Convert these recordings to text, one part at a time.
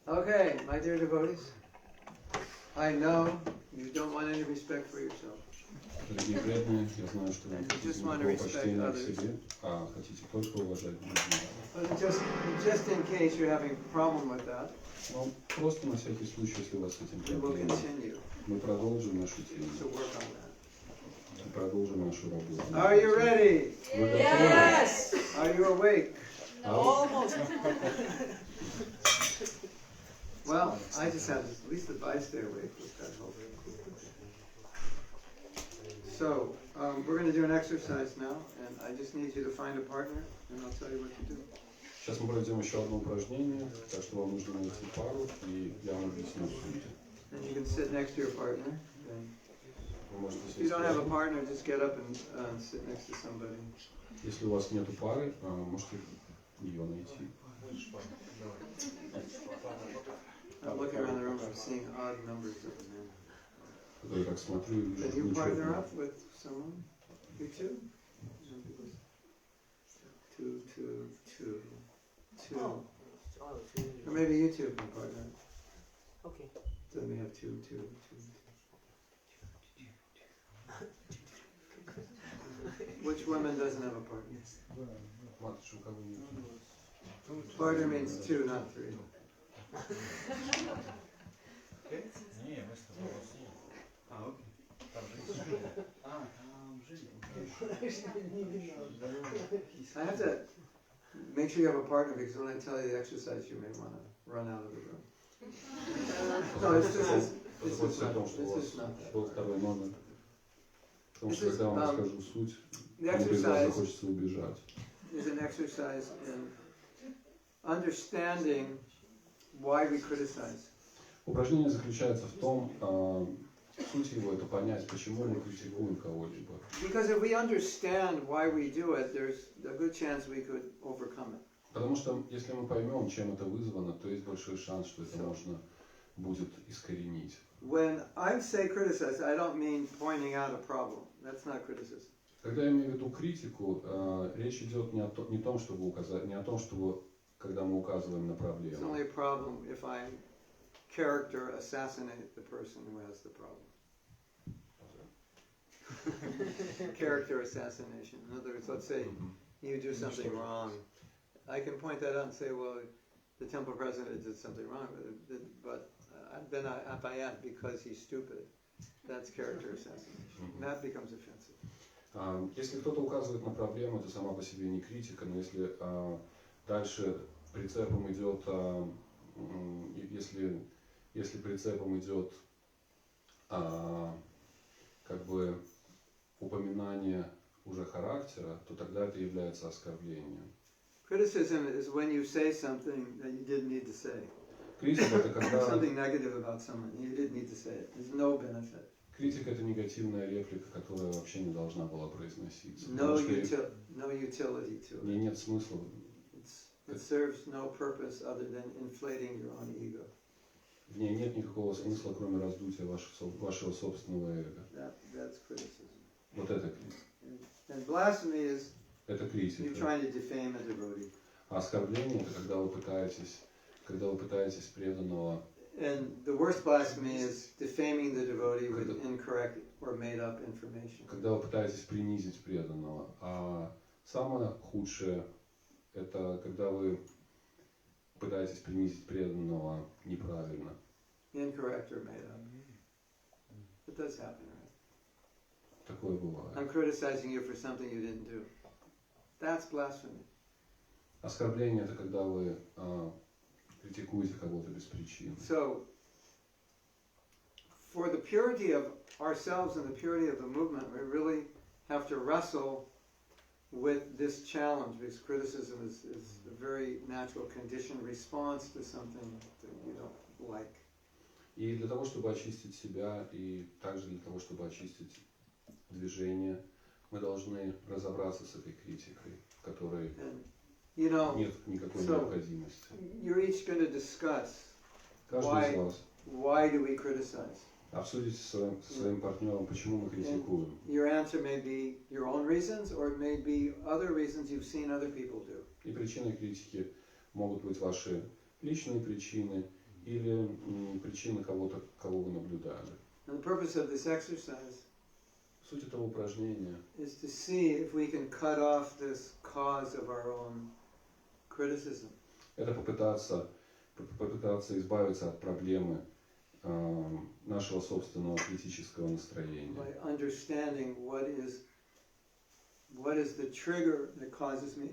Okay, my dear devotees, I know you don't want any respect for yourself. Дорогие преданные, я знаю, что вы You just хотите want to никакого respect почтения к others. себе, а хотите только уважать других. But just in case you're having a problem with that, Но просто на всякий случай, если у вас с этим we will проблемы, continue мы продолжим нашу тему, to work on that. продолжим нашу работу. Are you ready? Вы готовы? Yes! Are you awake? Almost. Well, I just have at least if I stay awake with that whole thing. So, we're going to do an exercise now, and I just need you to find a partner, and I'll tell you what to do. Сейчас мы проведем еще одно упражнение, так что вам нужно найти пару, и я вам объясню суть. And you can sit next to your partner. And Вы можете if you сесть don't have a рядом. partner, just get up and sit next to somebody. Если у вас нету пары, можете ее найти. I'm looking around the room, I'm seeing odd numbers of men. Я так смотрю и Can вижу you partner ничего. up with someone? You two? Two, two, two, two. Oh, Or maybe you two can partner. okay. Then we have two, two, two. Which woman doesn't have a partner? Матушка, у кого нет? Partner means two, not three. Не, мы с тобой. Oh, okay. Там жизнь. А, там жизнь. I have to make sure you have a partner because when I tell you the exercise, you may want to run out of the room. No, it's just Позаботьтесь о том, not, что у it's вас just not that. был второй номер. Потому This что is, когда я вам расскажу суть, The вам без вас exercise захочется убежать. is an exercise in understanding why we criticize. Упражнение заключается в том, суть его это понять, почему мы критикуем кого-либо. Because if we understand why we do it, there's a good chance we could overcome it. Потому что если мы поймем, чем это вызвано, то есть большой шанс, что это можно будет искоренить. When I say criticize, I don't mean pointing out a problem. That's not criticism. Когда я имею в виду критику, речь идет не о том, чтобы указать, не о том, чтобы когда мы указываем на It's проблему. only a problem if I character assassinate the person who has the problem. Character assassination. In other words, let's say you do something wrong. I can point that out and say, well, the temple president did something wrong, but then if I add because he's stupid, that's character assassination. And that becomes offensive. Если кто-то указывает на проблему, это сама по себе не критика, но если дальше прицепом идет, если прицепом идет как бы упоминание уже характера, то тогда это является оскорблением. Criticism is when you say something that you didn't need to say. Критика это когда Something negative about someone, you didn't need to say it. There's no benefit. критика это негативная реплика, которая вообще не должна была произноситься. No Потому что utility to в ней it. нет смысла. It serves no purpose other than inflating your own ego. В ней нет никакого смысла, кроме раздутия вашего собственного эго. That's criticism. Вот это критика. And blasphemy is Это you're критика. trying to defame a devotee. А оскорбление это когда вы пытаетесь преданного. And the worst blasphemy is defaming the devotee with incorrect or made up information. Когда вы пытаетесь принизить преданного. А самое худшее это когда вы пытаетесь принизить преданного неправильно. Incorrect or made up. It does happen, right? Такое бывает. I'm criticizing you for something you didn't do. That's blasphemy. Оскорбление это когда вы критикуете кого-то без причин. So, for the purity of ourselves and the purity of the movement, we really have to wrestle with this challenge, because criticism is a very natural conditioned response to something that you don't like. И для того, чтобы очистить себя, и также для того, чтобы очистить движение, мы должны разобраться с этой критикой, в которой And, you know, нет никакой so необходимости. you're each going to discuss Каждый из вас why do we criticize. обсудите со своим партнером, почему мы критикуем. Your answer may be your own reasons, or it may be other reasons you've seen other people do. И причиной критики могут быть ваши личные причины или причины кого-то, кого вы наблюдали. And the purpose of this exercise Суть этого упражнения is to see if we can cut off this cause of our own criticism. это попытаться избавиться от проблемы нашего собственного критического настроения. By understanding what is the trigger that causes me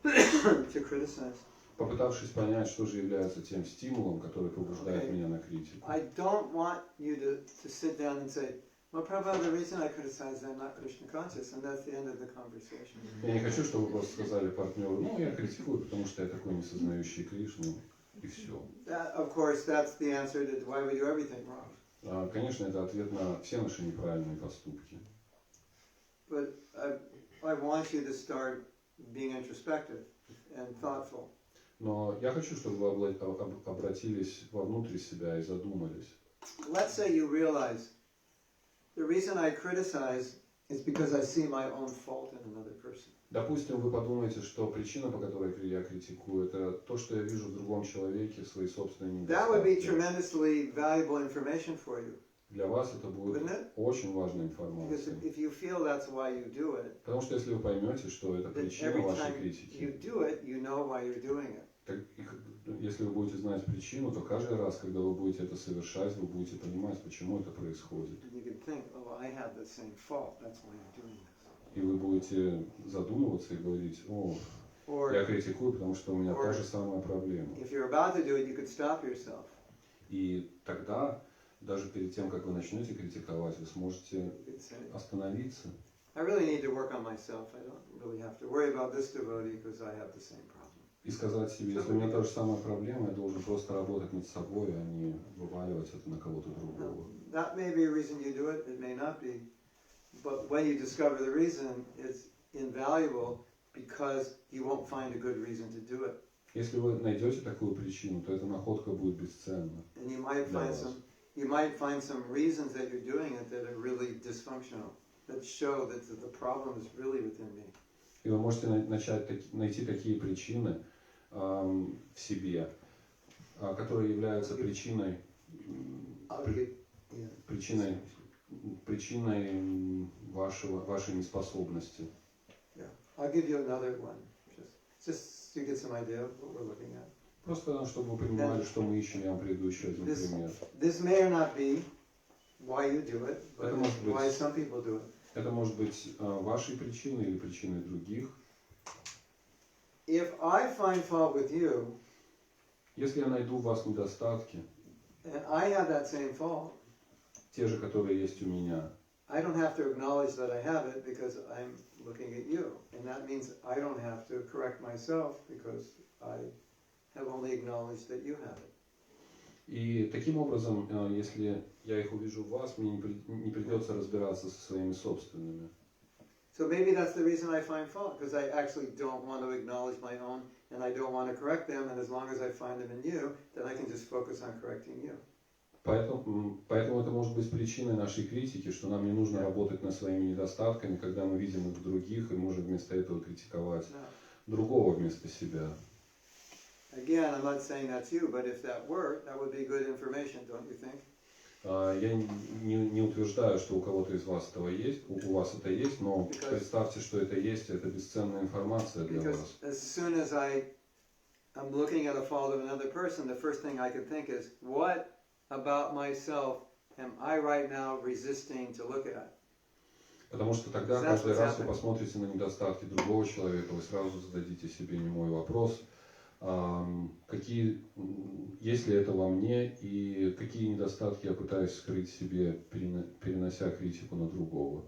to criticize. Попытавшись понять, что же является тем стимулом, который побуждает меня на критику. I don't want you to sit down and say, well, Prabhupada, the reason I criticize, I'm not Krishna conscious, and that's the end of the conversation. Я не хочу, чтобы вы просто сказали партнеру, ну, я критикую, потому что я такой несознающий Кришну, и все. Of course, that's the answer to why we do everything wrong. Конечно, это ответ на все наши неправильные поступки. But I want you to start being introspective and thoughtful. Но я хочу, чтобы вы обратились вовнутрь себя и задумались. Let's say you realize the reason I criticize is because I see my own fault in another person. Допустим, вы подумаете, что причина, по которой я критикую, это то, что я вижу в другом человеке, свои собственные That would be недостатки. tremendously valuable information for you. Для вас это будет очень важная Because информация. if you feel that's why you do it, Потому что если вы поймете, что это then причина every вашей time you критики, do it, you know why you're doing it. если вы будете знать причину, то каждый раз, когда вы будете это совершать, вы будете понимать, почему это происходит. And you can think, oh, I have the same fault, that's why I'm doing this. И вы будете задумываться и говорить, о, Or я критикую, потому что у меня та же самая проблема. if you're about to do it, you could stop yourself. И тогда, даже перед тем, как вы начнете критиковать, вы сможете You could say, остановиться. I really need to work on myself. I don't really have to worry about this devotee because I have the same problem. И сказать себе, если у меня та же самая проблема, я должен просто работать над собой, а не вываливать это на кого-то другого. That may be a reason you do it, it may not be. But when you discover the reason, it's invaluable because you won't find a good reason to do it. Если вы найдете такую причину, то эта находка будет бесценна. And you might find some reasons that you're doing it that are really dysfunctional, that show that the problem is really within me. И вы можете найти такие причины в себе, которые являются причиной вашей неспособности. Yeah, I'll give you another one, just to get some idea of what we're looking at. Просто чтобы вы понимали, что мы ищем, я вам приведу еще один пример. This may or not be why you do it, but Это может быть- why some people do it. Это может быть вашей причиной или причиной других. If I find fault with you, Если я найду в вас недостатки, and I have that same fault, те же, которые есть у меня, I don't have to acknowledge that I have it because I'm looking at you. And that means I don't have to correct myself because I have only acknowledged that you have it. и таким образом, если я их увижу в вас, мне не придется разбираться со своими собственными. So maybe that's the reason I find fault, because I actually don't want to acknowledge my own and I don't want to correct them, and as long as I find them in you, then I can just focus on correcting you. Поэтому это может быть причиной нашей критики, что нам не нужно работать над своими недостатками, когда мы видим их в других, и можем вместо этого критиковать другого вместо себя. Again, I'm not saying that's you, but if that were, that would be good information, don't you think? Я не утверждаю, что у кого-то из вас этого есть, у вас это есть, но представьте, что это есть, это бесценная информация для Because вас. as soon as I'm looking at a fault of another person, the first thing I can think is, what about myself am I right now resisting to look at? Потому что тогда каждый раз вы посмотрите на недостатки другого человека, вы сразу зададите себе немой вопрос, есть ли это во мне и какие недостатки я пытаюсь скрыть себе, перенося критику на другого.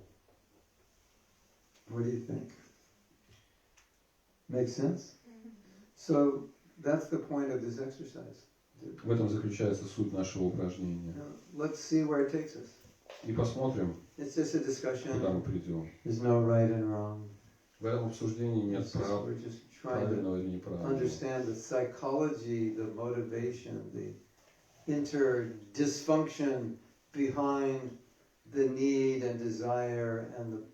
What do you think? Makes sense? So that's the point of this exercise. В этом заключается суть нашего упражнения. Let's see where it takes us. И посмотрим, It's just a discussion. куда мы придем. There's no right and wrong. В этом обсуждении нет We're just trying to правильного или неправильного. understand the psychology, the motivation, the interdysfunction behind the need and desire and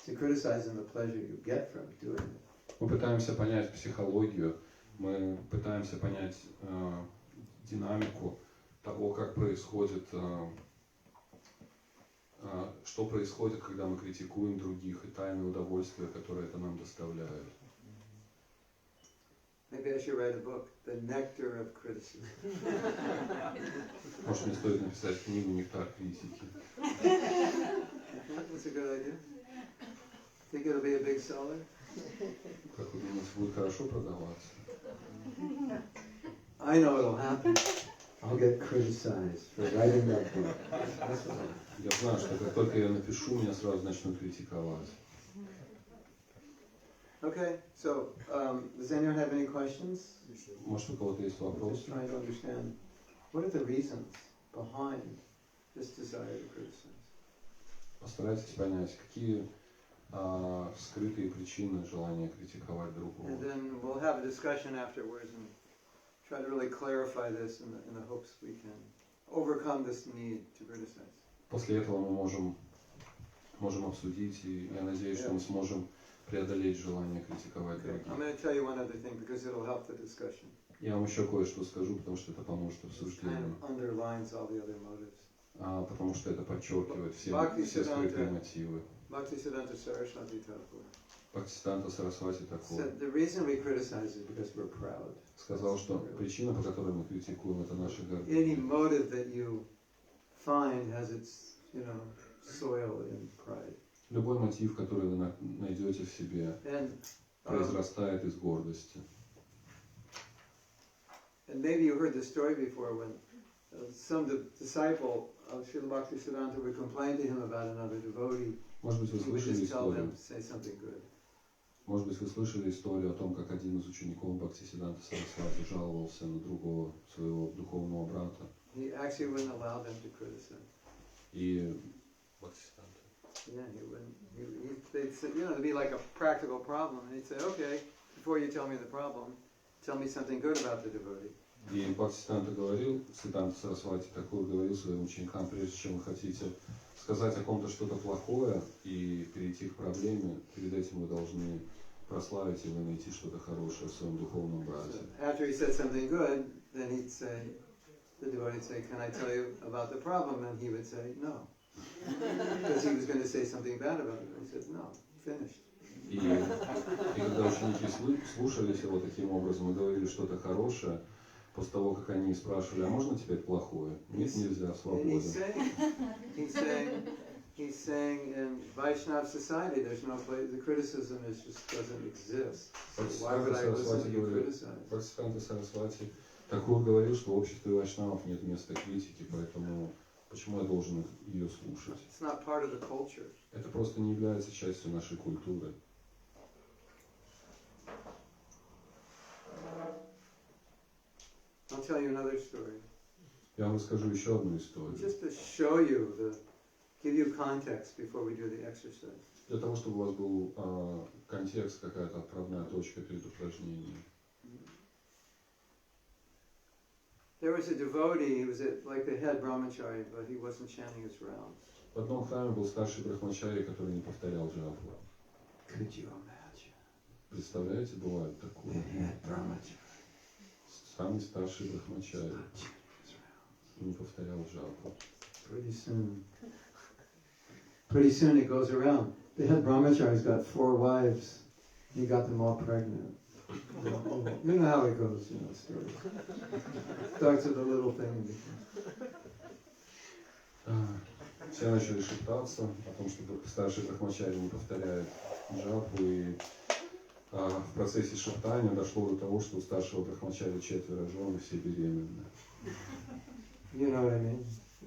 to criticize and the pleasure you get from doing it. Мы пытаемся понять психологию, мы пытаемся понять динамику того, как происходит, что происходит, когда мы критикуем других, и тайное удовольствие, которое это нам доставляет. Maybe I should write a book, The Nectar of Criticism. Может, мне стоит написать книгу «Нектар критики». That's a good idea. Think it'll be a big seller? Как вы думаете, будет хорошо продаваться? I know it'll happen. I'll get criticized for writing that book. That's what Я знаю, что как только я напишу, меня сразу начнут критиковать. Okay, so does anyone have any questions? Может, у кого-то есть вопрос? Just trying to understand what are the reasons behind this desire to criticize. Постарайтесь понять, какие скрытые причины желания критиковать другого. And then we'll have a discussion afterwards and try to really clarify this in the hopes we can overcome this need to criticize. После этого мы можем обсудить, и я надеюсь, что мы сможем преодолеть желание критиковать Okay. других. I'm going to tell you one other thing because it'll help the discussion. Я вам еще кое-что скажу, потому что это поможет Kind обсуждению. of underlines all the other motives. Потому что это подчеркивает все скрытые мотивы. Bhaktisiddhanta Saraswati Thakur Бхактисиданта Сарасвати Такур said the reason we criticize is because we're proud. сказал, что причина, по которой мы критикуем, это наша Any гордыня. motive that you find has its, soil in pride. Любой мотив, который вы найдете в себе, And произрастает из гордости. and maybe you heard this story before when some disciple of Srila Bhaktisiddhanta would complain to him about another devotee. Может быть, вы He would слышали just tell историю? them to say something good. Может быть, вы слышали историю о том, как один из учеников Бхактисиданта Сарасвати жаловался на другого своего духовного брата. He actually wouldn't allow them to criticize. И Бхактисиданта. Yeah, he wouldn't. They'd say, it'd be like a practical problem. And he'd say, okay, before you tell me the problem, tell me something good about the devotee. И Бхактисиданта говорил, Сиданта Сарасвати Такур говорил своим ученикам, прежде чем вы хотите сказать о ком-то что-то плохое и перейти к проблеме, перед этим вы должны прославить или найти что-то хорошее в своем духовном брате. So after he said something good, then he'd say, the devotee would say, can I tell you about the problem? And he would say, no. Because he was going to say something bad about it. He said, no, finished. И когда ученики слушались его таким образом и говорили что-то хорошее, после того, как они спрашивали, а можно теперь плохое? Нет, нельзя, свободен. He's saying in Vaishnava society, there's no place, the criticism just doesn't exist. So why would I listen to you criticize? Бхактисиданта Сарасвати Такур говорил, что в обществе вайшнавов нет места критики, поэтому почему я должен ее слушать? It's not part of the culture. Это просто не является частью нашей культуры. I'll tell you another story. Я вам расскажу еще одну историю. Just to show you, give you context before we do the exercise. Для того, чтобы у вас был контекст, какая-то отправная точка перед упражнением. There was a devotee, he was like the head brahmachari, but he wasn't chanting his rounds. В одном храме был старший брахмачари, который не повторял джапу. Could you imagine? Представляете, бывает такое. The head brahmachari. Самый старший брахмачари не повторял джапу. Pretty soon it goes around. The head brahmachari's got 4 wives. He got them all pregnant. You know how it goes, stories. Starts with a little thing. Все начали шептаться о том, что старший брахмачари не повторяет джапу, и в процессе шептания дошло до того, что у старшего брахмачари 4 жен и все беременны. You know what I mean?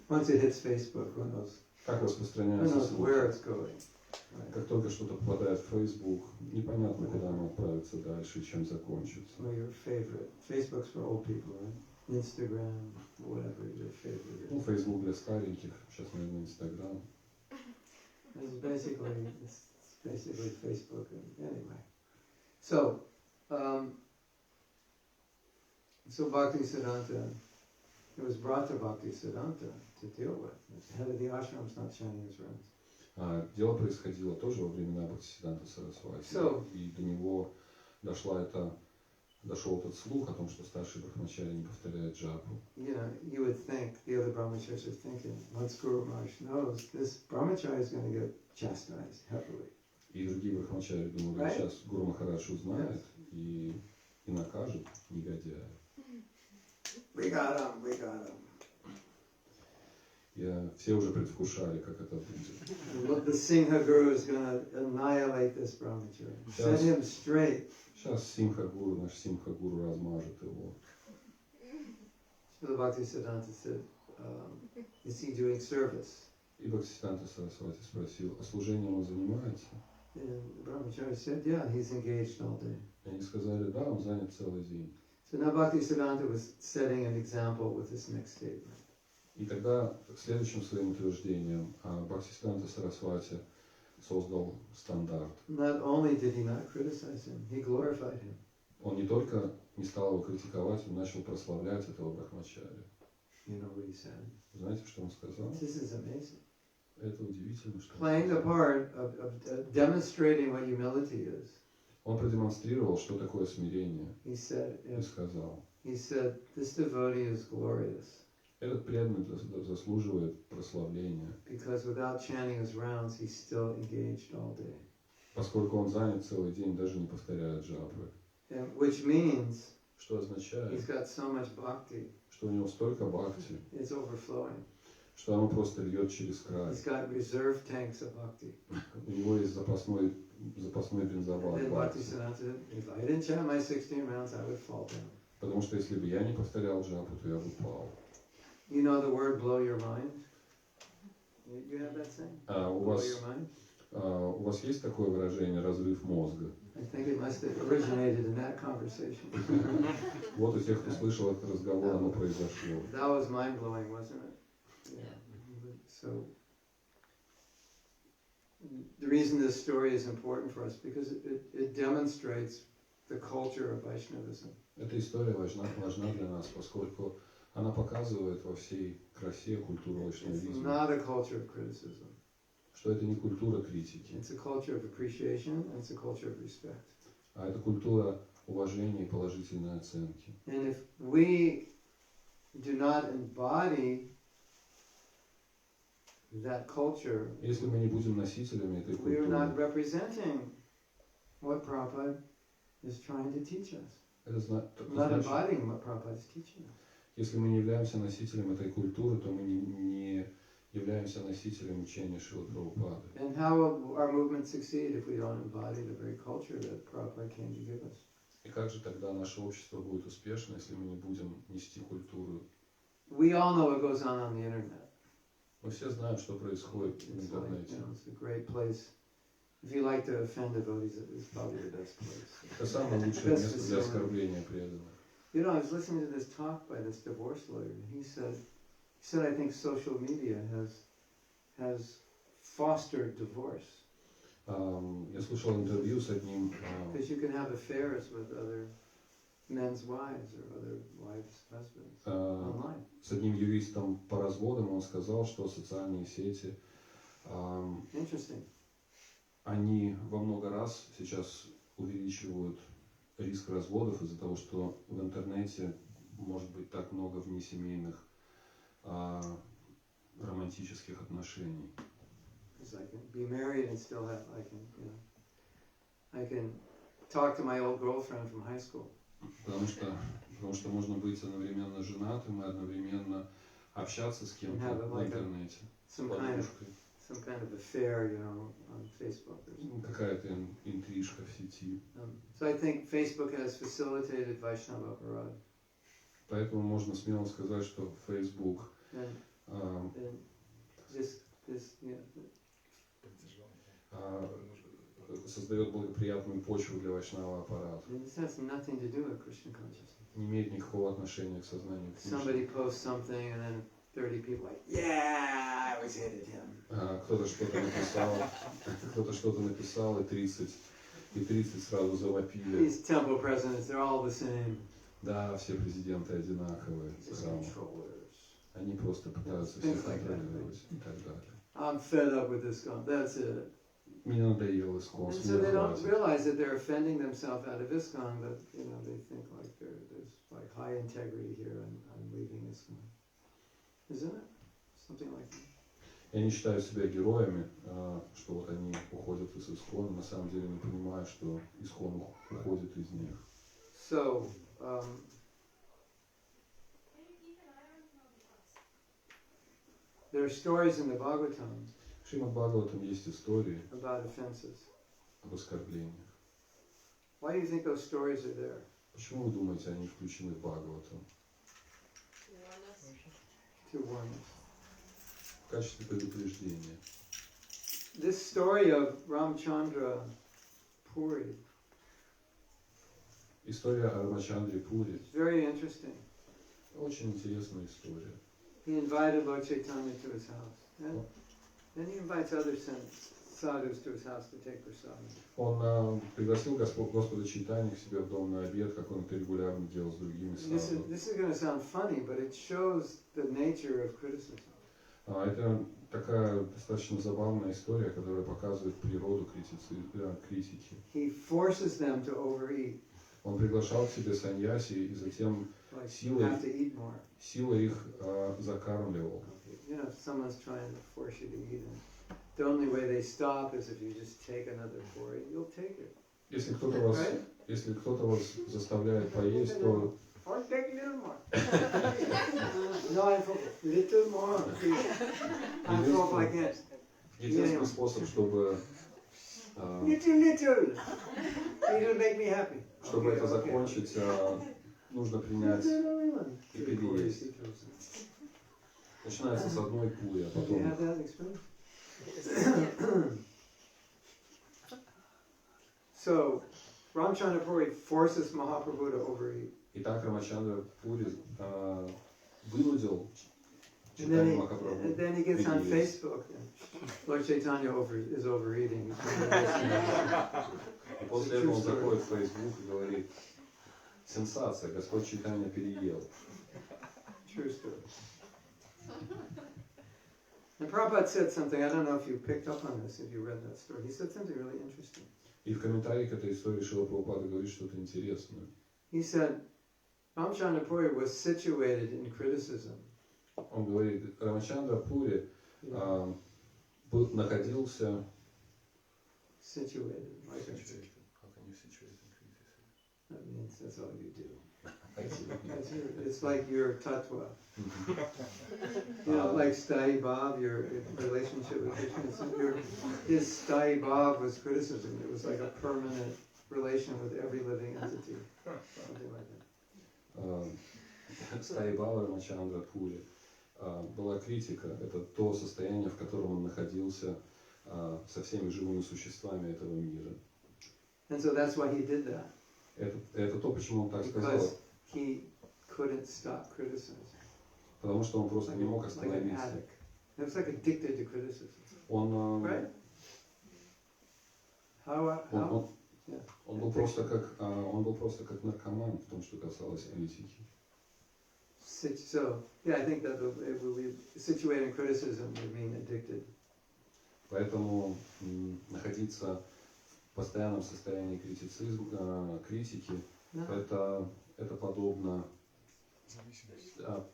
Once it hits Facebook, who knows? Как Who распространяется knows слух? where it's going? Right. Как только что-то попадает в Facebook, непонятно, куда оно отправится дальше и чем закончится. Or your favorite. Facebook's for old people, right? Instagram, whatever your favorite Ну, is. Facebook для стареньких, сейчас, наверное, Instagram. It's basically Facebook. Anyway. So Bhaktisiddhanta, it was brought to Bhaktisiddhanta to deal with. The head of the ashram was not chanting his runs. Дело происходило тоже во времена Бхактисиддханты Сарасвати. So, И до него дошел этот слух о том, что старший брахмачари не повторяет джапу. you know, you would think, the other brahmacharis are thinking, once Guru Maharaj knows, this brahmachari is going to get chastised heavily. И другие брахмачари думали, Right? сейчас Гуру Махарадж узнает Yes. и накажет негодяя. We got him. Все уже предвкушали, как это будет. Look, the Singha Guru is going to annihilate this brahmachari. Set him straight. Сейчас наш Симха Гуру размажет его. So the Bhaktisiddhanta said, is he doing service? И Бхактисиддханта Сарасвати спросил, а служением он занимается? And the brahmachari said, yeah, he's engaged all day. И они сказали, да, он занят целый день. So now Bhaktisiddhanta was setting an example with this next statement. И тогда следующим своим утверждением Бхактисиддханта Сарасвати создал стандарт. Not only did he not criticize him, he glorified him. Он не только не стал его критиковать, он начал прославлять этого брахмачари. You know what he said? Знаете, что он сказал? This is amazing. Это удивительно, что он Playing the сказал. part of demonstrating what humility is. Он продемонстрировал, что такое смирение, He said, и сказал, this devotee is glorious этот преданный заслуживает прославления, because without chanting his rounds, he's still engaged all day. поскольку он занят целый день, даже не повторяя джапы. And which means Что означает, he's got so much bhakti, что у него столько бхакти, it's overflowing. что оно просто льет через край. He's got reserve tanks of bhakti. У него есть запасной And бензобак then бхакти. Bhaktisiddhanta said, if I didn't chant my 16 rounds, I would fall down. Потому что если бы я не повторял джапу, то я бы упал. You know the word blow your mind? You have that saying? У Blow вас, your mind? у вас есть такое выражение «разрыв мозга»? I think it must have originated in that conversation. Вот у тех, кто слышал этот разговор, оно произошло. That was mind-blowing, wasn't it? Yeah. So, the reason this story is important for us, because it demonstrates the culture of Vaishnavism. Эта история важна для нас, поскольку она показывает во всей красе культуру It's вайшнавизма, not a culture of criticism. что это не культура критики, It's a culture of appreciation, and it's a culture of respect. а это культура уважения и положительной оценки. And if we do not embody that culture, Если мы не будем носителями этой we are not культуры, representing what Prabhupada is trying to teach us. это We're not значит, embodying what Prabhupada is teaching us. если мы не являемся носителем этой культуры, то мы не являемся носителем учения Шрилы Прабхупады. And how will our movement succeed if we don't embody the very culture that Prabhupada came to give us? И как же тогда наше общество будет успешно, если мы не будем нести культуру? We all know what goes on the internet. Мы все знаем, что происходит в It's like, интернете. it's a great place. If you like to offend devotees, it's probably the best place. Это самое лучшее место для оскорбления преданных. You know, I was listening to this talk by this divorce lawyer. He said, I think social media has fostered divorce. Я слушал интервью с одним, Because you can have affairs with other men's wives or other wives' husbands online. с одним юристом по разводам. Он сказал, что социальные сети, Interesting. они во много раз сейчас увеличивают риск разводов из-за того, что в интернете может быть так много внесемейных романтических отношений. Because I can be married and still have, I can talk to my old girlfriend from high school. Потому что можно быть одновременно женатым и одновременно общаться с кем-то в интернете, с Some kind of, подружкой. some kind of affair, you know, on Facebook or something. Какая-то интрижка в сети. So I think Facebook has facilitated Vaishnava Aparad. Поэтому можно смело сказать, что Facebook And this, yeah, создает благоприятную почву для вайшнава аппарата. this has nothing to do with Krishna consciousness. Не имеет никакого отношения к сознанию Somebody Кришны. posts something and then 30 people like, yeah, I always hated him. Кто-то что-то написал, и 30 сразу завопили. These temple presidents, they're all the same. Да, все президенты одинаковые. Just Сразу. controllers. Они просто пытаются всех контролировать и так далее. I'm fed up with this guy. That's it. Мне надоело искон, And с so меня they don't хватит. realize that they're offending themselves out of ISKCON, that, you know, they think like there's like high integrity here and I'm leaving ISKCON. Isn't it? Something like that. И они считают себя героями, что вот они уходят из искона, на самом деле не понимая, что искон уходит из них. So, there are stories in the Bhagavatam В Шримад Бхагаватам есть истории about offenses. об оскорблениях. Why do you think those stories are there? Почему вы думаете, они включены в Бхагаватам? To warn us. В качестве предупреждения. This story of Ramchandra Puri История о Рамачандре Пури is very interesting. очень интересная история. He invited Lord Chaitanya to his house. And then he invites other sadhus to his house to take prasadam. Он пригласил Господа Чайтаньи к себе в дом на обед, как он это регулярно делал с другими садху. This is going to sound funny, but it shows the nature of criticism. Это такая достаточно забавная история, которая показывает природу критики. He forces them to overeat. Он приглашал к себе саньяси и затем Like you have to eat more. силой их закармливал. You know, if someone's trying to force you to eat, and the only way they stop is if you just take another puri, you'll take it. Если кто-то вас заставляет поесть, то Or take a little more. No, I'm full. Little more, please. I'm full if I can. единственный способ, чтобы Little. It'll make me happy. чтобы это закончить, нужно принять и переесть. Начинается с одной пури, а You потом have that experience? So, Ramchandra Puri forces Mahaprabhu to overeat. Итак, Рамачандра Пури вынудил And Чайтанью then Махапрабху he gets on переесть. Facebook. And Lord Chaitanya is overeating. И после этого он заходит в Facebook и говорит: сенсация, Господь Чайтанья переел. True story. And Prabhupada said something, I don't know if you picked up on this, if you read that story. He said something really interesting. И в комментарии к этой истории Шрила Прабхупада говорит что-то интересное. He said, Ramchandra Puri was situated in criticism. Он говорит, Рамачандра Пури находился Situated. Like How can you situate in criticism? that means that's all you do. It's like your tattva. You know, like Stai Bhav, your relationship with Krishna. His Stai Bhav was criticism. It was like a permanent relation with every living entity. Something like that. Стай Бава Рамачандра Пури была критика. Это то состояние, в котором он находился со всеми живыми существами этого мира. And so that's why he did that. Это то, почему он так сказал. Because he couldn't stop criticizing. Потому что он просто не мог Like an остановиться. addict. It was like addicted to criticism. Он Right? How? Yeah. Он был просто как наркоман в том, что касалось критики. So, yeah, I think that situated criticism would mean addicted. Поэтому находиться в постоянном состоянии критики, это подобно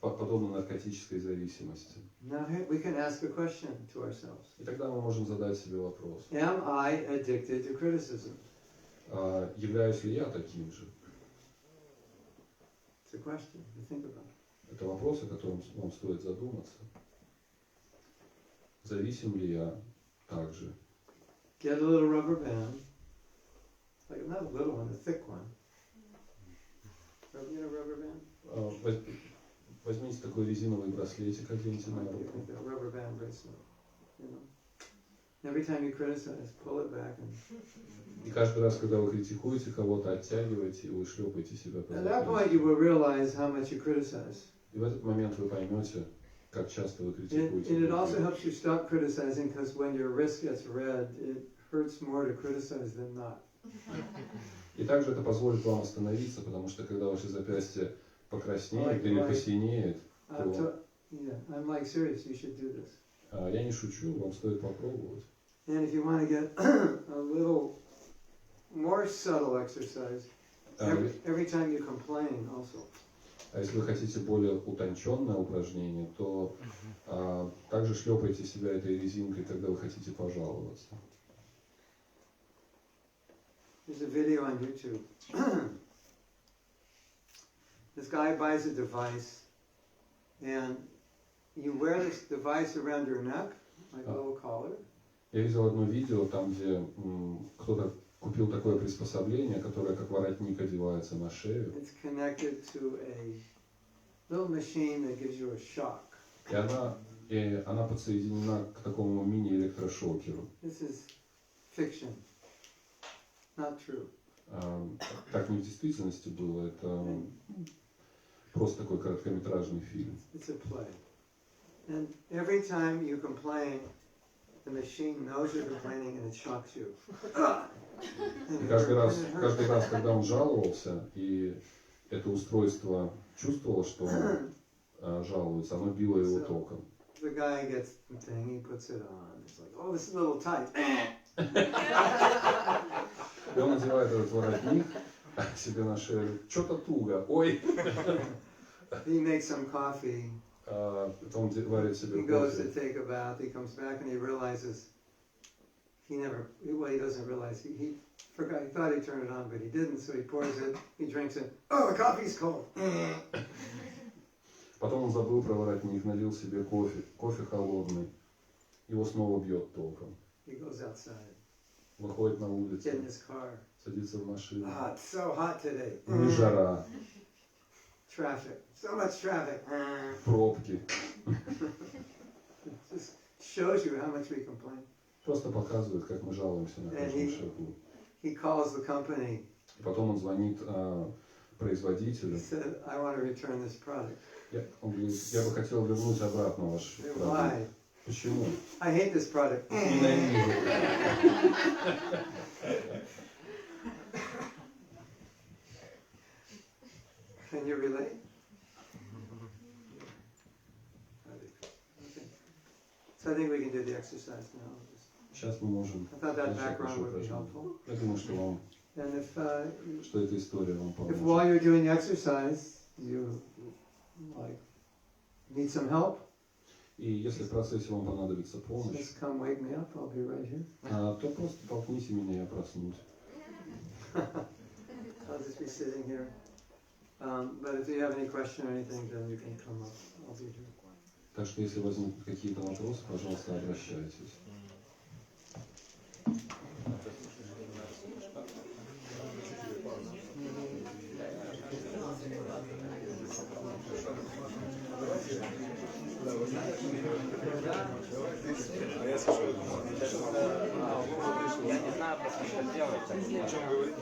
наркотической зависимости. Now we can ask a question to ourselves. И тогда мы можем задать себе вопрос: Am I addicted to criticism? являюсь ли я таким же? It's a question to think about. Это вопрос, о котором вам стоит задуматься. зависим ли я также. Get a little rubber band, like not a little one, a thick one. You know rubber band? Возьмите такой резиновый браслетик, оденьте на руку. A rubber band bracelet, you know. Every time you criticize, pull it back and. И каждый раз, когда вы критикуете кого-то, оттягиваете его и шлепаете себя по At that point, you запястью. will realize how much you criticize. И в этот момент вы поймете, как часто вы And критикуете. it also helps you stop criticizing because when your wrist gets red, it hurts more to criticize than not. И также это позволит вам остановиться, потому что когда ваше запястье покраснеет или посинеет, I'm like serious, you should do this. я не шучу, вам стоит попробовать. And if you want to get a little more subtle exercise, every time you complain also. А если вы хотите более утонченное упражнение, то также шлепайте себя этой резинкой, когда вы хотите пожаловаться. There's a video on YouTube. This guy buys a device, and you wear this device around your neck, like a little collar. Я видел одно видео, там, где кто-то купил такое приспособление, которое как воротник одевается на шею. It's connected to a little machine that gives you a shock. И она подсоединена к такому мини-электрошокеру. This is fiction, not true. Так не в действительности было, это просто такой короткометражный фильм. It's a play. And every time you complain, the machine knows you're complaining and it shocks you. И каждый раз, когда он жаловался, и это устройство чувствовало, что он жалуется, оно било его током. The guy gets the thing, he puts it on. It's like, oh, this is a little tight. И он надевает этот воротник себе на шею. Что-то туго. Ой. He makes some coffee. Он варит себе He goes to кофе. take a bath. He comes back and he realizes he doesn't realize he forgot. He thought he turned it on, but he didn't. So he pours it. He drinks it. Oh, the coffee's cold. Потом он забыл про воротник, налил себе кофе. Кофе холодный. Его снова бьет током. He goes outside. Выходит на улицу. Get in his car. Садится в машину. Ah, it's so hot today. Не жара. Traffic. So much traffic. Пробки. It just shows you how much we complain. Просто показывает, как мы жалуемся на каждом шагу. He calls the company. И потом он звонит производителю. He said, I want to return this product. Он говорит, я бы хотел вернуть обратно ваш продукт. Why? Почему? I hate this product. Ненавижу. Can you relate? Okay. So I think we can do the exercise now. Сейчас мы можем. I thought that background would be helpful. Я думаю, что вам, And if что эта история вам if while поможет. you're doing the exercise, you like need some help, И если в процессе вам понадобится помощь, just come wake me up. I'll be right here. то просто толкните меня, я проснусь. I'll just be sitting here. But if you have any question or anything, then you can come up. I'll be here. Так что если возникнут какие-то вопросы, пожалуйста, обращайтесь. Я не знаю просто, что делать. О чем говорить?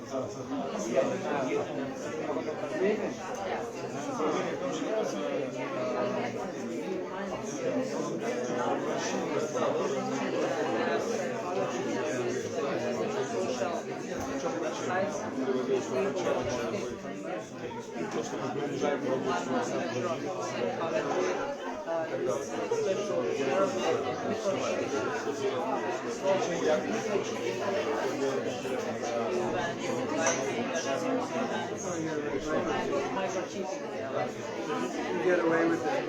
You get away with it.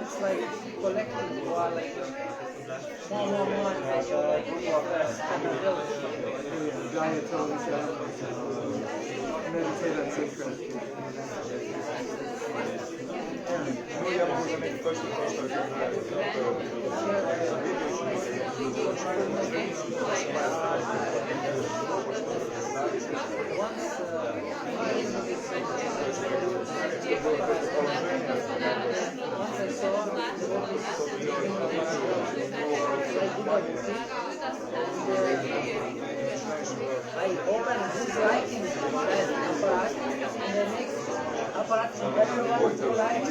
It's like collecting while like one, like a group of Diatoms. meditate on safe gratitude. Ну, я могу заметить точно просто, как I open this lighting apparatus and the next apparatus everyone to light.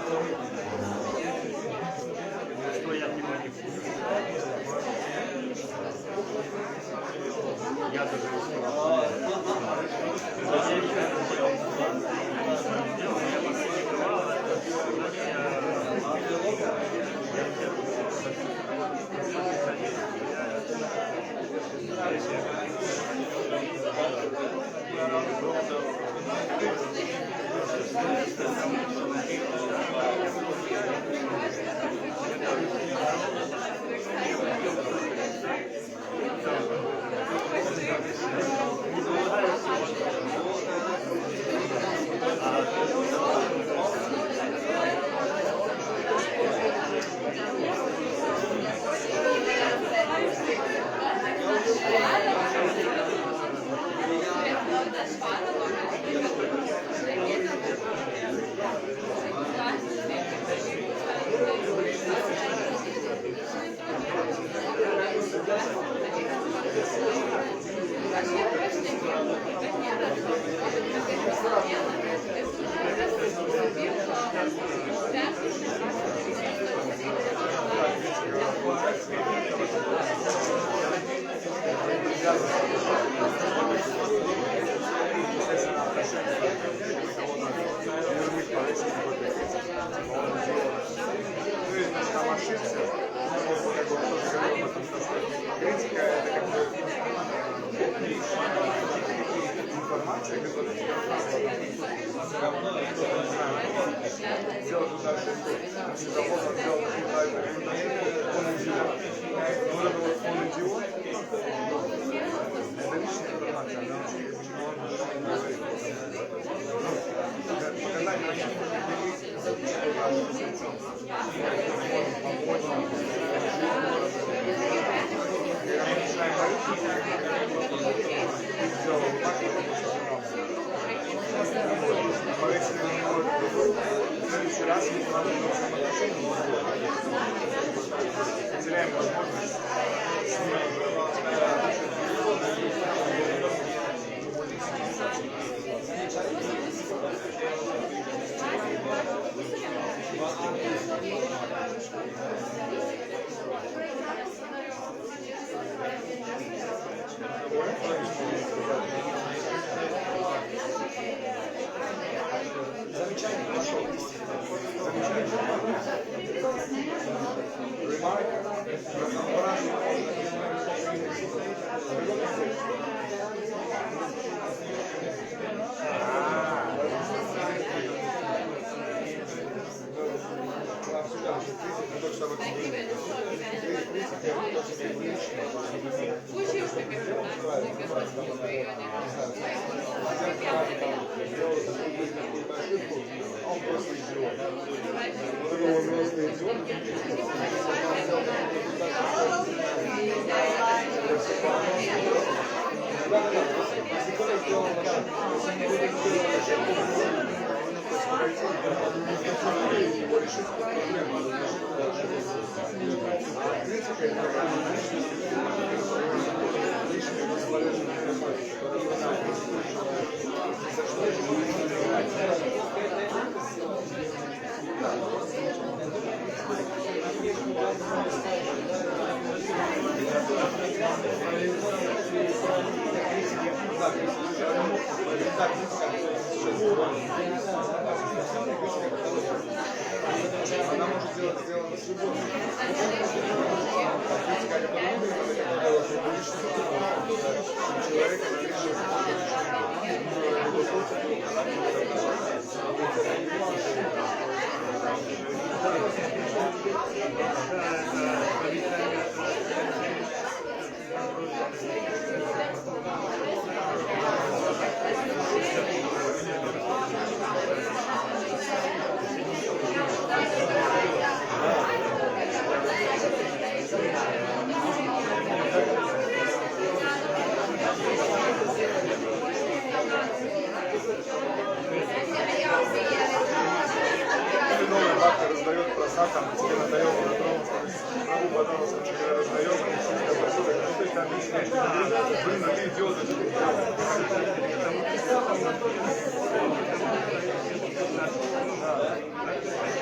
Что я не манипулирую. Я даже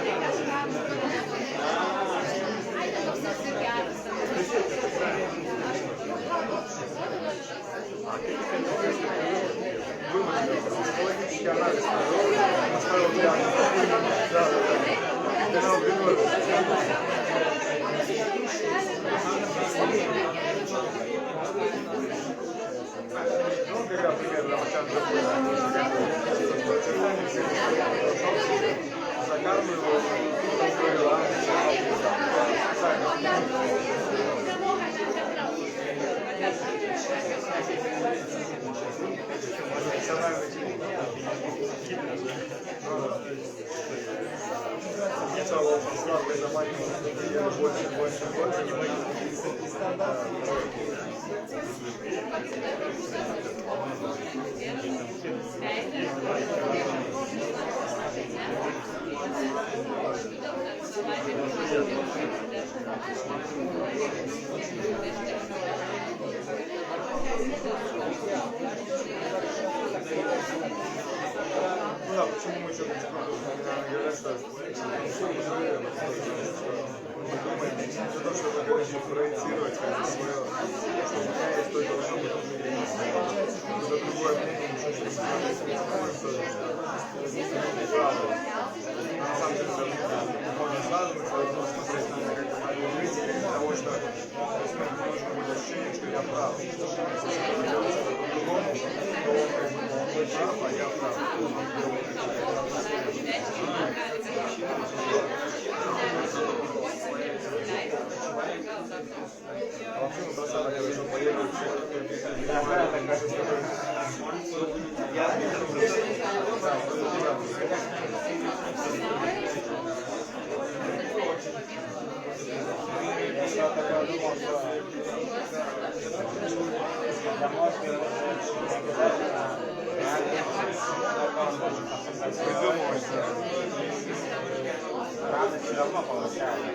Да. некий анализ провел, поставил диагноз. Ну, когда примерно Рамачан закармливал, сначала очень слабый, заманивал, больше. Ну да, почему мы еще говорят, что мы думаем, что что-то хотим проектировать, как свое, что у меня есть только что это другое мнение, ничего не правда. На самом деле, можно сразу смотреть на как мою жизнь, того, что немножко будет ощущение, что я прав, что делать по-другому, то он прав, а я прав. А вообще мы бросали, что поехали Рано все равно получается.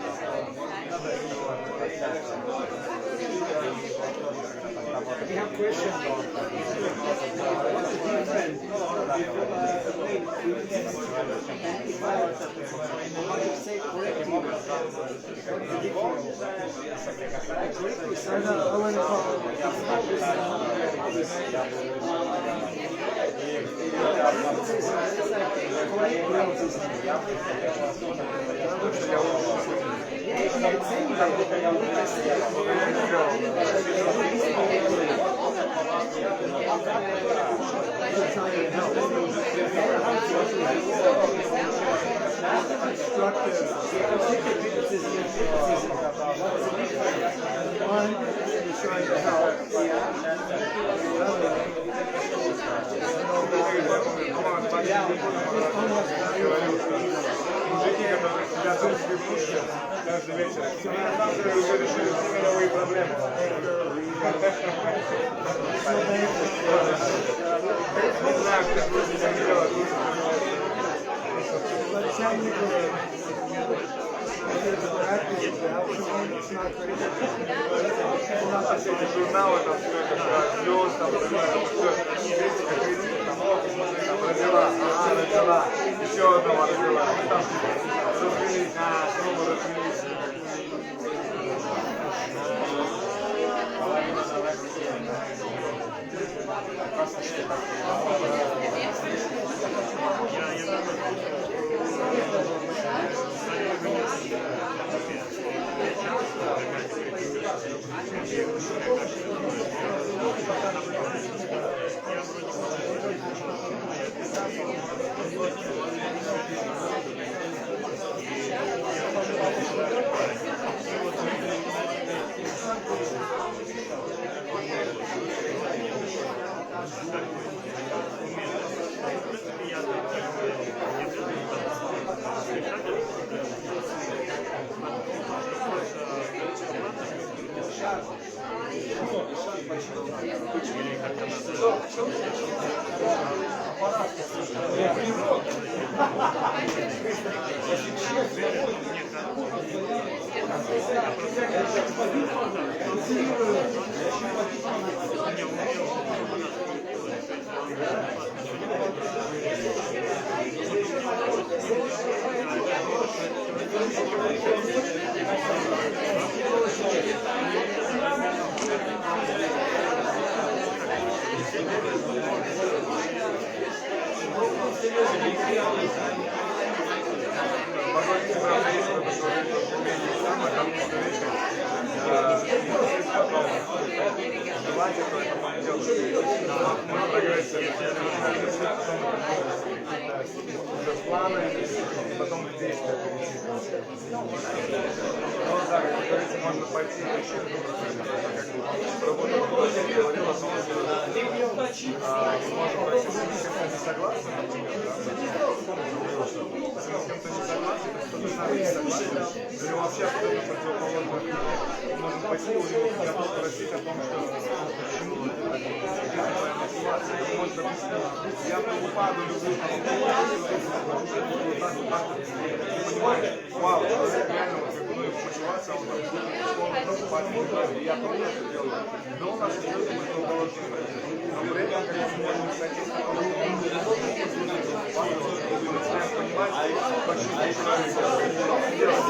We have questions on what's the difference how to say correctly? Мужики, которые готовят себе пушки каждый вечер, на самом деле уже решили все мировые проблемы. Не знаю, как люди это делают. У нас эти журналы, там все это, звезд, там, родила, еще одного родила. Мы там развелись, снова развелись. Позвольте братьям, которые умеют сам, а там что вещи. Желание, то это мое дело. Мой прогресс, уже в планы, потом в действия перейти. Ну да, как говорится, можно пойти еще как работа в городе, говорил о том, что мы можем пойти с кем-то не согласны, например, да? С кем-то не согласен, кто-то с нами не согласен, или вообще абсолютно противоположно. Можем пойти у него готов спросить о том, что почему какая мотивация. Он может объяснить, я Прабхупаду люблю, ты понимаешь, вау, реально вот как бы мотивация, он там Прабхупаду люблю, и я тоже это делаю. Но у нас идет противоположно. Но при этом, как мы можем сойтись на том, что мы начинаем понимать, почему человек делает.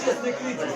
Честный критик.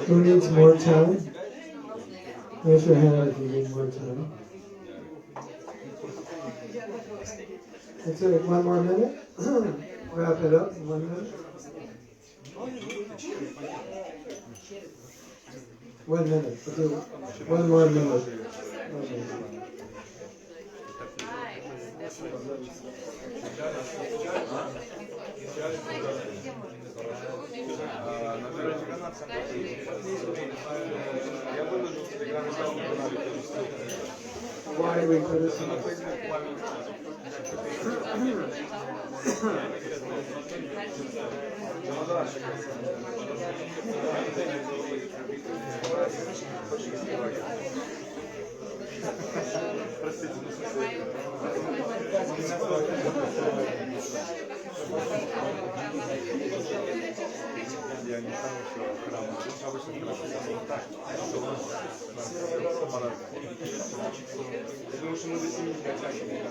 Who needs more time? Raise your hand if you need more time. Let's take 1 more minute. Wrap it up in 1 minute. 1 minute. We'll do 1 more minute. Okay. Why we criticize? Я не знаю, что храм обычно хорошо так. Я думаю, что мы до 7 не дотягиваем.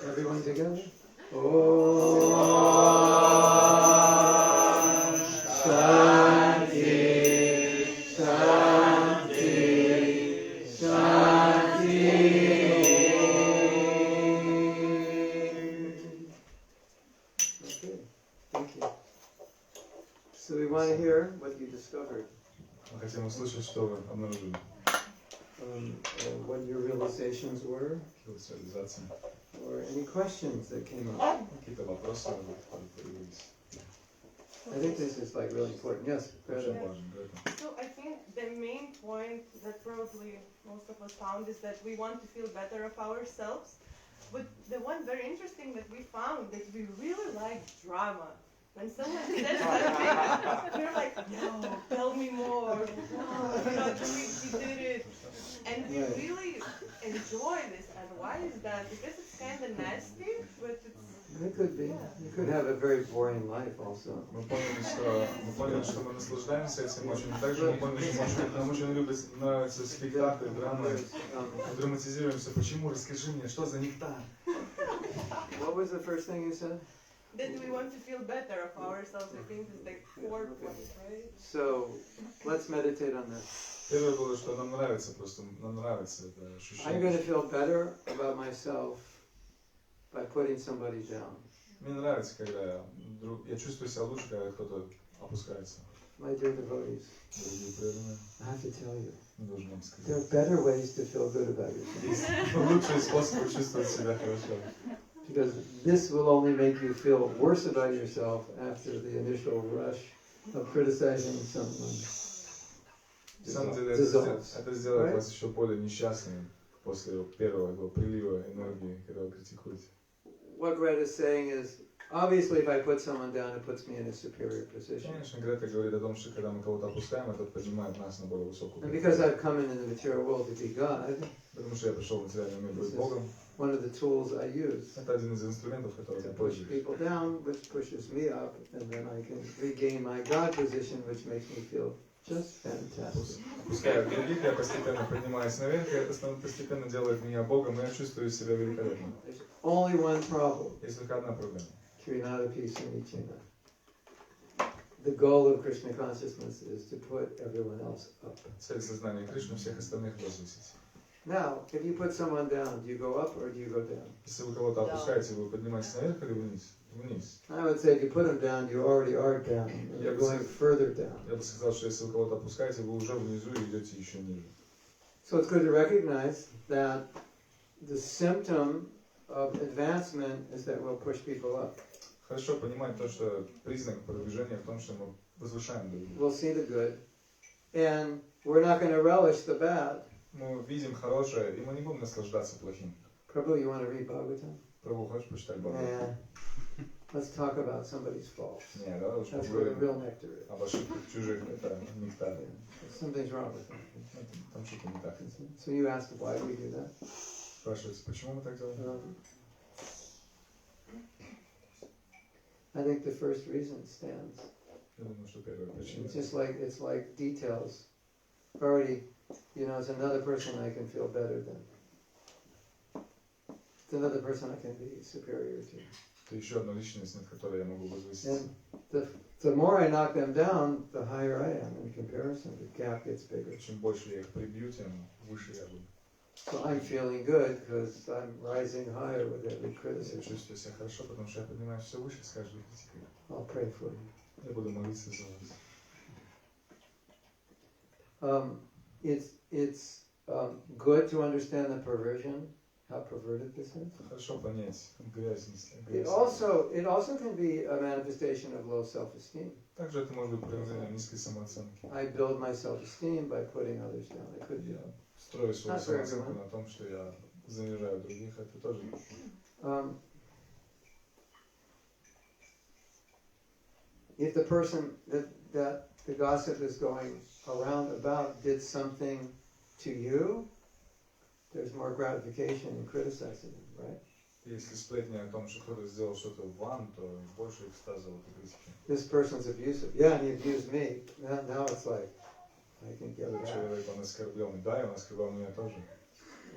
Everyone together? So we want to hear what you discovered, Мы хотим услышать, что вы обнаружили. what your realizations were, Визуализация. or any questions that came up. Какие-то вопросы появились. I think this is like really important. Yes, Очень Greta. важно. Грета. So I think the main point that probably most of us found is that we want to feel better of ourselves. But the one very interesting that we found that we really like drama. When someone says something, we're like, no, tell me more. No, you know, he did it. And we Right. really enjoy this. And why is that? Because it's kind of nasty, but it's... It could be. You could have a very boring life also. Мы поняли, что мы наслаждаемся этим очень. Также мы поняли, что нам очень нравятся спектакли, драмы. Мы драматизируемся. Почему? Расскажи мне, что за нектар? What was the first thing you said? That we want to feel better of ourselves, I think is the core point, right? So let's meditate on this. Первое было, что нам нравится, просто нам нравится это I'm going to ощущение. feel better about myself by putting somebody down. Мне нравится, когда я чувствую себя лучше, когда кто-то опускается. My dear devotees, Дорогие преданные, I have to tell you, мы должны вам there are сказать. better ways to feel good about yourself. Есть лучший способ чувствовать себя хорошо. Because this will only make you feel worse about yourself after the initial rush of criticizing someone. На самом деле Dissolves. это сделает Right? вас еще более несчастным после первого прилива энергии, когда вы критикуете. What Greta is saying is, obviously if I put someone down, it puts me in a superior position. Конечно, Грета говорит о том, что когда мы кого-то опускаем, это поднимает нас на более высокую And because позицию. I've come into the material world to be God, Потому что я пришел в материальный мир быть This is- Богом. one of the tools I use Это один из инструментов, которым to я push пользуюсь. people down, which pushes me up, and then I can regain my God position, which makes me feel just fantastic. Опускаю других, я постепенно поднимаюсь наверх, и это постепенно делает меня Богом, и я чувствую себя великолепно. There's only one problem. Есть только одна проблема. Trinadapi Sunichina. The goal of Krishna consciousness is to put everyone else up. Цель сознания Кришны всех остальных возвысить. Now, if you put someone down, do you go up or do you go down? Если вы кого-то опускаете, вы поднимаетесь наверх или вниз? Вниз. I would say if you put them down, you already are down. And you're going further down. Я бы сказал, что если вы кого-то опускаете, вы уже внизу и идете еще ниже. So it's good to recognize that the symptom of advancement is that we'll push people up. Хорошо понимать то, что признак продвижения в том, что мы возвышаем других. We'll see the good, and we're not going to relish the bad. Мы видим хорошее, и мы не будем наслаждаться плохим. Prabhu, you want to read Bhagavatam? Прабху, хочешь почитать Бога? Yeah. Let's talk about somebody's faults. Не, давай лучше That's where the поговорим real nectar is. об ошибках чужих, это нектар. Something's wrong with them. Там что-то не так. So you asked why we do that. Спрашивается, почему мы так делаем? I think the first reason stands. Я думаю, что первая причина. It's like details. Already, it's another person I can feel better than. It's another person I can be superior to. Это еще одна личность, над которой я могу возвыситься. And the more I knock them down, the higher I am in comparison. The gap gets bigger. Чем больше я их прибью, тем выше я буду. So I'm feeling good because I'm rising higher with every Я criticism. чувствую себя хорошо, потому что я поднимаюсь все выше с каждой критикой. I'll pray for you. Я буду молиться за вас. It's good to understand the perversion, how perverted this is. Хорошо понять грязность. It also can be a manifestation of low self-esteem. Также это может быть проявление низкой самооценки. I build my self-esteem by putting others down. It could be. Я строю свою Not for самооценку everyone. на том, что я занижают других, это тоже. If the person that the gossip is going around about did something to you, there's more gratification in criticizing them, right? Если сплетни о том, что кто-то сделал что-то вам, то больше экстаза вот и критики. This person's abusive. Yeah, and he abused me. Now it's like, I can get Этот it человек, он оскорбил, да, и он оскорбил меня тоже.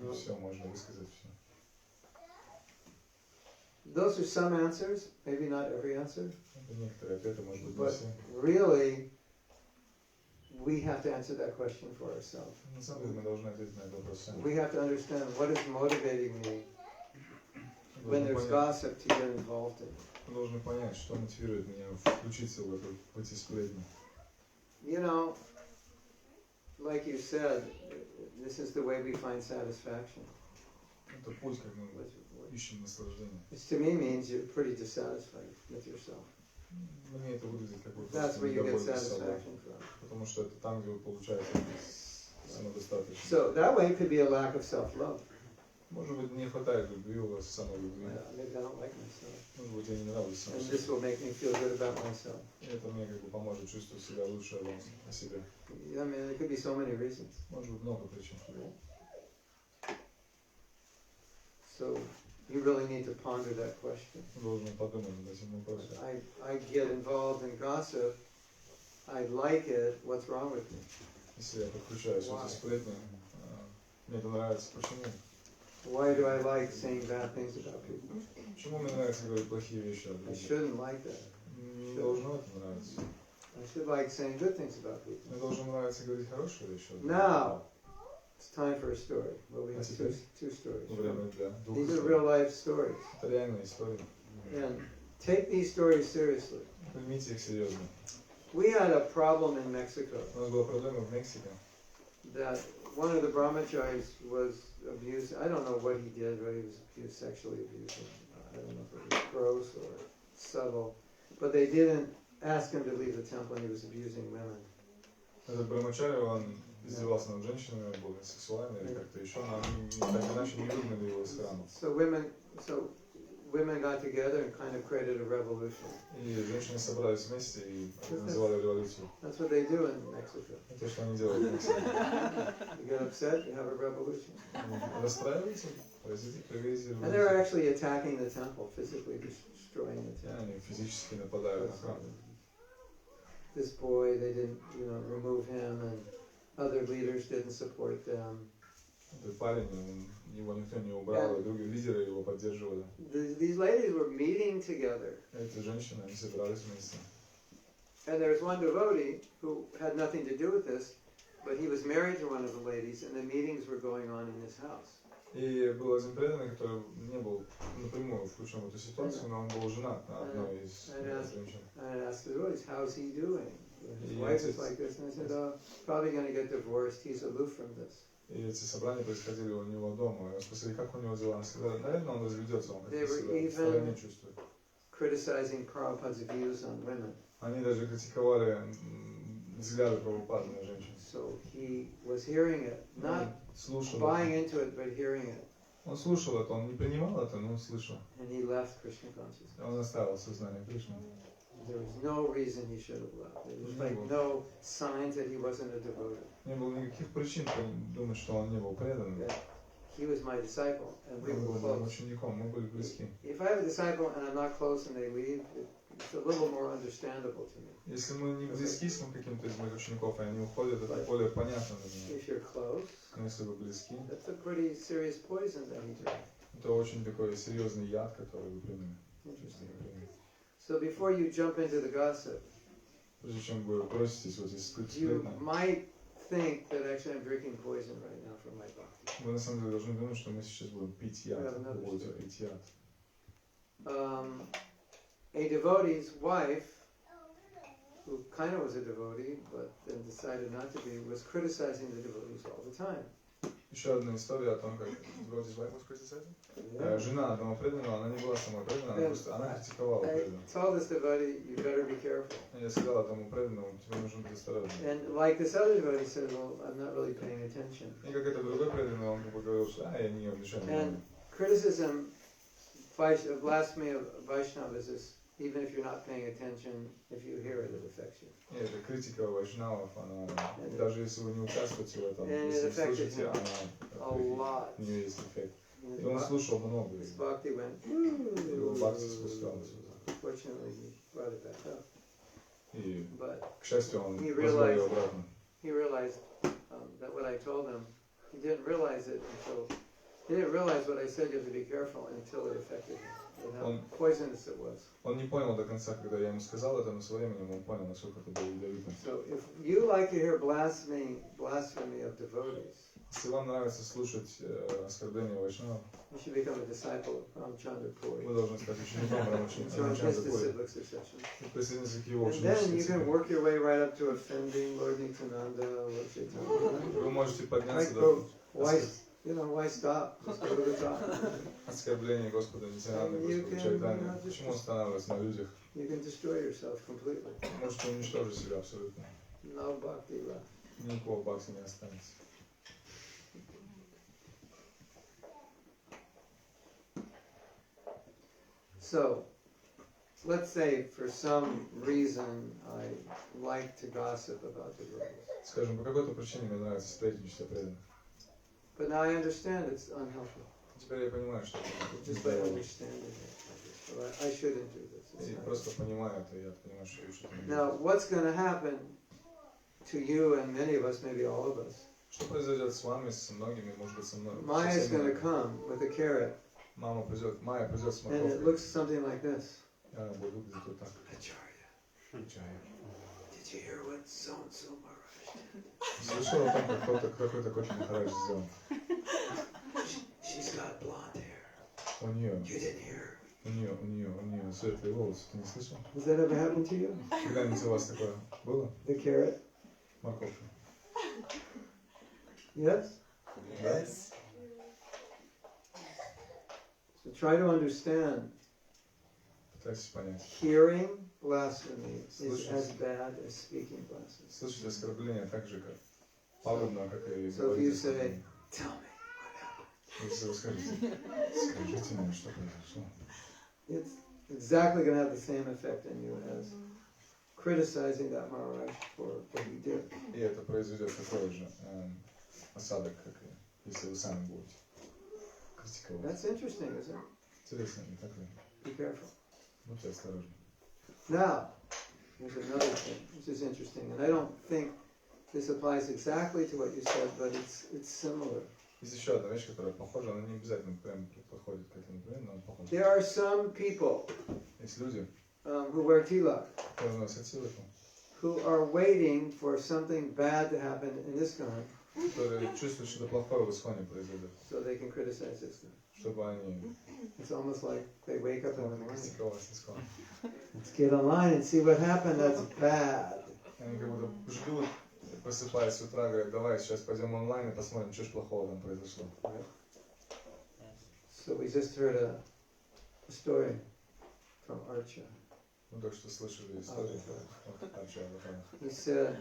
И все, можно высказать все. Those are some answers, maybe not every answer. Это некоторые ответы, может быть, не But все. really, we have to answer that question for ourselves. На самом деле мы должны ответить на этот вопрос сами. We have to understand what is motivating me when there's gossip to get involved in. Мы должны понять, что мотивирует меня включиться в эти сплетни. You know, like you said, this is the way we find satisfaction. Это путь, как мы ищем наслаждение. Which to me means you're pretty dissatisfied with yourself. Мне это выглядит как будто That's where you get недовольный собой. satisfaction from. Потому что это там, где вы получаете самодостаточность. So that way it could be a lack of self-love. Может быть, не хватает любви у вас, самолюбви. Maybe I don't like myself. Может быть, я не нравлюсь сам And себе. this will make me feel good about myself. И это мне как бы поможет чувствовать себя лучше о себе. I mean, there could be so many reasons. Может быть, много причин. So you really need to ponder that question. Должен подумать над этим вопросом. I get involved in gossip. I like it. What's wrong with me? Если я подключаюсь в эти сплетни, мне это нравится. Почему? Why do I like saying bad things about people? Почему мне нравится говорить плохие вещи о I других? shouldn't like that. Не должно это нравиться. I should like saying good things about people. Мне должно нравиться говорить хорошие вещи о других. Now, it's time for a story. Well, we have two stories. Время для двух These are историй. real life stories. Это реальные истории. And take these stories seriously. Примите их серьезно. We had a problem in Mexico У нас была проблема в Мексике. that one of the brahmacharis was abused. I don't know what he did, but he was abused, sexually abusing. I don't know if it was gross or subtle. But they didn't ask him to leave the temple, and he was abusing women. Этот брамачари, он издевался над женщинами, был сексуальный или как-то еще, но они так иначе не выгнали его из храма. So women got together and kind of created a revolution. И женщины собрались вместе и организовали революцию. That's what they do in Mexico. Это что они делают в Мексике. You get upset, you have a revolution. Расстраиваются, привезли And they're революцию. actually attacking the temple, physically destroying the И temple. они физически нападают на храм. This boy, they didn't, remove him, and other leaders didn't support them. Этот парень, его никто не убрал, и другие лидеры его поддерживали. These ladies were meeting together. Эти женщины, они собрались вместе. And there's one devotee who had nothing to do with this, but he was married to one of the ladies, and the meetings were going on in his house. И был один преданный, который не был напрямую включен в эту ситуацию, но он был женат на одной из женщин. And I asked the devotees, how's he doing? His wife is like this, and I said, oh, probably going to get divorced. He's aloof from this. И эти собрания происходили у него дома. И спросили, как у него дела. Он сказал, наверное, он разведется, он как-то себя в стороне чувствует. Criticizing Prabhupada's views on women. Они даже критиковали взгляды Прабхупады на женщин. So he was hearing it, not Слушал buying это. into it, but hearing it. Он слушал это, он не принимал это, но он слышал. And he left Krishna consciousness. Он оставил сознание Кришны. There was no reason he should have left. There was like no signs that he wasn't a devotee. Не было никаких причин думать, что он не был преданным. That he was my disciple, and we Он were был моим close. учеником, мы были близки. If I have a disciple and I'm not close and they leave, it's a little more understandable to me. Если мы не близки с каким-то из моих учеников, и они уходят, это более понятно для меня. If you're close, Но если вы близки, that's a pretty serious poison that he drank. это очень такой серьезный яд, который вы приняли. Interesting. So before you jump into the gossip, Прежде чем вы броситесь в эти you сплетни, might think that actually I'm drinking poison right now from my bhakti. вы на самом деле должны думать, что мы сейчас будем пить яд, вы будете пить яд. A devotee's wife, who kind of was a devotee, but then decided not to be, was criticizing the devotees all the time. Еще одна история о том, как his wife was criticizing. Жена одного преданного, она не была самой преданной, она критиковала I преданного. told this devotee, you better be careful. Я сказала тому преданному, тебе нужно быть осторожным. And like this other devotee said, well, I'm not really paying attention. И как это другой преданный, он как бы говорил, что я не обращаю внимания. And criticism, blasphemy of Vaishnavas is, even if you're not paying attention, if you hear it, it affects you. И эта критика вайшнавов, она, даже если вы не участвуете в этом, And если it affected слушаете, him она, a lot. у нее есть эффект. His И он слушал много. His bhakti went, Его бхакти спускалась. fortunately he brought it back up. И, But к счастью, он he возвел ее обратно. he realized that what I told him, he didn't realize what I said, you have to be careful, until it affected him, and how poisonous it was. Он не понял до конца, когда я ему сказал это, но со временем он понял, насколько это было ядовитым. So if you like to hear blasphemy of devotees, Если вам нравится слушать оскорбления вайшнавов, you should become a disciple of Ramchandra Puri. вы должны стать учеником Join his Рамчандра Пури disciplic succession. и присоединиться к его And then you ученической can цепи. work your way right up to offending Lord Nityananda, Lord Chaitanya. Вы можете подняться Like, до why stop? Just go to the top. оскорбления Господа Нитянанды, You Господа can, Чайтани. Почему останавливаться на людях? You can destroy yourself completely. Можете уничтожить себя абсолютно. No bhakti left. Никакого бхакти не останется. So, let's say for some reason I like to gossip about the devotees. Скажем, по какой-то причине мне нравится сплетничать о преданных. But now I understand it's unhealthy. Теперь я понимаю, что Just by understanding it. So I shouldn't do this. It's я not просто понимаю это, я понимаю, что я что-то не Now, делаю. what's going to happen to you and many of us, maybe all of us? Что произойдет с вами, с многими, может быть, со мной? Maya is going to come with a carrot, Майя придет с and it морковкой. looks something like this. И она будет выглядеть вот так. Acharya, Чай. did you hear what so-and-so Maharaj did? Слышал о том, как кто-то, какой-то Кочи Махарадж сделал. She's got blonde hair. У нее You didn't hear. светлые волосы. Ты не слышал? Has that ever happened to you? Когда-нибудь у вас такое было? The carrot? Морковка. Yes? Yes. So try to understand. Пытайтесь понять. Hearing blasphemy is as bad as speaking blasphemy. Слышать оскорбления так же, как пагубно, как и So if you говорить say, оскорбления. tell me what happened, Если вы скажите мне, что произошло. it's exactly going to have the same effect on you as criticizing that Maharaj for what he did. И это произведет такой же осадок, как и если вы сами будете критиковать. That's interesting, isn't it? Интересно, не так ли? Be careful. Будьте осторожны. Now, here's another thing, which is interesting, and I don't think this applies exactly to what you said, but it's similar. Есть еще одна вещь, которая похожа, она не обязательно прям подходит к этому, но она похожа. There are some people Есть люди, who wear tilak, которые носят силаку, who are waiting for something bad to happen in ISKCON которые чувствуют, что-то плохое в исходе произойдет, so they can criticize ISKCON. чтобы они It's almost like they wake up in the morning. критиковали исходе. Let's get online and see what happened, that's bad. Они как будто ждут, просыпаясь с утра, говорят, давай сейчас пойдем онлайн и посмотрим, что ж плохого там произошло. So we just heard a story from Archa. Мы только что слышали историю от Арчи. He said,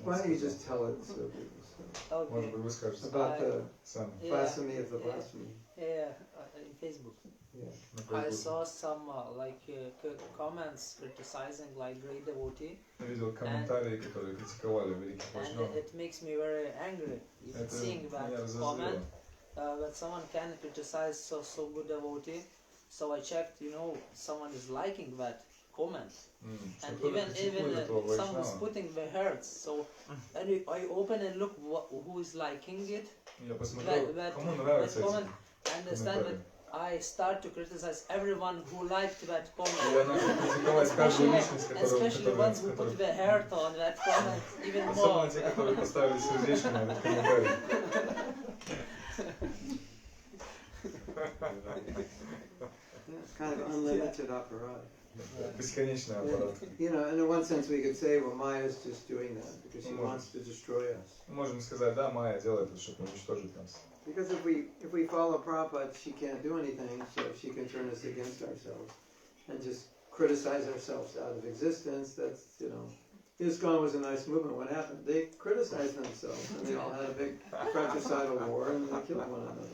why don't you just tell it so people so, Может быть, вы скажете about the сами. blasphemy of the blasphemy. Yeah, in Facebook. Yeah. На I Фейсбуке. saw some comments criticizing like great devotee, Я видел комментарии, которые критиковали великих and вайшнавов. it makes me very angry even Это seeing that меня comment разозлило. that someone can criticize so good devotee. So I checked, someone is liking that comment, Что and кто-то even критикует этого someone's вайшнава. putting the hearts. So and I open and look who is liking it. Я посмотрел, That кому нравится comment, эти understand that комментарии. I start to criticize everyone who liked that И comment. я начал критиковать каждую личность, Especially ones who put the heart on that comment even more. особенно те, которые поставили сердечко на этот комментарий. Kind of unlimited operatic. Бесконечный аппарат. And in one sense we could say, well, Maya's just doing that because she Может. wants to destroy us. Можем сказать, да, Майя делает это, чтобы уничтожить нас. Because if we follow Prabhupada, she can't do anything, so she can turn us against ourselves and just criticize ourselves out of existence. That's, ISKCON was a nice movement. What happened? They criticized themselves, and they all had a big fratricidal war, and they killed one another.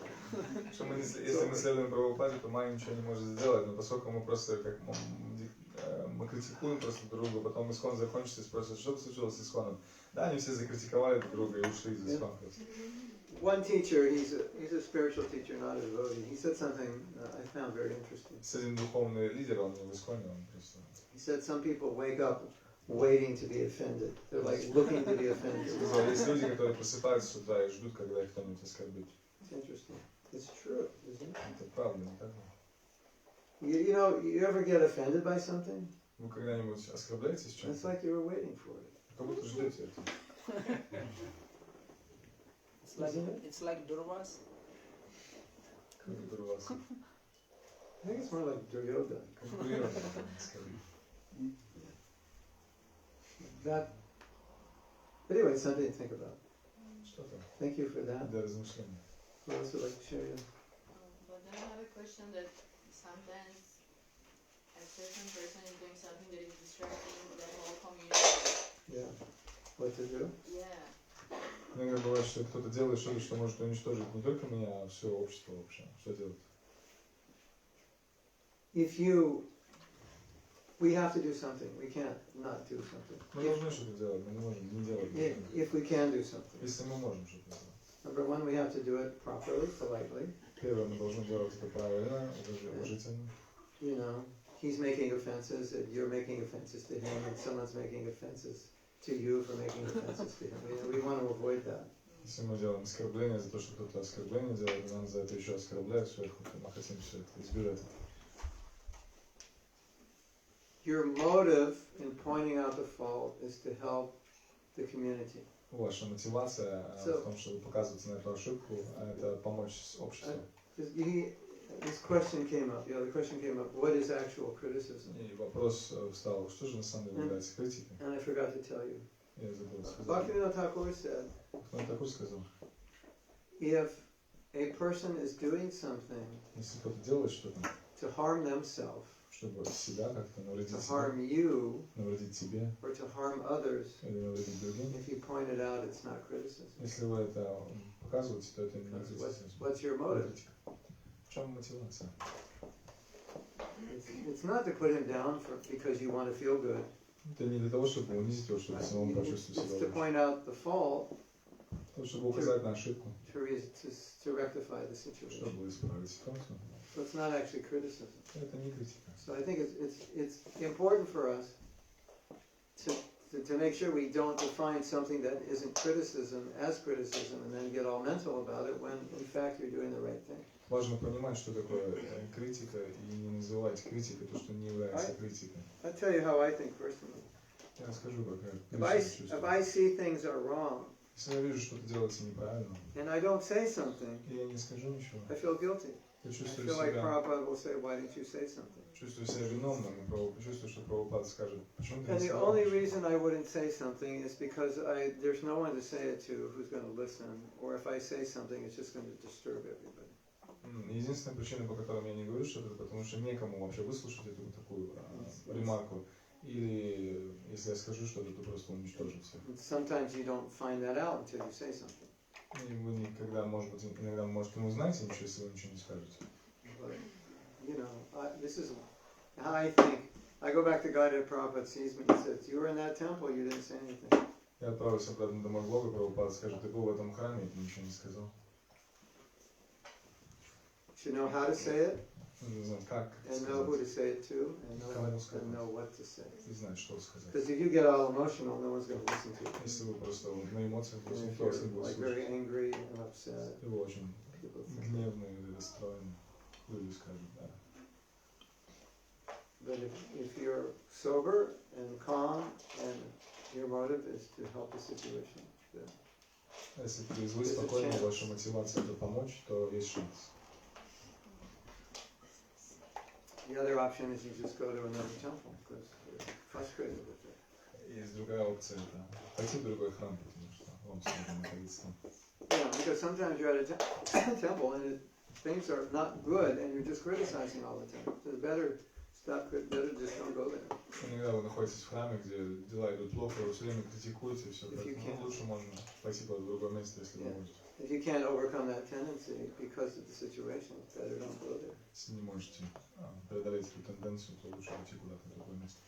Что мы, если мы следуем Прабхупаде, то Майя ничего не может сделать, но поскольку мы просто как мы критикуем просто друг друга, потом ISKCON закончится и спросят, что случилось с ISKCON? Да, они все закритиковали друг друга и ушли из ISKCON. One teacher, he's a spiritual teacher, not a devotee. He said something I found very interesting. Один духовный лидер, он не в ISKCON, он просто. He said some people wake up waiting to be offended. They're like looking to be offended. Есть люди, которые просыпаются с утра и ждут, когда их кто-нибудь оскорбит. It's interesting. It's true, isn't it? Это правда, не так? You ever get offended by something? Вы когда-нибудь оскорбляетесь чем-то? It's like you were waiting for it. Как будто ждете это. It's like Durvas. Как это у вас? I think it's more like Duryodhana. Конкурирование, скорее. That. Anyway, it's something to think about. Что-то Thank you for that. для размышления. Who else would like to share? But then I have a question that sometimes a certain person is doing something that is distracting the whole community. Yeah. What to do? Yeah. Иногда бывает, что кто-то делает что-то, что может уничтожить не только меня, а все общество вообще. Что делать? We have to do something. We can't not do something. Мы должны что-то делать, мы не можем не делать. If we can do something. Если мы можем что-то делать. Number one, we have to do it properly, politely. Первое, мы должны делать это правильно, уважительно. He's making offenses, and you're making offenses to him, and someone's making offenses to you for making offenses to him. We want to avoid that. Если мы делаем оскорбление за то, что кто-то оскорбление делает, и нам за это еще оскорбляют сверху, то мы хотим все это избежать. Your motive in pointing out the fault is to help the community. Ваша мотивация в том, чтобы показывать на эту ошибку, это помочь обществу. This question came up. The question came up. What is actual criticism? И вопрос встал, что же на самом деле является критикой? And I forgot to tell you. Я забыл сказать. Bhaktivinoda Thakur said, Кто такой сказал? if a person is doing something Если кто-то делает что-то, to harm themselves, чтобы себя как-то навредить to себе, harm you, навредить себе or to harm others, или навредить другим, if you point it out, it's not criticism. если вы это показываете, то это не критицизм. What's your motive? В чем мотивация? It's not to put him down because you want to feel good. Это не для того, чтобы унизить его, чтобы самому почувствовать It's себя to point out the fault, чтобы указать на ошибку, to rectify the situation. чтобы исправить ситуацию. So it's not actually criticism. Это не критика. So I think it's important for us to make sure we don't define something that isn't criticism as criticism and then get all mental about it when in fact you're doing the right thing. Важно понимать, что такое критика, и не называть критикой то, что не является критикой. I'll tell you how I think personally. Я расскажу, как я If I see things are wrong, если я вижу, что-то делается неправильно, and I don't say something, и я не скажу ничего, I feel guilty. я I чувствую feel like себя, Prabhupada will say, why didn't you say something? чувствую себя виновным, и чувствую, что Прабхупада скажет, почему ты And не the сказал? only reason I wouldn't say something is because there's no one to say it to who's going to listen, or if I say something, it's just going to disturb everybody. Единственная причина, по которой я не говорю что-то, потому что некому вообще выслушать эту такую ремарку. Или если я скажу что-то, то просто уничтожу всех. Sometimes you don't find that out until you say something. И вы никогда, может быть, иногда можете не узнаете ничего, если вы ничего не скажете. But, this is how I think. I go back to God and Prabhupada sees me and says, you were in that temple, you didn't say anything. Я отправился обратно домой к Богу, Прабхупада скажет, ты был в этом храме, и ты ничего не сказал. You know how to say it, Нужно знать, как and know who to сказать, say it to, and кому сказать, know what to say. и знать, что сказать. Because if you get all emotional, no one's going to listen to you. Если вы просто на эмоциях, то And if никто вас не you're будет like слушать. very angry and upset, И вы очень people think. гневные или расстроены, люди скажут, да. But if you're sober and calm and your motive is to help the situation, then А если трезвы, спокойно, ваша мотивация это помочь, то есть шанс. the other option is you just go to another temple because you're frustrated with it. Есть другая опция, это пойти в другой храм, потому что вам сложно находиться там. Yeah, because sometimes you're at a temple and things are not good and you're just criticizing all the time. So better just don't go there. Иногда вы находитесь в храме, где дела идут плохо, вы все время критикуете, все так. Лучше можно пойти в другое место, если вы можете. If you can't overcome that tendency because of the situation, it's better don't go there. Если не можете преодолеть эту тенденцию, то лучше уйти куда-то в другое место.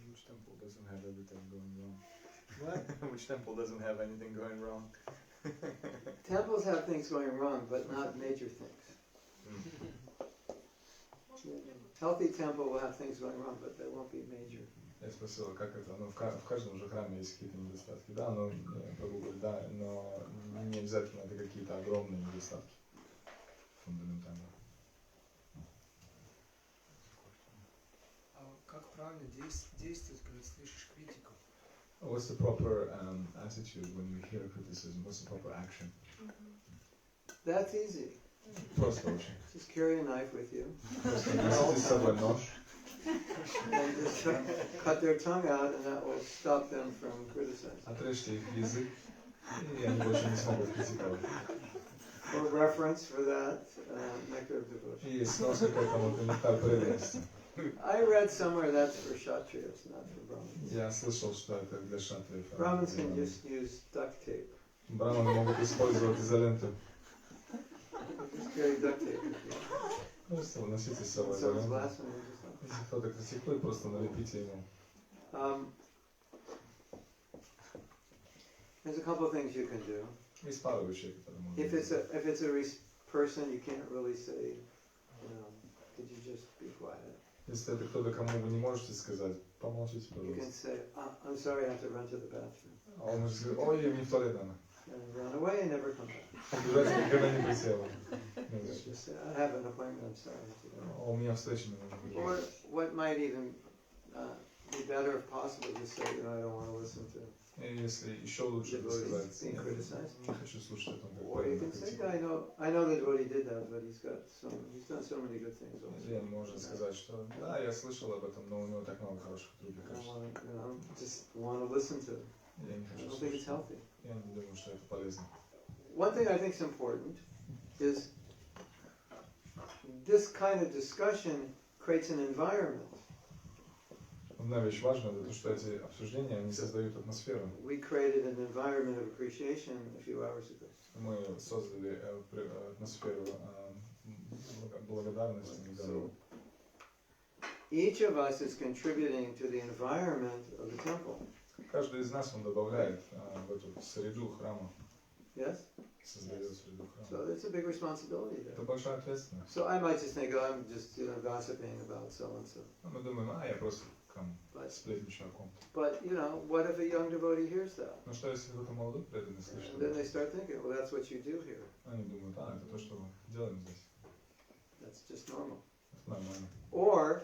Which temple doesn't have everything going wrong? What? Which temple doesn't have anything going wrong? Temples have things going wrong, but not major things. Healthy temple will have things going wrong, but they won't be major. Я спросила, как это, ну, в каждом же храме есть какие-то недостатки, да, но, да, но не обязательно это какие-то огромные недостатки, фундаментальные. А как правильно действовать, когда слышишь критику? What's the proper attitude when you hear criticism? What's the proper action? That's easy. Просто очень. Just carry a knife with you. Просто носите с собой нож. And just cut their tongue out, and that will stop them from criticizing. Отрежьте их язык, и они больше не смогут критиковать. For reference for that, nectar of devotion. И сноска к этому, это нектар преданности. I read somewhere that's for Kshatriyas, not for Brahmins. Я слышал, что это для шатриев. Brahmins can just use duct tape. Браманы могут использовать изоленту. Just carry duct tape with you. Просто носите с собой Someone's изоленту. blasphemy. Если кто-то критикует, просто налепите ему. There's a couple of things you can do. Есть пару вещей, которые можно If делать. it's a person, you can't really say, could you just be quiet? Если это кто-то, кому вы не можете сказать, помолчите, You can пожалуйста. say, I'm sorry, I have to run to the bathroom. А он может сказать, ой, мне в туалет надо. And run away and never come back. Убежать никогда не присела. Just say, I have an appointment, I'm sorry. I have to go. А у меня встреча, мне нужно Or бежать. what might even be better if possible, just say, I don't want to listen to И если еще лучше это devotees сказать, being criticized. не хочу слушать о том, как Or you правильно can say, критиковать. I know the devotee did that, but he's done so many good things Или also. можно сказать, что да, я слышал об этом, но у него так много хороших других I качеств. just want to listen to it. Я не I хочу don't think it's слушать. healthy. Я не думаю, что это полезно. One thing I think is important is this kind of discussion creates an environment. Одна вещь важная, это то, что эти обсуждения, они создают атмосферу. We created an environment of appreciation a few hours ago. Мы создали атмосферу благодарности недавно. Each of us is contributing to the environment of the temple. Каждый из нас, он добавляет в эту среду храма, Yes? создает среду храма. So it's a big responsibility there. Это большая ответственность. So I might just think, I'm just gossiping about so and so. Мы думаем, я просто там сплетничаю о ком-то. But what if a young devotee hears that? Но что если кто-то молодой преданный слышит? And then they start thinking, well, that's what you do here. Они думают, это то, что мы делаем здесь. That's just normal. Это нормально. Or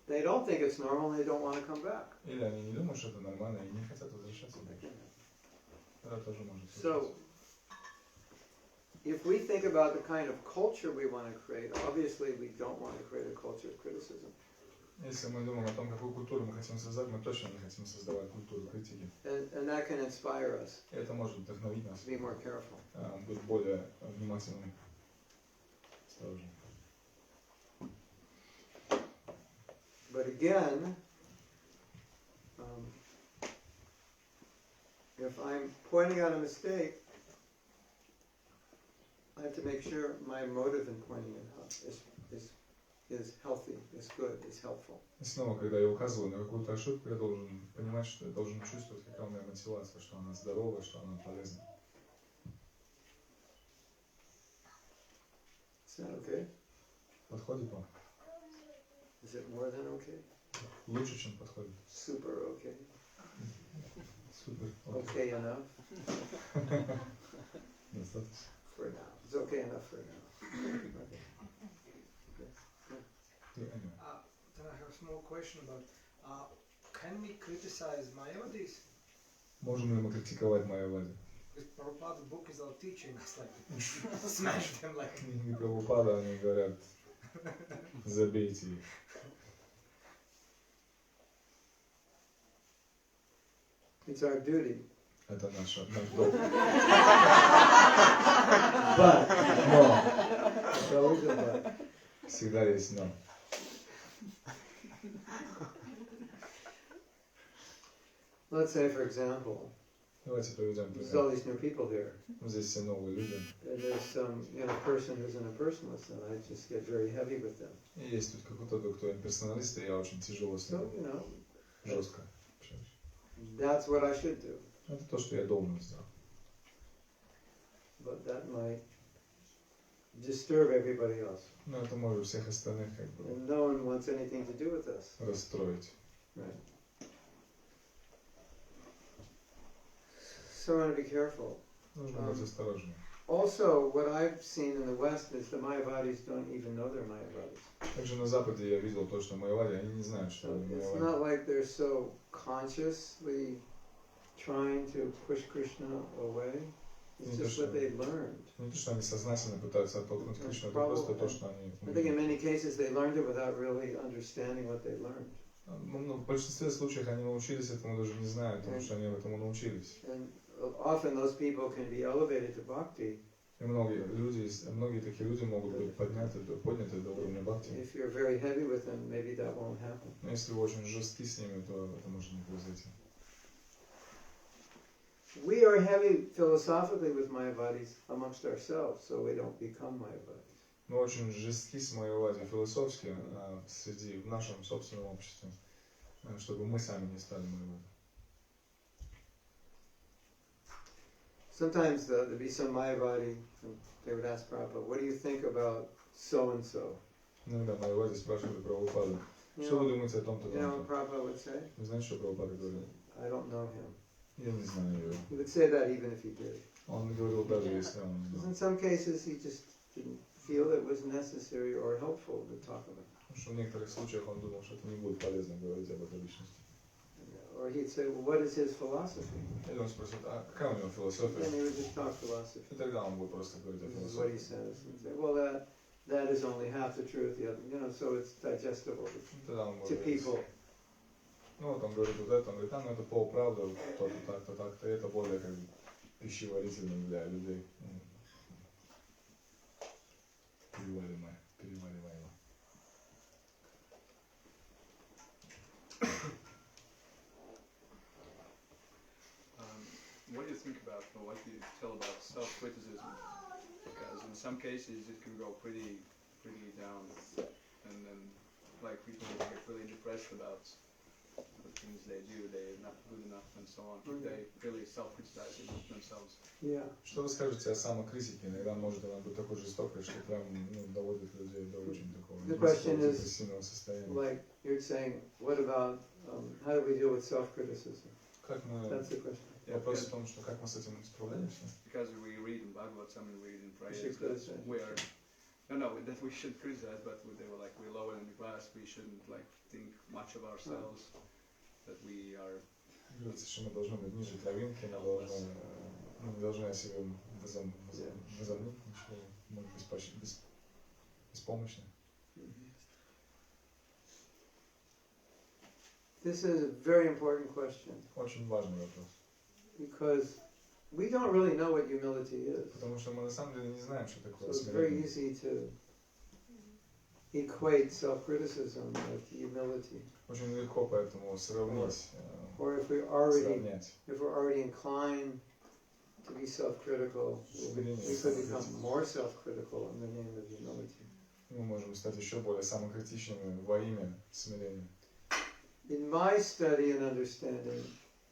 they don't think it's normal and they don't want to come back. Или они не думают, что это нормально и не хотят возвращаться больше. Это тоже может So, случиться. if we think about the kind of culture we want to create, obviously we don't want to create a culture of criticism. Если мы думаем о том, какую культуру мы хотим создать, мы точно не хотим создавать культуру критики. And that can inspire us И это может вдохновить нас to be more careful. быть более внимательными, осторожными. But again, if I'm pointing out a mistake, I have to make sure my motive in pointing it out is healthy, is good, is helpful. И снова, когда я указываю на какую-то ошибку, я должен понимать, что я должен чувствовать, какая у меня мотивация, что она здоровая, что она полезна. Is that okay? Подходит вам? Is it more than okay? Лучше, чем подходит. Super okay. Супер. Okay enough Достаточно. for now. It's okay enough for now. Okay. Anyway. Then I have a small question about, can we criticize Mayavadis? Можем ли мы критиковать Майявади? Because Prabhupada's book is all teaching us, like, smash them, like. Книги Прабхупада, они говорят, забейте их. It's our duty. Это наш долг. But, Но there's always a but. всегда есть но. Let's say, for example, Давайте приведем there's all пример. these new people here, Здесь все новые люди. and there's some person who's an impersonalist, and I just get very heavy with them. И есть тут кто-то, кто имперсоналист, и я очень тяжело с So, ним, жестко общаюсь. that's what I should do. Это то, что я должен сделать. But that might disturb everybody else. Но это может всех остальных как бы And no one wants anything to do with us. расстроить. Right. So I want to be careful. Нужно быть осторожным. Also, what I've seen in the West is the Mayavadis don't even know they're Mayavadis. Также на Западе я видел то, что майавади, они не знают, что So они it's майавади. not like they're so consciously trying to push Krishna away. It's just what they learned. Не то, что они сознательно пытаются оттолкнуть Кришну, это Probably. просто то, что они I think in many cases they learned it without really understanding what they learned. Ну, в большинстве случаев они научились этому, даже не зная, потому что они этому научились. And often those people can be elevated to bhakti. И многие такие люди могут быть подняты до уровня бхакти. If you're very heavy with them, maybe that won't happen. Но если вы очень жестки с ними, то это может не произойти. We are heavy philosophically with Mayavadis amongst ourselves, so we don't become Mayavadis. Мы очень жестки с майавади философски в нашем собственном обществе, чтобы мы сами не стали майавади. Sometimes there'd be some Mayavadi, and they would ask Prabhupada, what do you think about so-and-so? Иногда майавади спрашивали Прабхупаду, что вы думаете о том-то, You know what том-то? Prabhupada would say? Вы знаете, что Прабхупада говорил? I don't know him. Я не знаю его. He would say that even if he did. Он говорил даже если он не Because знал. in some cases he just didn't feel it was necessary or helpful to talk about it. Потому что в некоторых случаях он думал, что это не будет полезно говорить об этой личности. Or he'd say, well, what is his philosophy? Или он спросит, а какая у него And философия? he would just talk philosophy. И тогда он будет просто говорить о This is what he философии. says. And say, well, that is only half the truth. The other, so it's digestible Тогда он to будет говорить, people. ну вот он говорит вот это, он говорит, ну это полправда, то-то так-то так-то, и это более как бы пищеварительным для людей. Перевариваемо. What do you think about, or what do you tell about self-criticism? Because in some cases it can go pretty down, and then like people get really depressed about the things they do, they're not good enough and so on. They really self-criticize themselves. Yeah. Что вы скажете о самокритике? Иногда может она быть такой жестокой, что прям доводит людей до очень такого The question is, депрессивного состояния. like you're saying, what about, how do we deal with self-criticism? Как мы... That's the question. Вопрос в том, что как мы с этим справляемся? Because we read in Bhagavatam and read in prayers should that criticize. we are, that we should criticize, but they were like, we're lower in the class, we shouldn't like think much of ourselves, that we are... Говорится, что мы должны быть ниже травинки, мы не должны о себе возомнить ничего, мы беспомощны. This is a very important question. Очень важный вопрос. Because we don't really know what humility is. Потому что мы на самом деле не знаем, что такое So it's very смирение. easy to equate self-criticism with humility. Очень легко поэтому сравнить, Or if we're already inclined to be self-critical, we could become more self-critical in the name of humility. Мы можем стать еще более самокритичными во имя смирения. In my study and understanding,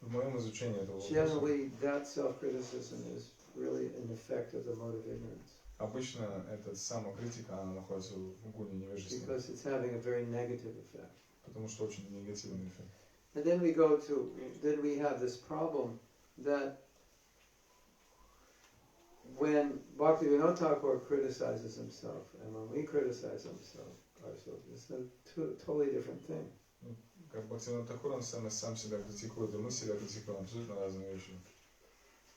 В моем изучении этого вопроса generally that self-criticism is really an effect of the mode of ignorance. обычно эта самокритика, она находится в гуне невежества, Because it's having a very negative effect. потому что очень негативный эффект. And then we have this problem that when Bhaktivinoda Thakur criticizes himself and when we criticize ourselves, it's a totally different thing. Как Бхактивинода Тхакур, он сам себя критикует, и мы себя критикуем, абсолютно разные вещи.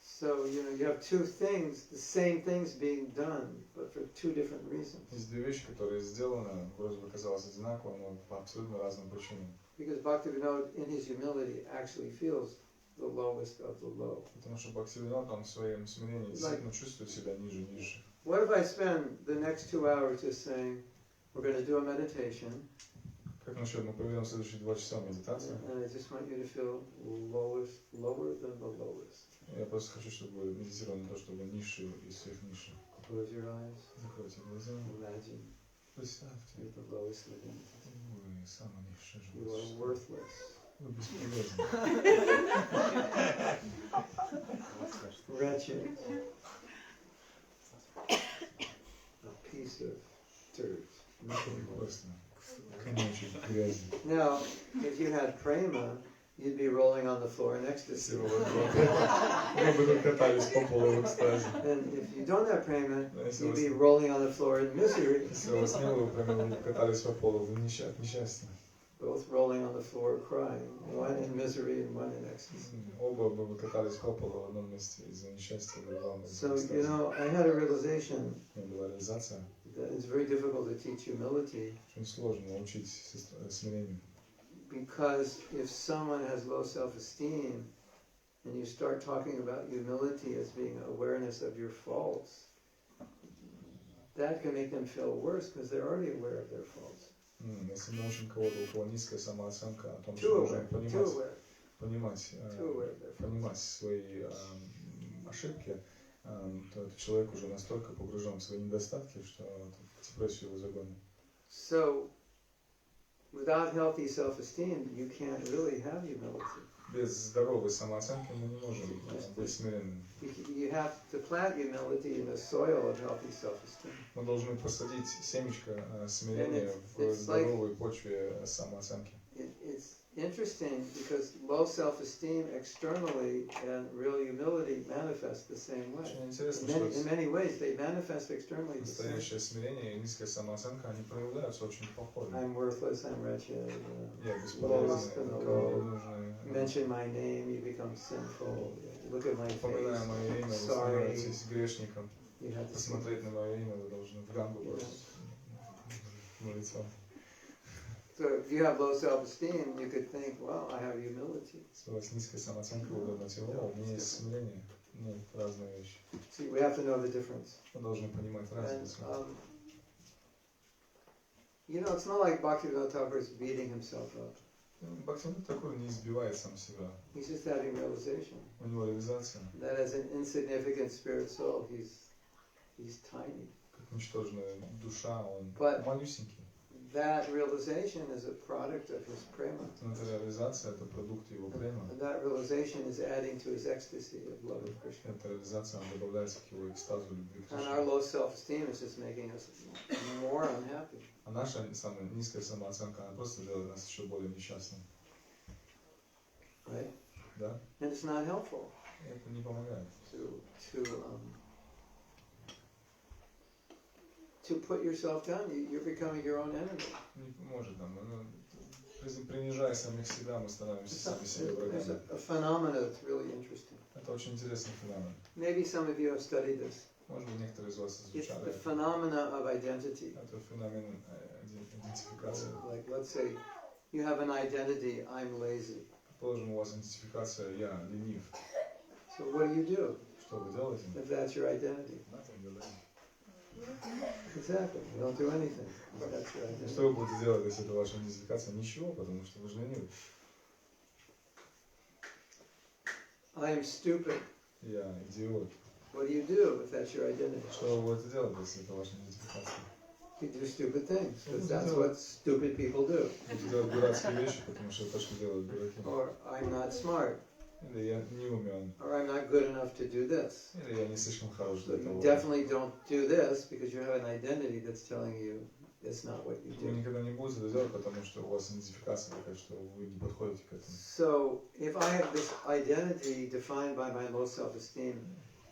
So, you have two things, the same things being done, but for two different reasons. Есть две вещи, которые сделаны, вроде бы казалось одинаково, но по абсолютно разным причинам. Because Bhaktivinoda, in his humility, actually feels the lowest of the low. Потому что Бхактивинода, он в своем смирении действительно чувствует себя ниже низших. What if I spend the next 2 hours just saying, we're going to do a meditation, Как насчет мы проведем следующие 2 часа медитации? and I just want you to feel lowest, lower than the lowest. Я просто хочу, чтобы вы медитировали на то, чтобы низшие из всех низших. Close your eyes. Закройте глаза. Imagine Представьте, you're the lowest living entity. вы самое низшее You are животное. worthless. Вы бесполезны. Wretched. A piece of dirt. Nothing more. Просто конечек грязи. Now, if you had prema, you'd be rolling on the floor in ecstasy. Если вы бы катались по полу в экстазе. And if you don't have prema, Если you'd be rolling on the floor in misery. у вас не было, вы бы катались по полу в несчастье. Both rolling on the floor crying, one in misery and one in ecstasy. Оба бы вы катались по полу в одном месте из-за несчастья, другого из-за So, экстаза. you know, I had a realization У меня была реализация. that it's very difficult to teach humility Очень сложно научить смирению. because if someone has low self-esteem and you start talking about humility as being awareness of your faults, that can make them feel worse because they're already aware of their faults. Если мы учим кого-то, у кого низкая самооценка, о том, Too что aware, нужно too aware, понимать too aware of their faults. понимать свои ошибки, то этот человек уже настолько погружен в свои недостатки, что в депрессию его загонит. So, without healthy self-esteem, you can't really have humility. Без здоровой самооценки мы не можем быть смиренными. You have to plant humility in the soil of healthy self-esteem. Мы должны посадить семечко смирения в здоровой почве самооценки. It's interesting because low self-esteem externally and real humility manifest the same way. Очень интересно, In many ways, they manifest externally the same. настоящее смирение и низкая самооценка, они проявляются очень похоже. I'm worthless, I'm wretched, Я lost бесполезен, and никому не low. нужен. Mention my name, you become sinful. Look at my Упоминая мое имя, face. вы Sorry. становитесь грешником. You have to Посмотреть на мое имя, вы должны в гангу бросить на лицо. So if you have low self-esteem, you could think, well, I have humility. Если у вас низкая самооценка, вы думаете, о, у меня есть смирение. Нет, разные вещи. See, we have to know the difference. Мы должны понимать And, разницу. you know, it's not like Bhaktivinoda Thakur is beating himself up. Бхактивинода Такур не избивает сам себя. He's just having realization У него реализация, that as an insignificant spirit soul, he's tiny. как ничтожная душа, он But- малюсенький. That realization is a product of his prema. Но эта реализация, это продукт его према. And that realization is adding to his ecstasy of love of Krishna. Эта реализация она добавляется к его экстазу любви к And our Кришне. low self-esteem is just making us more unhappy. А наша самая низкая самооценка, она просто делает нас еще более несчастными. Right? Да? And it's not helpful И это не помогает. to put yourself down. You're becoming your own enemy. Не поможет нам. Принижая самих себя, мы становимся сами себе There's врагами. a phenomena that's really interesting. Это очень интересный феномен. Maybe some of you have studied this. Может быть, некоторые из вас It's изучали the это. phenomena of identity. Это феномен идентификации. Like, let's say you have an identity, I'm lazy. Предположим, у вас идентификация «я ленив». So what do? Что вы делаете? If that's your identity? Nothing, you're lazy. Exactly. You don't do anything. That's your identity. Что вы будете делать, если это ваша идентификация? Ничего, потому что вы же ленивы. I am stupid. Я идиот. What do if that's your identity? Что вы будете делать, если это ваша идентификация? You do stupid things, because that's what stupid people do. Будете делать дурацкие вещи, потому что это что делают дураки. Or I'm not smart. Или я не умен. Or I'm not good enough to do this. Или я не слишком хорош So для you того. definitely don't do this because you have an identity that's telling you it's not what you Вы do. никогда не будете это делать, потому что у вас идентификация такая, что вы не подходите к этому. So if I have this identity defined by my low self-esteem,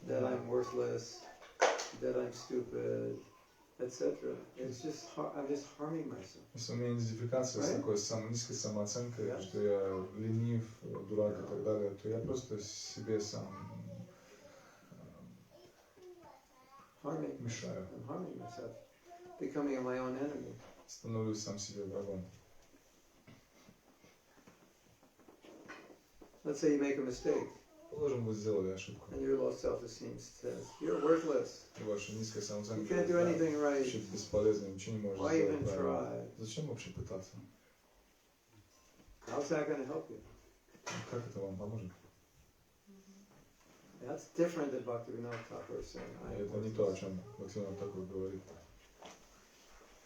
that I'm worthless, that I'm stupid, etc., it's just I'm just harming myself. Если у меня идентификация с такой низкой самооценкой, что я ленив, дурак и так далее, то я просто себе сам мешаю. I'm harming myself, becoming my own enemy. Становлюсь сам себе врагом. let's say you make a mistake, Положим, вы сделали ошибку, and your low self-esteem says, you're worthless. и ваша низкая You самооценка can't do anything right. вообще бесполезно, ничего не можешь Why сделать even правильно. try? Зачем вообще пытаться? How's that going to help you? Как это вам поможет? That's different than Bhaktivinoda Thakur is saying. И это не то, о чем Бхактивинода Такур говорит.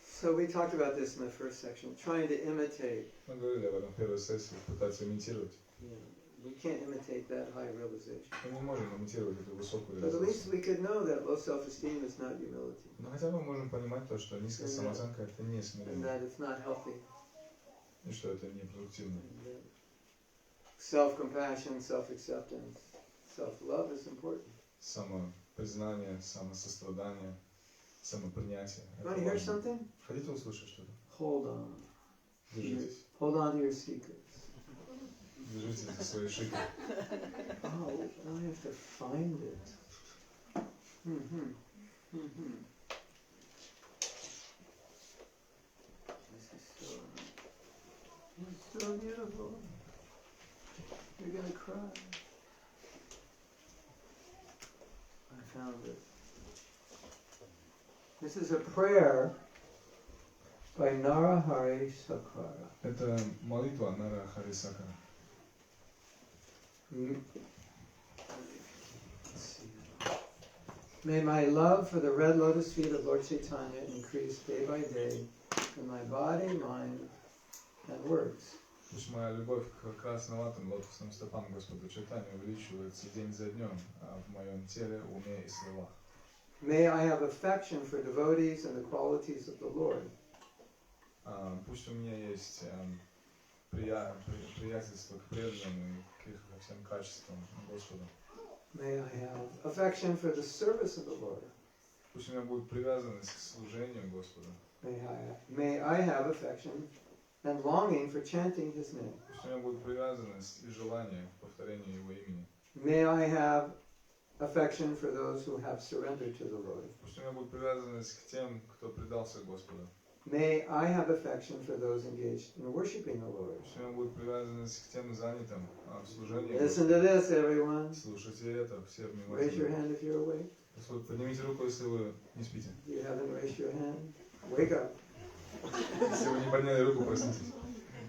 So we talked about this in the first section, trying to imitate. Мы говорили об этом в первой сессии, пытаться имитировать. We can't imitate that high realization. Мы не можем имитировать эту высокую But at least реализацию. we could know that low self-esteem is not humility. Но хотя бы можем понимать то, что низкая самооценка это не And смирение, that it's not healthy. и что это не продуктивно. Self-compassion, self-acceptance, self-love is important. Самопризнание, самосострадание, самопринятие. You want to hear something? Хотите услышать что-то? Hold on. Держитесь. Hold on to your secrets. Держитесь за свои шики. Oh, I have to find it. This is so beautiful. You're gonna cry. I found it. This is a prayer by Narahari Sakkara. Это молитва Нара Харисакара. May my love for the red lotus feet of Lord Chaitanya increase day by day in my body, mind, and words. Пусть моя любовь к красноватым лотосным стопам Господа Чайтани увеличивается день за днем в моем теле, уме и словах. May I have affection for devotees and the qualities of the Lord. Пусть у меня есть приятельство к преданным и к всем качествам Господа. May I have affection for the service of the Lord. Пусть у меня будет привязанность к служению Господа. May I have affection and longing for chanting His name. Пусть у меня будет привязанность и желание к повторению Его имени. May I have affection for those who have surrendered to the Lord. Пусть у меня будет привязанность к тем, кто предался Господу. May I have affection for those engaged in worshiping the Lord. Пусть у меня будет привязанность к тем занятым в служении Listen to this, everyone. Слушайте это, все Raise your внимательно. hand if you're awake. Господь, поднимите руку, если вы не спите. You haven't raised your hand. Wake up. Если вы не подняли руку, проснитесь.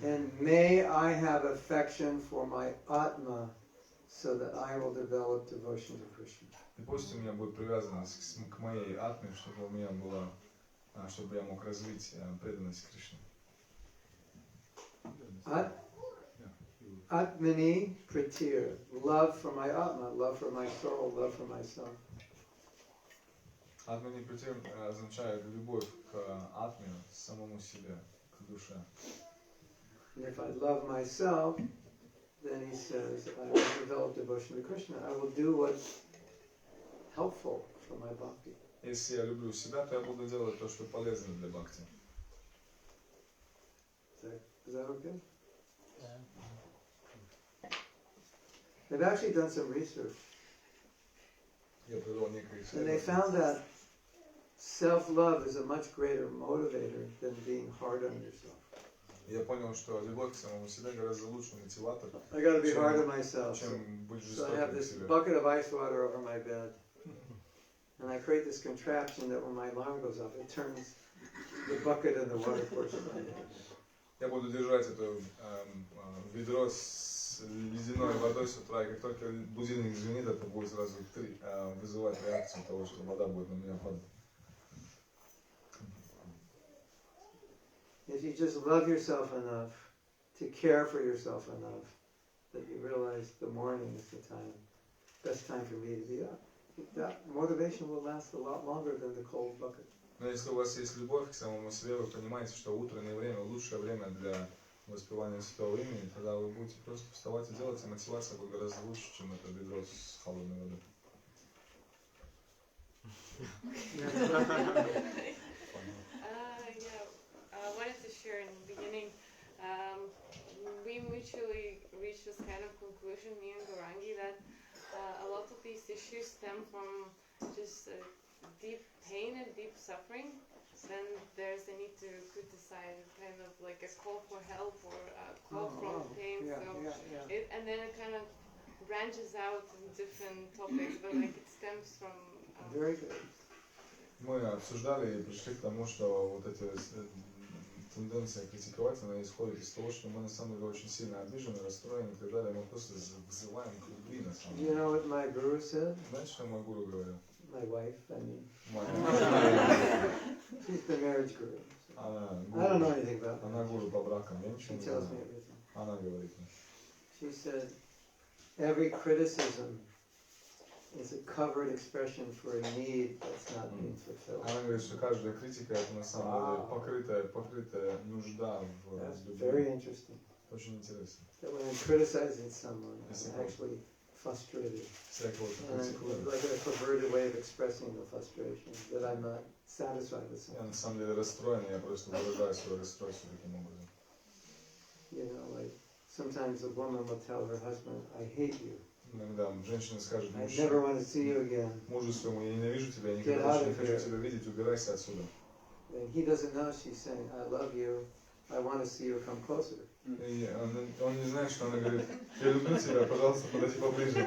And may I have affection for my Atma so that I will develop devotion to Krishna. И пусть у меня будет привязанность к моей атме, чтобы у меня была, чтобы я мог развить преданность Кришне. Atmani pratir, love for my Atma, love for my soul, love for myself. Атмани притир означает любовь к атме, самому себе, к душе. And if I love myself, then he says, I will develop devotion to Krishna. I will do what's helpful for my bhakti. Если я люблю себя, то я буду делать то, что полезно для бхакти. Is that okay? They've actually done some research, Я провел некое and they исследование. found that self-love is a much greater motivator than being hard on yourself. Я понял, что любовь к самому себе гораздо лучше мотиватор, I got to be hard on myself. чем быть So I have жестоким к this себе. bucket of ice water over my bed, and I create this contraption that when my alarm goes off, it turns the bucket and the water portion on. Я буду держать это ведро с ледяной водой с утра, и как только будильник звенит, это будет сразу вызывать реакцию того, что вода будет на меня падать. If you just love yourself enough to care for yourself enough, that you realize the morning is the time, best time for me to be up. That motivation will last a lot longer than the cold bucket. Но если у вас есть любовь к самому себе, вы понимаете, что утреннее время лучшее время для воспевания святого имени, тогда вы будете просто вставать и делать, и мотивация будет гораздо лучше, чем это ведро с холодной водой. I wanted to share in the beginning, we mutually reached this kind of conclusion, me and Gaurangi, that a lot of these issues stem from just deep pain and deep suffering, then there's a need to criticize, kind of like a call for help or a call from pain. Yeah, So yeah. and then it kind of branches out in different topics, but like it stems from. Very good. Мы обсуждали и пришли к тому, что вот эти тенденция критиковать, она исходит из того, что мы на самом деле очень сильно обижены, расстроены и так далее. Мы просто взываем к любви на самом деле. You know what my guru said? Знаете, что мой гуру говорил? My wife, I mean. Моя She's the marriage guru. So. Она I don't know anything about Она that. гуру по бракам, я She ничего не tells me знаю. everything. Она говорит мне. She said, every criticism is a covered expression for a need that's not being fulfilled. Она говорит, что каждая критика это на самом деле покрытая нужда в That's любви. very interesting. Очень интересно. That when I'm criticizing someone, I'm actually frustrated. Если я кого-то And критикую, like a perverted way of expressing the frustration, that I'm not satisfied with я something. на самом деле расстроен, я просто выражаю свое расстройство таким образом. You know, like sometimes a woman will tell her husband, I hate you. Иногда женщина скажет I never want to see you again. мужу своему, я ненавижу тебя, я Get никогда out больше не of хочу here. тебя видеть, убирайся отсюда. And he doesn't know she's saying, I love you, I want to see you come closer. И он не знает, что она говорит, я люблю тебя, пожалуйста, подойди поближе.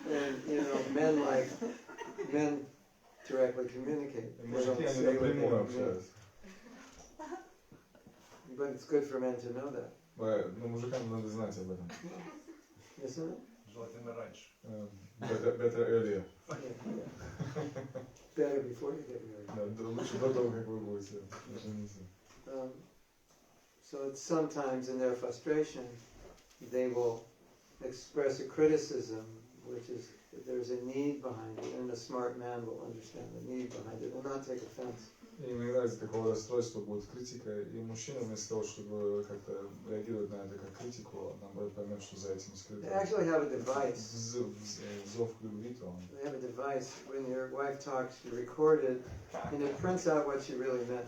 And you know, men directly communicate. И They don't мужики, они say what they напрямую mean. общаются. But it's good for men to know that, Но мужикам надо знать об этом. isn't it? Желательно раньше. Better earlier. Better before you get married. Да, лучше до того, как вы будете жениться. So it's sometimes in their frustration, they will express a criticism, which is there's a need behind it, and a smart man will understand the need behind it and not take offense. И иногда из такого расстройства будет критика, и мужчина вместо того, чтобы как-то реагировать на это как критику, наоборот поймет, что за этим скрыто They actually have a device. Зов к любви, то он. They have a device. When your wife talks, you record it, and it prints out what she really meant.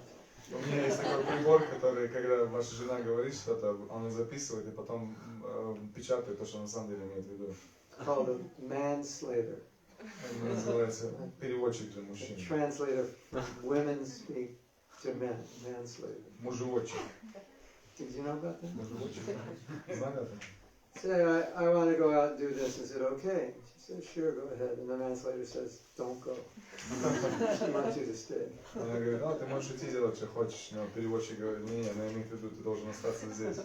У меня есть такой прибор, который, когда ваша жена говорит что-то, он записывает и потом печатает то, что он на самом деле имеет в виду. Called a manslater. Он называется переводчик для мужчин. A translator from women speak to men. Manslater. Мужеводчик. Did you know about that? Мужеводчик. Знали это? Say, I want to go out and do this. Is it okay? She says, sure, go ahead. And the manslater says, don't go. She wants you to stay. Она говорит, ты можешь идти делать, что хочешь, но переводчик говорит, не, она имеет в виду, ты должен остаться здесь.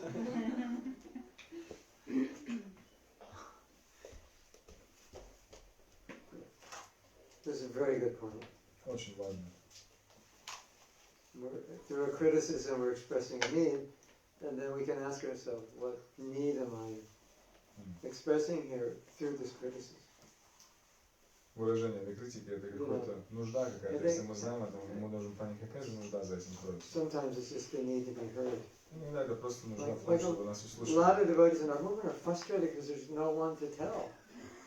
This is a very good point. Очень важно. Through a criticism, we're expressing a need, and then we can ask ourselves, what need am I expressing here through this criticism? Выражение этой критики это какая-то нужда какая-то. Если мы знаем это, мы должны понять, какая же нужда за этим кроется. Sometimes it's just the need to be heard. Иногда это просто нужда в том, Like чтобы нас a услышали. lot of devotees in our movement are frustrated because there's no one to tell.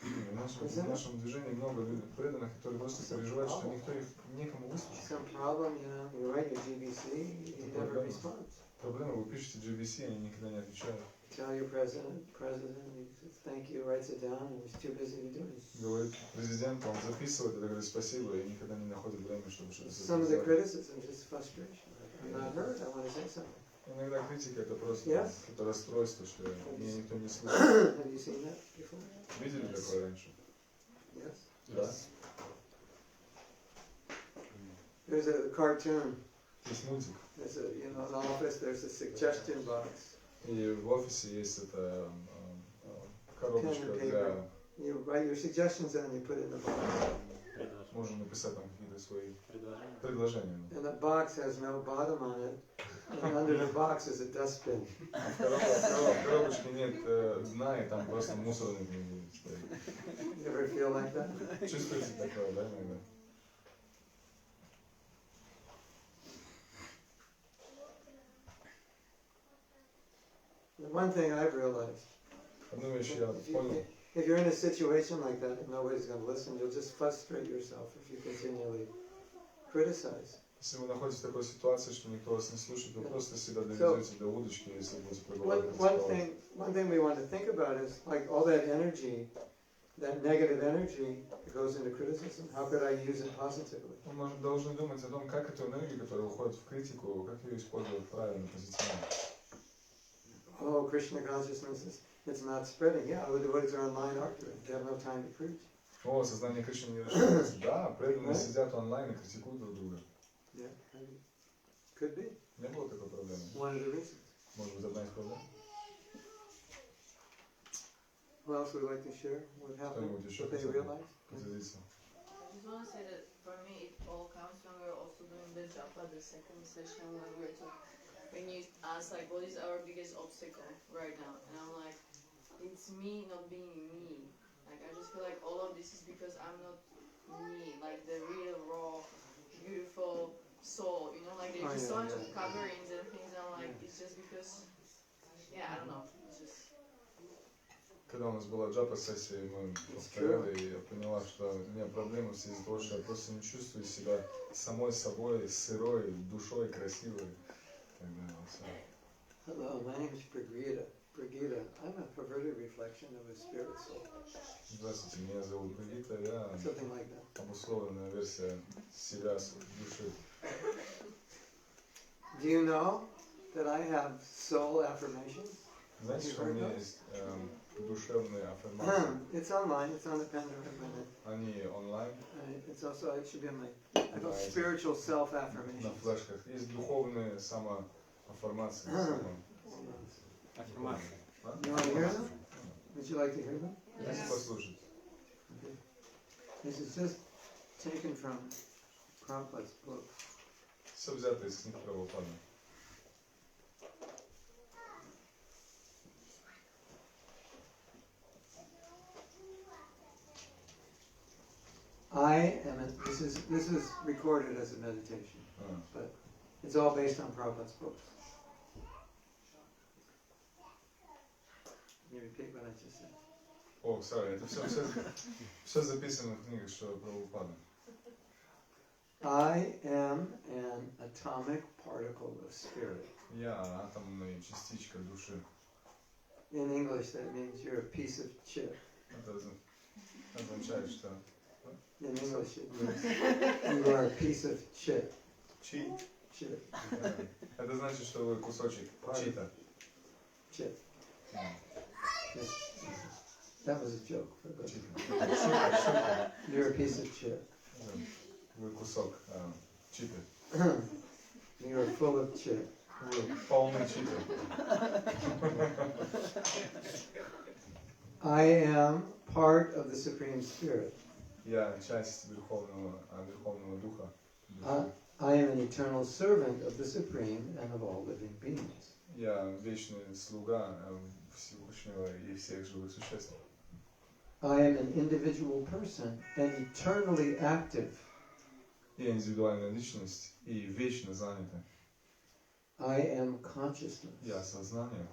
В нашем движении много преданных, которые просто переживают, что никто их некому выслушать. Some problem, you know, you write your GBC, he never responds. Проблема, вы пишете GBC, они никогда не отвечают. Tell your president, he says thank you, writes it down, and he's too busy to do it. Говорит президент, он записывает это, говорит спасибо, и никогда не находит время, чтобы что-то Some of the criticism is just frustration. I'm not heard, I want to say something. Иногда критика это просто Yes. какое-то расстройство, что меня никто не слышит. Have you seen that before? Видели такое раньше? Yes. Да. There's a cartoon. Есть мультик. There's a, you know, in the office there's a suggestion box. И в офисе есть эта коробочка для... You write your suggestions and you put it in the box. Можно написать там какие-то свои предложения. And the box has no bottom on it. And under the box is a dustbin. В коробочке нет дна, и там просто мусорник стоит. You ever feel like that? Чувствуете такое, да, иногда? The one thing I've realized, Одну вещь я понял. if you're in a situation like that and nobody's going to listen, you'll just frustrate yourself if you continually criticize. Если вы находитесь в такой ситуации, что никто вас не слушает, вы просто себя доведете до удочки, если будете продолжать One thing we want to think about is like all that energy that negative energy that goes into criticism, how could I use it positively? Мы должны думать о том, как эту энергию, которая уходит в критику, как ее использовать правильно, позитивно. Oh, Krishna consciousness it's not spreading. Yeah, what is our online argument? They have no time to preach. О, сознание Кришны не расширяется. Да, преданные сидят онлайн и критикуют друг друга. Yeah, could be. Не было такой проблемы. One of the reasons. Может быть, одна из проблем. Who else would like to share what happened? Кто-нибудь еще What they хотел realized? поделиться? I just want to say that for me it all comes when we're also doing the japa, the second session when we're talking. When you ask like what is our biggest obstacle right now, and I'm like, it's me not being me. Like I just feel like all of this is because I'm not me, like the real raw, beautiful soul. You know, like there's just so much of coverings and things. And I'm like, it's just because, yeah, I don't know. It's just. Когда у нас была джапа-сессия, мы повторяли, и я поняла, что у меня проблемы в связи с того, что я просто не чувствую себя самой собой, сырой, душой, красивой. Hello, my name is Brigida. I'm a perverted reflection of a spirit soul. Здравствуйте, меня зовут Бригита, я Something like that. обусловленная версия себя, души. Do you know that I have soul affirmations? Знаете, что у меня есть душевные аффирмации? It's online, it's on the pendrive. Они онлайн. It's also, it should be on my, I call spiritual self-affirmations. На флешках. Есть духовные самоаффирмации. Аффирмации. You want to hear them? Would you like to hear them? Хотите послушать? Okay. This is just taken from Prabhupada's book. Все взято из книг Прабхупады. This is recorded as a meditation, but it's all based on Prabhupada's books. Can you repeat what I just said? О, sorry, это все записано в книгах, что Прабхупада. I am an atomic particle of spirit. Я атомная частичка души. In English, that means you're a piece of chip. Это означает, что... In English, it means you are a piece of chip. Chip. Это значит, что вы кусочек чита. Chip. That was a joke. You're a piece of chip. Вы кусок чипы. You're full of chip. Вы полный чипы. I am part of the Supreme Spirit. Я часть Верховного Духа. I am an eternal servant of the Supreme and of all living beings. Я вечный слуга Всевышнего и всех живых существ. I am an individual person and eternally active. Я индивидуальная личность и вечно занята. I am consciousness. Я сознание.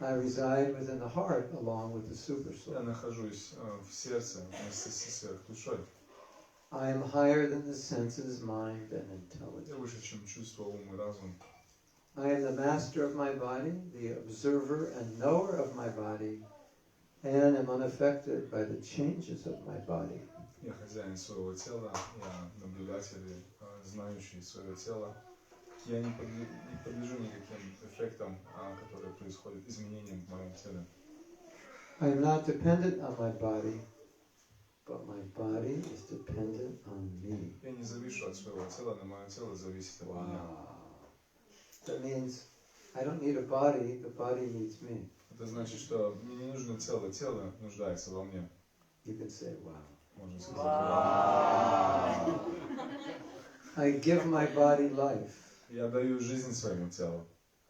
I reside within the heart along with the super soul. Я нахожусь в сердце вместе со сверхдушой. I am higher than the senses, mind, and intelligence. Я выше, чем чувство, ум и разум. I am the master of my body, the observer and knower of my body, and am unaffected by the changes of my body. Я хозяин своего тела, я наблюдатель, знающий свое тело. Я не подлежу никаким эффектам, которые происходят, изменениям в моем теле. I am not dependent on my body, but my body is dependent on me. Я не завишу от своего тела, но мое тело зависит от меня. That means I don't need a body, the body needs me. Это значит, что мне не нужно тело, тело нуждается во мне. You can say, wow. Можно сказать, вау. I give my body life. Я даю жизнь своему телу.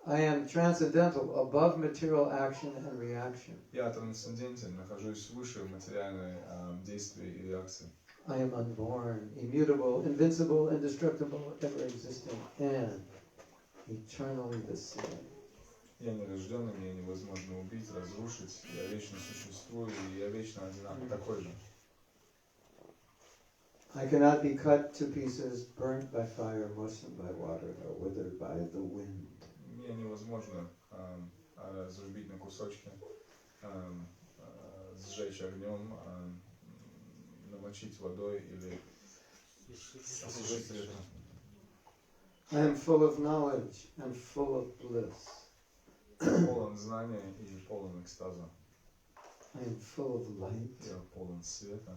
I am transcendental, above material action and reaction. Я трансцендентен, нахожусь выше материальной действия и реакции. I am unborn, immutable, invincible, indestructible, ever existing, and eternally the same. Я нерожденный, меня невозможно убить, разрушить. Я вечно существую, и я вечно одинаково такой же. I cannot be cut to pieces, burnt by fire, moistened by water, or withered by the wind. Мне невозможно разрубить на кусочки, сжечь огнем, намочить водой или осушить ветром. I am full of knowledge and full of bliss. Полон знания и полон экстаза. I am full of light. Я полон света.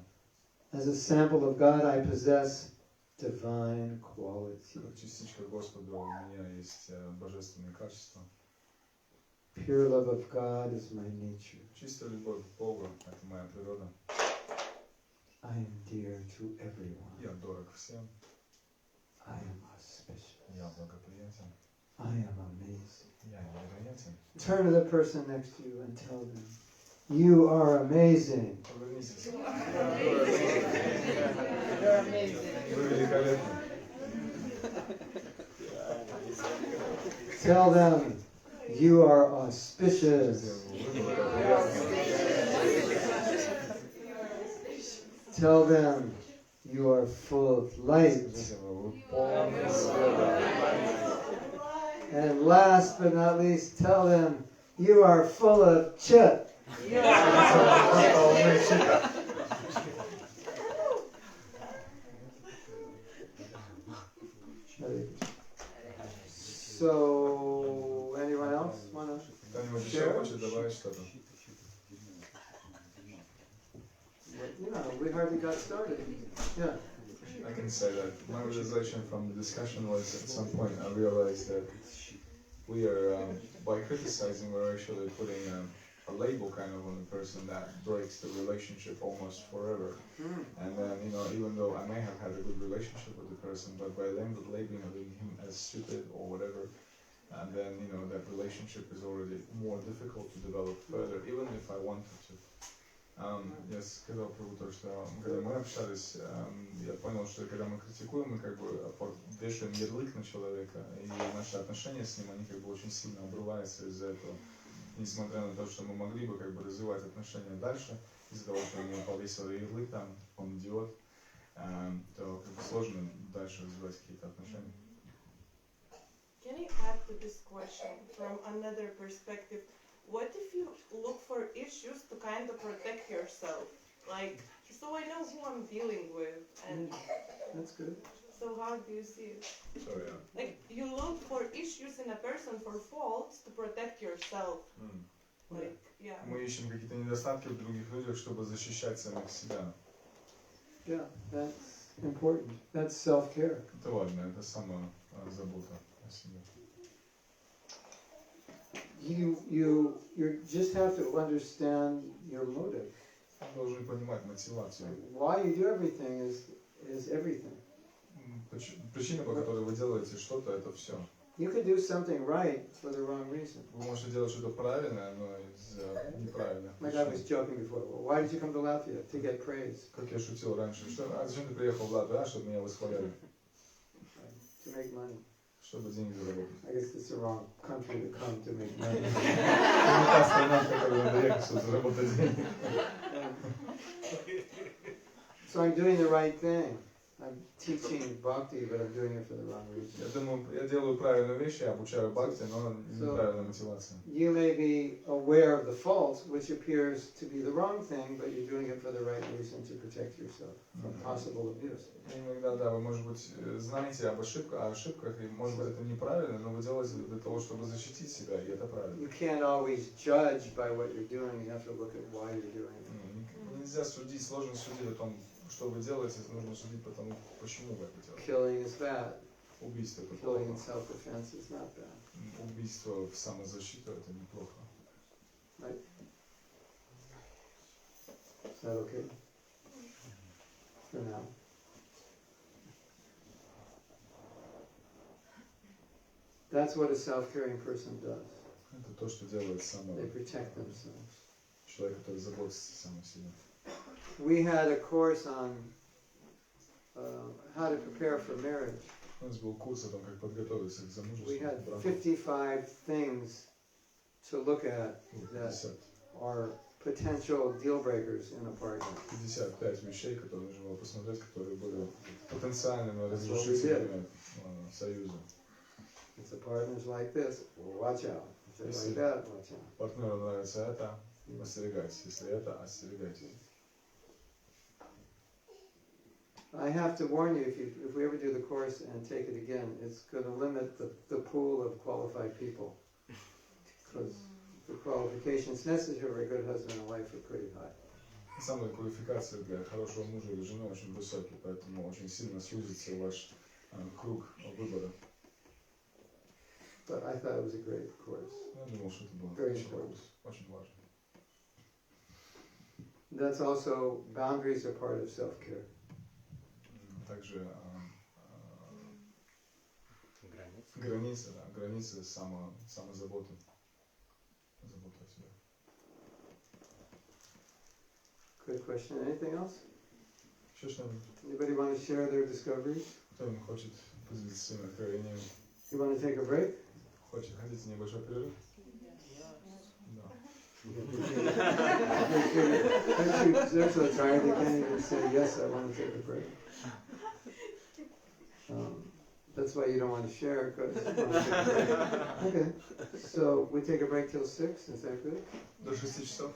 As a sample of God, I possess divine quality. Как частичка Господа у меня есть божественные качества. Pure love of God is my nature. Чистая любовь к Богу – это моя природа. I am dear to everyone. Я дорог всем. I am auspicious. Я благоприятен. I am amazing. Я невероятен. Turn to the person next to you and tell them, you are amazing. Повернитесь. You're amazing. Вы великолепны. Tell them, you are auspicious. Tell them, you are full of light. And last but not least, tell them, you are full of chit. So, anyone else want to Кто-нибудь еще share? хочет добавить что-то? You know, we hardly got started. Yeah. I can say that my realization from the discussion was at some point I realized that we are, by criticizing, we're actually putting a label kind of on the person that breaks the relationship almost forever. And then, you know, even though I may have had a good relationship with the person, but by labeling him as stupid or whatever, and then, you know, that relationship is already more difficult to develop further, even if I wanted to. Я сказал Прабху то, что когда мы общались, я понял, что когда мы критикуем, мы как бы вешаем ярлык на человека, и наши отношения с ним, они как бы очень сильно обрываются из-за этого. Несмотря на то, что мы могли бы как бы развивать отношения дальше, из-за того, что он ему повесил ярлык, там, он идиот, то как бы сложно дальше развивать какие-то отношения. Can I add to this question from another perspective? What if you look for issues to kind of protect yourself? Like, so I know who I'm dealing with, and That's good. so how do you see it? So, yeah. Like, you look for issues in a person, for faults, to protect yourself. Like, yeah. Мы ищем какие-то недостатки в других людях, чтобы защищать самих себя. Yeah, that's important. That's self-care. Это важно, это самозабота о себе. You just have to understand your motive. Должен понимать мотивацию. Why you do everything is everything. Причина, по которой вы делаете что-то, это все. You could do something right for the wrong reason. Вы можете делать что-то правильное, но из неправильных Like I was joking before. Well, why did you come to Latvia? To get praise. Как я шутил раньше, зачем ты приехал в Латвию, чтобы меня восхваляли? To make money. Чтобы деньги заработать. I guess it's the wrong country to come to make money. Это не та страна, в которую надо ехать, чтобы заработать деньги. So I'm doing the right thing. I'm teaching bhakti, but I'm doing it for the wrong reason. Я думаю, я делаю правильную вещь, я обучаю бхакти, но неправильная мотивация. You may be aware of the fault, which appears to be the wrong thing, but you're doing it for the right reason to protect yourself from possible abuse. Иногда, да, вы, может быть, знаете об ошибках, и, может быть, это неправильно, но вы делаете для того, чтобы защитить себя, и это правильно. You can't always judge by what you're doing. You have to look at why you're doing it. Нельзя судить, сложно судить о том, что вы делаете, нужно судить по тому, почему вы это делаете. Killing is bad. Убийство это Killing in плохо. self-defense is not bad. Убийство в самозащиту это неплохо. Right? Is that okay? For now. That's what a self-caring person does. Это то, что делает самого They protect themselves. человека, который заботится сам о себе. We had a course on how to prepare for marriage. У нас был курс о том, как подготовиться к замужеству. We had 55 things to look at that are potential deal breakers in a partner. 55 вещей, которые нужно было посмотреть, которые были потенциальными разрушителями союза. If the partner's like this, watch out. If they're like that, watch out. Партнеру нравится это, Остерегайтесь, если это, остерегайтесь. I have to warn you, if we ever do the course and take it again, it's going to limit the pool of qualified people. Because the qualifications necessary for a good husband and wife are pretty high. Самые квалификации для хорошего мужа или жены очень высокие, поэтому очень сильно сузится ваш круг выбора. But I thought it was a great course. Я думал, что это было Very очень important. очень важно. That's also, boundaries are part of self-care. Также границы самозаботы. Забота о себе. Good question. Anything else? Еще что-нибудь? Anybody want to share their discoveries? Кто-нибудь хочет поделиться своими откровениями? You want to take a break? Хотите небольшой перерыв? Да. They're so tired they can't even say yes, I want to take a break. That's why you don't want to share, because you want to take a break. Okay, so we take a break till 6, is that good? До 6 часов.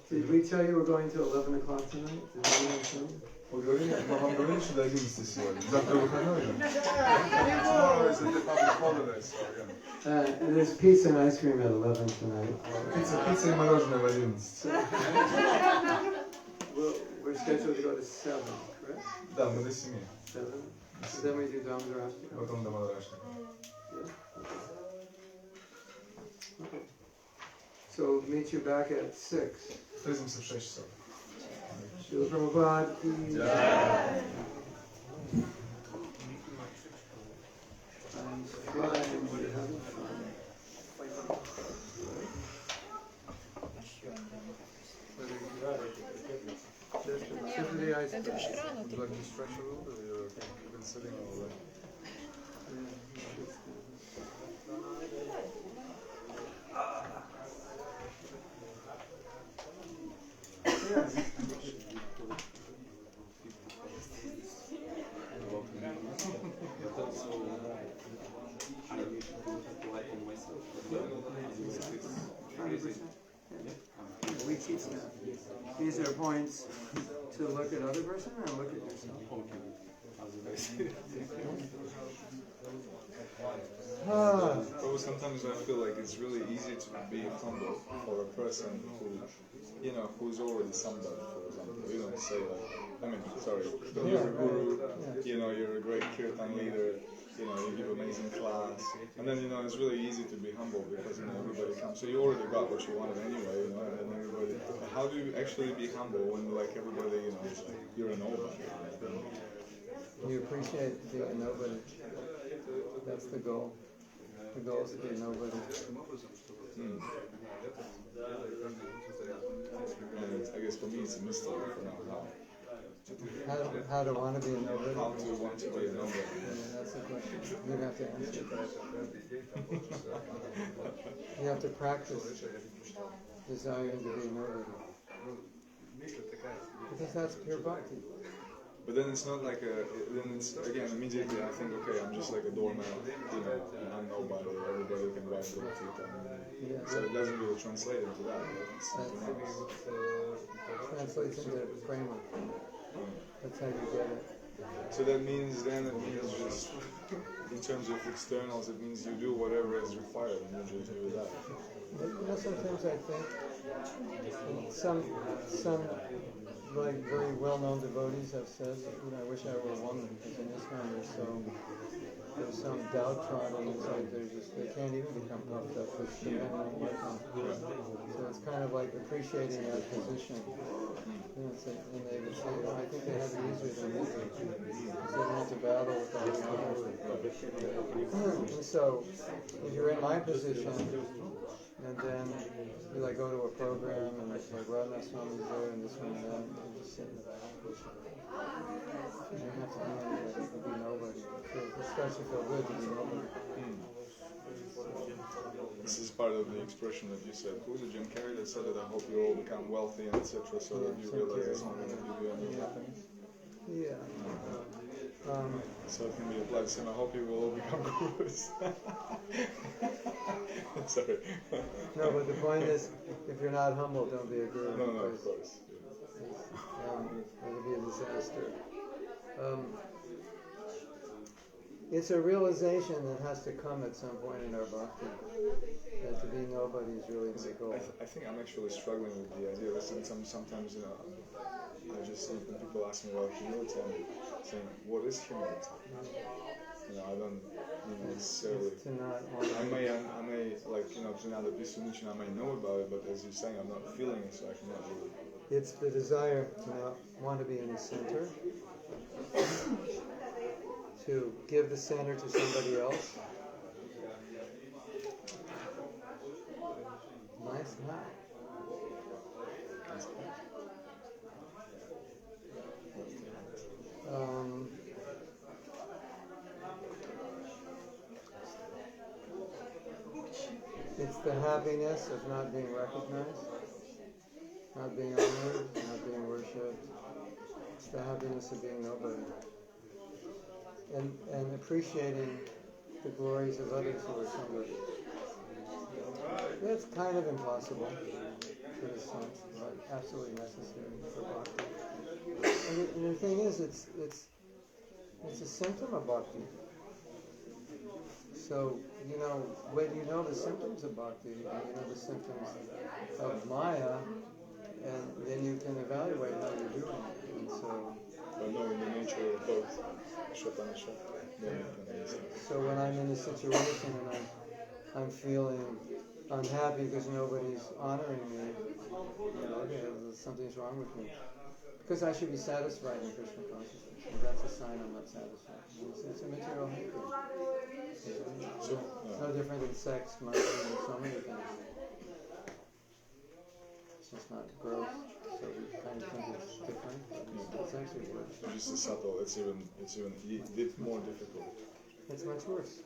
Did we tell you we're going till 11 o'clock tonight? Did anyone tell you? Мы вам говорили, что до 11 сегодня. Завтра выходной же. Tomorrow is a public holiday, so yeah. And there's pizza and ice cream at 11 tonight. Пицца и мороженое в 11. We're scheduled to go to 7, correct? Да, мы до 7. 7? So then we do Dhammarashtra. Потом до Мадарашта. Okay. So meet you back at 6. Встретимся в 6 часов. Shri Prabhupada ki jai. I'm flying, we're having fun. Yesterday I Would you like to stretch a little bit? You've been sitting all day. We teach them. These are points to look at other person and look at yourself. Sometimes I feel like it's really easy to be humble for a person who's already somebody, for example. You don't say that. You're a guru, you're a great kirtan leader, you give amazing class. And then, it's really easy to be humble because, everybody comes. So you already got what you wanted anyway, and then everybody. How do you actually be humble when, like, everybody, is like, you're a nobody? You appreciate being a nobody. That's the goal. The goal is to be a nobody. And I guess for me it's a mystery for now. How to want to be a nobody? How to want to be a nobody. Yeah, that's the question. You have to answer that. You have to practice desiring to be a nobody. Because that's pure bhakti. But then it's not like then it's, again, immediately I think, okay, I'm just like a doormat, and I'm nobody, everybody can wipe their feet. So it doesn't really translate into that, it's something else. Translates into prema. That's how you get it. So that means just, in terms of externals, it means you do whatever is required, and you just do that. But, sometimes I think some like very well-known devotees have said, I wish I were a woman, because in ISKCON there's some downtrodden, it's like they can't even become puffed up with the men won't like them. So it's kind of like appreciating that position. And they would say, I think they have it easier than we do, because they don't have to battle with all the others. And so, if you're in my position, and then you go to a program and like Radha Swami's there and this one and that, and just sit in the back. You don't have to be anybody, to be nobody. It starts to feel good to be nobody. This is part of the expression that you said. Who was it, Jim Carrey, that said that I hope you all become wealthy and etc. so that you realize it's not going to give you any happiness? Yeah. So it can be applied. So I hope you will all become gurus. Sorry. No, but the point is, if you're not humble, don't be a guru. No, of course. It'll be a disaster. It's a realization that has to come at some point in our bhakti, that to be nobody is really the goal. I think I'm actually struggling with the idea that sometimes, I just see when people ask me about humility, I'm saying, what is humility? I don't, necessarily. I may, like, to another piece I may know about it, but as you're saying, I'm not feeling it, so I cannot really. It's the desire to not want to be in the center, to give the center to somebody else. Nice hat. It's the happiness of not being recognized, not being honored, not being worshipped. It's the happiness of being nobody. And appreciating the glories of others who are somebody. That's kind of impossible for the sense, but absolutely necessary for bhakti. And the thing is, it's a symptom of bhakti. So, when you know the symptoms of bhakti, and you know the symptoms of Maya, and then you can evaluate how you're doing. And so, but knowing the nature of both Shapa and Shapa, then you can understand. So when I'm in a situation and I'm feeling unhappy because nobody's honoring me, okay, something's wrong with me. Because I should be satisfied in Krishna consciousness. And that's a sign I'm not satisfied. It's a material hatred. It's no different than sex, money, and so many things. It's just not gross. So we kind of think it's different, but it's actually worse. It's just subtle. It's even more difficult. It's much worse.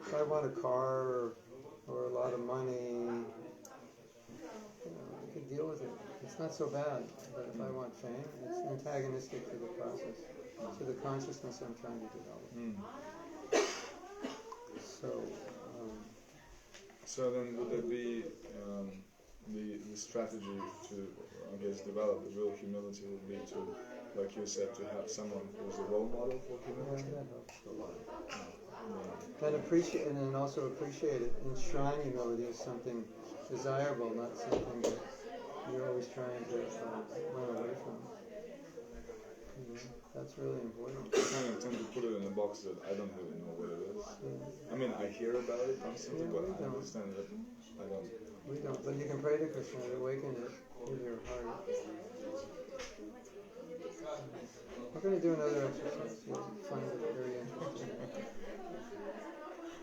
If I want a car or a lot of money, I could deal with it. It's not so bad. But if I want fame, it's antagonistic to the process, to the consciousness I'm trying to develop. So then, would there be the strategy to, I guess, develop the real humility would be to, like you said, to have someone who's a role model for humility? Yeah, that helps a lot. And then also appreciate it. Enshrine humility as something desirable, not something that you're always trying to run away from. That's really important. I kind of tend to put it in a box that I don't really know what it is. Yeah. I mean, I hear about it constantly, but I understand that I don't. We don't, but you can pray to Krishna to awaken it with your heart. We're going to do another exercise. You'll find it very interesting.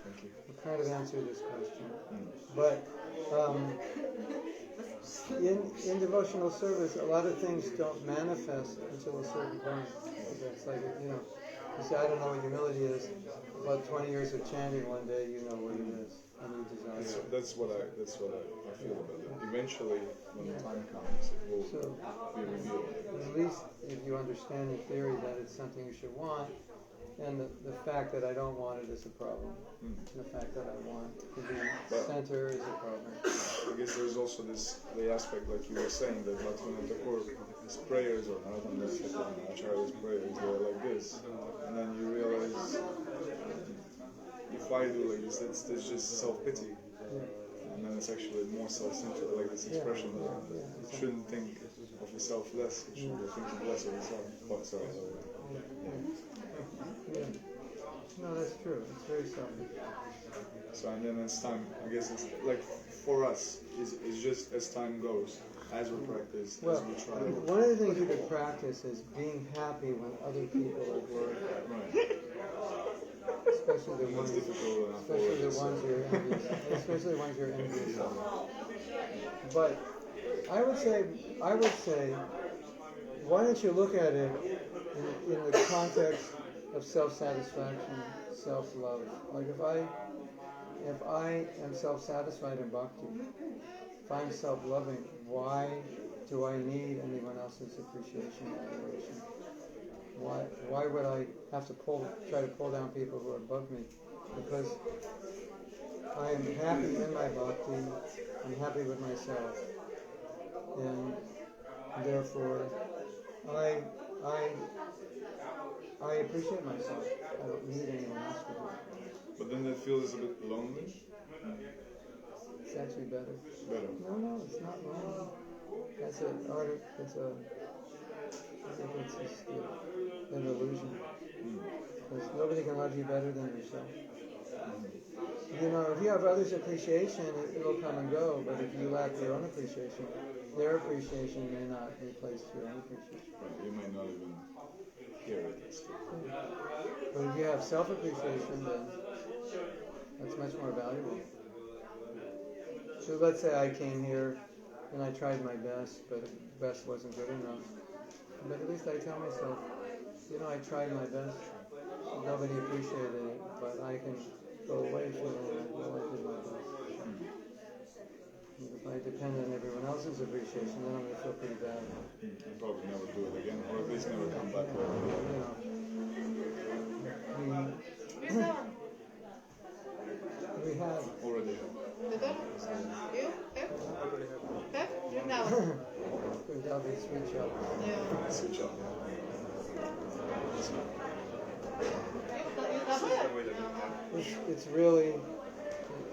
Thank you. We'll kind of answer this question. But in devotional service, a lot of things don't manifest until a certain point. It's like, you say, I don't know what humility is. About 20 years of chanting, one day you know what it is, and you desire it. That's what I feel about it. Eventually, when the time comes, it will be revealed. At least if you understand in theory that it's something you should want, and the fact that I don't want it is a problem. The fact that I want to be center is a problem. I guess there's also the aspect, like you were saying, that his prayers, or Acharya's prayers, they're like this. And then you realize, if I do like this, that's just self-pity. Yeah. And then it's actually more self-centered, like this expression that you shouldn't think of yourself less, you should be thinking less of yourself. Oh, sorry. Yeah. No, that's true. It's very selfish. So, and then as time, I guess it's like for us, it's just as time goes, as we practice, as we try. One of the things you could practice is being happy when other people are glorified. Right. Especially the ones you're envious. Especially the ones you're envious of. But I would say, why don't you look at it in the context of self-satisfaction, self-love. Like if I am self-satisfied in bhakti, if I'm self-loving, why do I need anyone else's appreciation and adoration? Why would I have to try to pull down people who are above me? Because I am happy in my bhakti, I'm happy with myself, and therefore I appreciate myself. I don't need anyone else to do it. But then that feels a bit lonely. It's actually better. Better. No, it's not wrong. That's I think it's just an illusion. Because nobody can love you better than yourself. You know, if you have others' appreciation, it'll come and go, but if you lack your own appreciation, their appreciation may not replace your own appreciation. Right, you may not even hear it. But if you have self-appreciation, then that's much more valuable. So let's say I came here and I tried my best, but best wasn't good enough. But at least I tell myself, you know, I tried my best. Nobody appreciated it, but I can go away feeling like, well, I did my best. And if I depend on everyone else's appreciation, then I'm going to feel pretty bad. And probably never do it again, or at least never come back to it. We have already. You? Now. Good job, it's switch up. Yeah. Switch up. It's really, it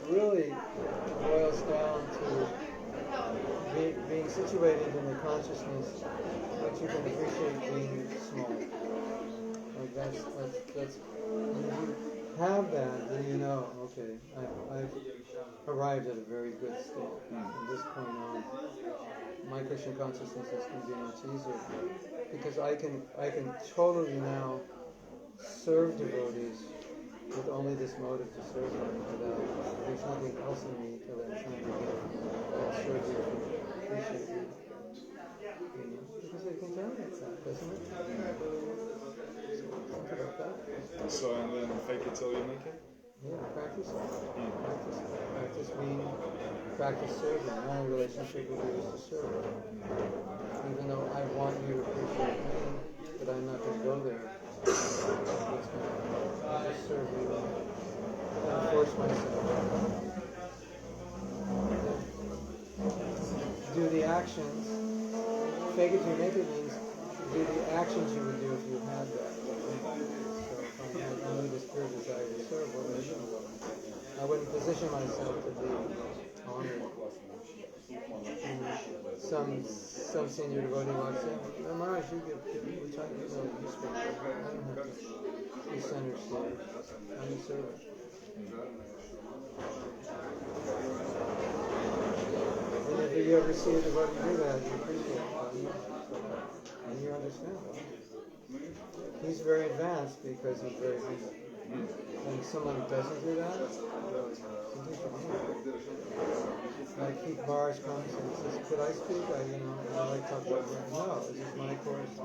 really boils down to being situated in the consciousness that you can appreciate being small. Like that's when you have that, then you know, okay, I've arrived at a very good state. From this point on, my Krishna consciousness is going to be much easier because I can totally now serve devotees with only this motive to serve them without, there's nothing else in me that I'm trying to get. I'll serve you if you appreciate me. You know, because it contaminates that, doesn't it? Think about that. So, and then fake it till you make it? Yeah, practice it. Practice being, practice serving. My only relationship with you is to serve. Even though I want you to appreciate me, but I'm not going to go there. I'll just serve you and force myself. Do the actions. Fake it till you make it means do the actions you would do if you had that. So if I had only this pure desire to serve, what would I do? I wouldn't position myself to be honored. Some senior devotee walks in, no, Maharaj, you give, we're trying to know you speak. I don't have to be center stage. I'm a servant. And if you ever see a devotee do that, you appreciate it. And you understand that. He's very advanced because he's very humble. And someone who doesn't do that, like Keith Maharaj comes and says, could I speak? I like talking about that. No, this is my course. You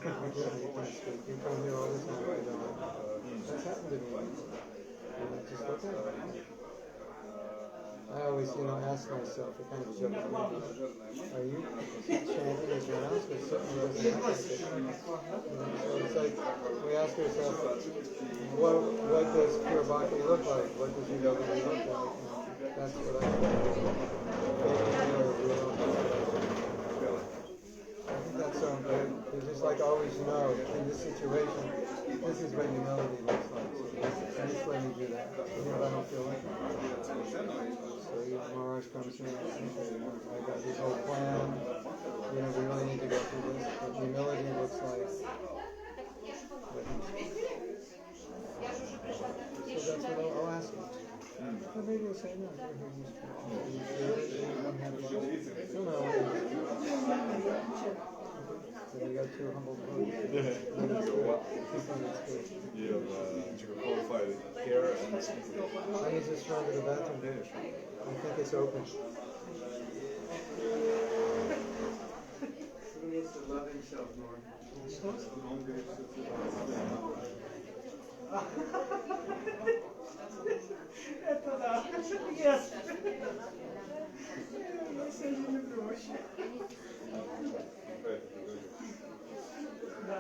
can't speak. You come here all the time. I don't. That's happened to me. And I just look at it. I always, ask myself, I kind of joke around, are you chanting as your house? But certainly doesn't happen. So it's like, we ask ourselves, what does pure bhakti look like? What does devotee look like? And that's what I think. I think that's so important. You just always know, in this situation, this is what humility looks like. So just let me do that. Even if I don't feel like it. So Maharaj comes in and says, I got this whole plan, we really need to go through this. But humility looks like what he says. So that's what I'll ask him. Or maybe he'll say, no, you'll know what it is. So we got two humble devotees. You have qualified here and speaking. I need to run to the bathroom. I think it's open. He needs to love himself more. Это да. Yes. Я сегодня проще. Да.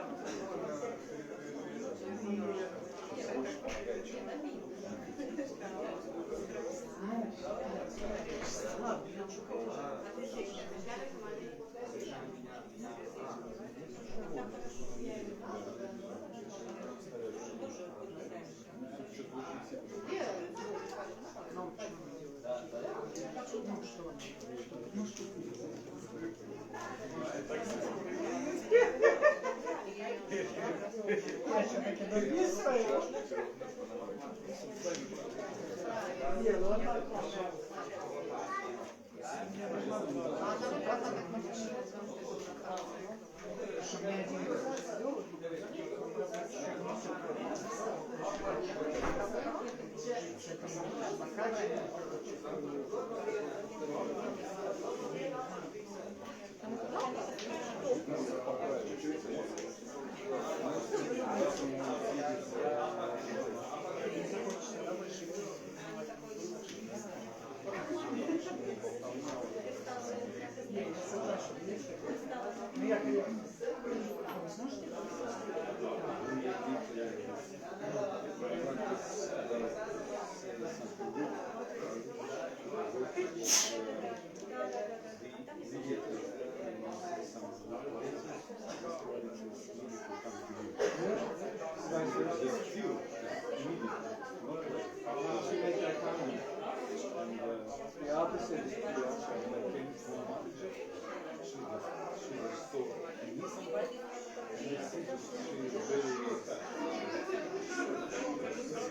The opposite is true also.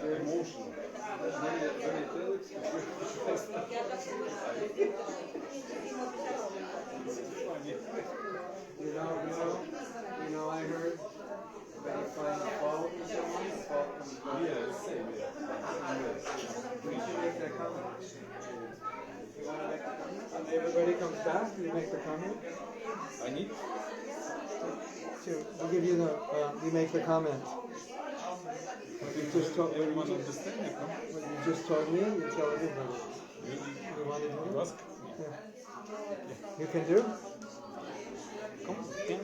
Very emotional. You know, I heard when you find fault in someone, fault comes back. We should make that comment. You want to make the comment? When everybody comes back, you make the comment? I need I'll give you the, you make the comment. What you just told me, everyone understand it, no? what you just told me, you tell everybody. You want to do it? Ask? Yeah. You can do? Come, can.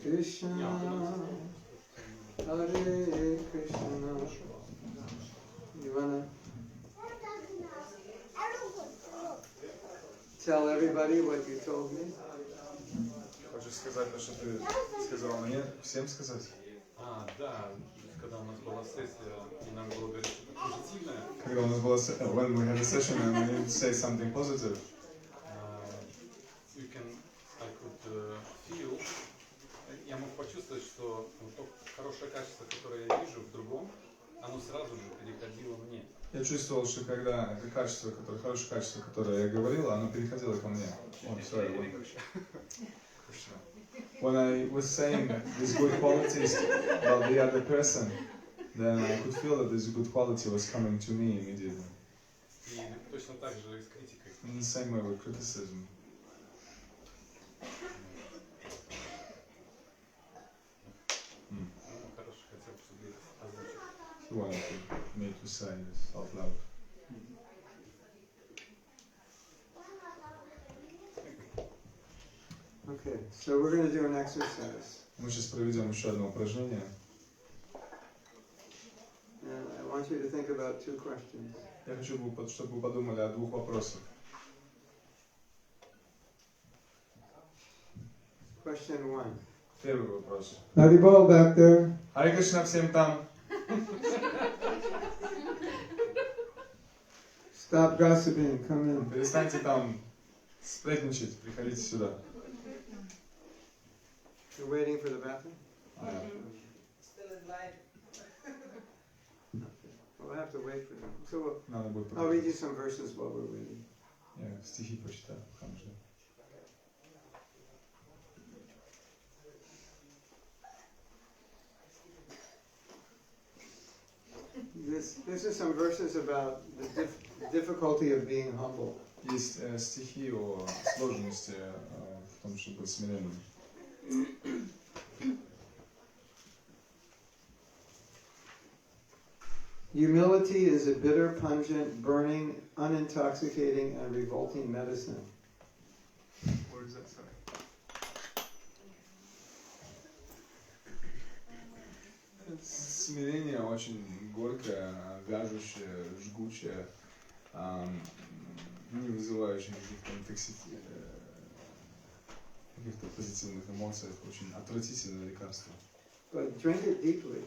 Krishna, Hare Krishna. You wanna tell everybody what you told me? Хочешь сказать то, что ты сказал мне? Всем сказать? Да, когда у нас была сессия, и нам было говорить что-то позитивное. Когда у нас была when we had a session and we needed to say something positive. I could feel. Я мог почувствовать, что вот то хорошее качество, которое я вижу в другом, оно сразу же переходило мне. Я чувствовал, что когда это качество, хорошее качество, которое я говорил, оно переходило ко мне. When I was saying these good qualities about the other person, then I could feel that this good quality was coming to me immediately. И точно так же и с критикой. In the same way with criticism. Хорошо, хотел, чтобы это озвучил. He wanted me to say this out loud. Okay, so we're going to do an exercise. Мы сейчас проведем еще одно упражнение. And I want you to think about two questions. Я хочу, чтобы вы подумали о двух вопросах. Question one. Первый вопрос. Haribol back there. Харе Кришна всем там. Stop gossiping, come in. Перестаньте там сплетничать, приходите сюда. You're waiting for the bathroom? Still in line. We'll have to wait for them. So Надо будет I'll read you some verses while we're waiting. Я стихи почитаю, там же. This is some verses about the difficulty of being humble. Есть стихи о сложности в том, чтобы быть смиренным. Humility is a bitter, pungent, burning, unintoxicating, and revolting medicine. Where is that? Sorry. Смирение очень горькое, вяжущее, жгучее, не вызывающее каких-то позитивных эмоций, очень отвратительное лекарство. But drink it deeply.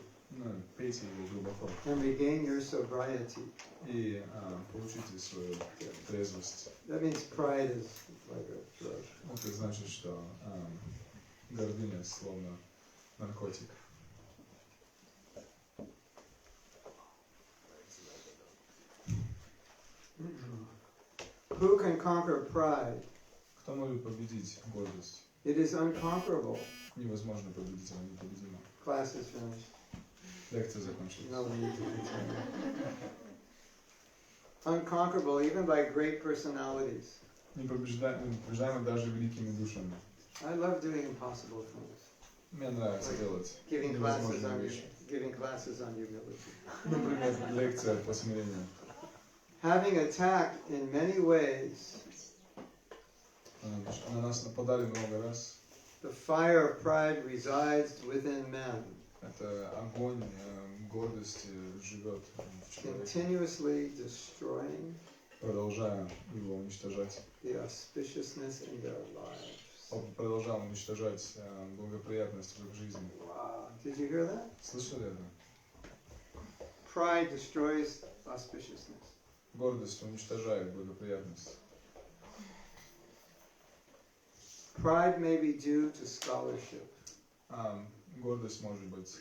Пейте его глубоко. And regain your sobriety. И получите свою трезвость. That means pride is like a drug. Это значит, что гордыня словно наркотик. Who can conquer pride? Кто может победить гордость? It is unconquerable. Невозможно победить, она непобедима. Class is finished. Лекция закончилась. No need to continue. Unconquerable even by great personalities. Непобеждаемы даже великими душами. I love doing impossible things. Мне нравится делать Giving невозможные вещи. classes on humility. Например, лекция по смирению. Having attacked in many ways, На нас нападали много раз. the fire of pride resides within men, Это огонь гордости живет в человеке, continuously destroying продолжая его уничтожать. the auspiciousness in their lives. Он продолжал уничтожать благоприятность в их жизни. Wow. Did you hear that? Слышали это? Pride destroys auspiciousness. Гордость уничтожает благоприятность. Pride may be due to scholarship, Гордость может быть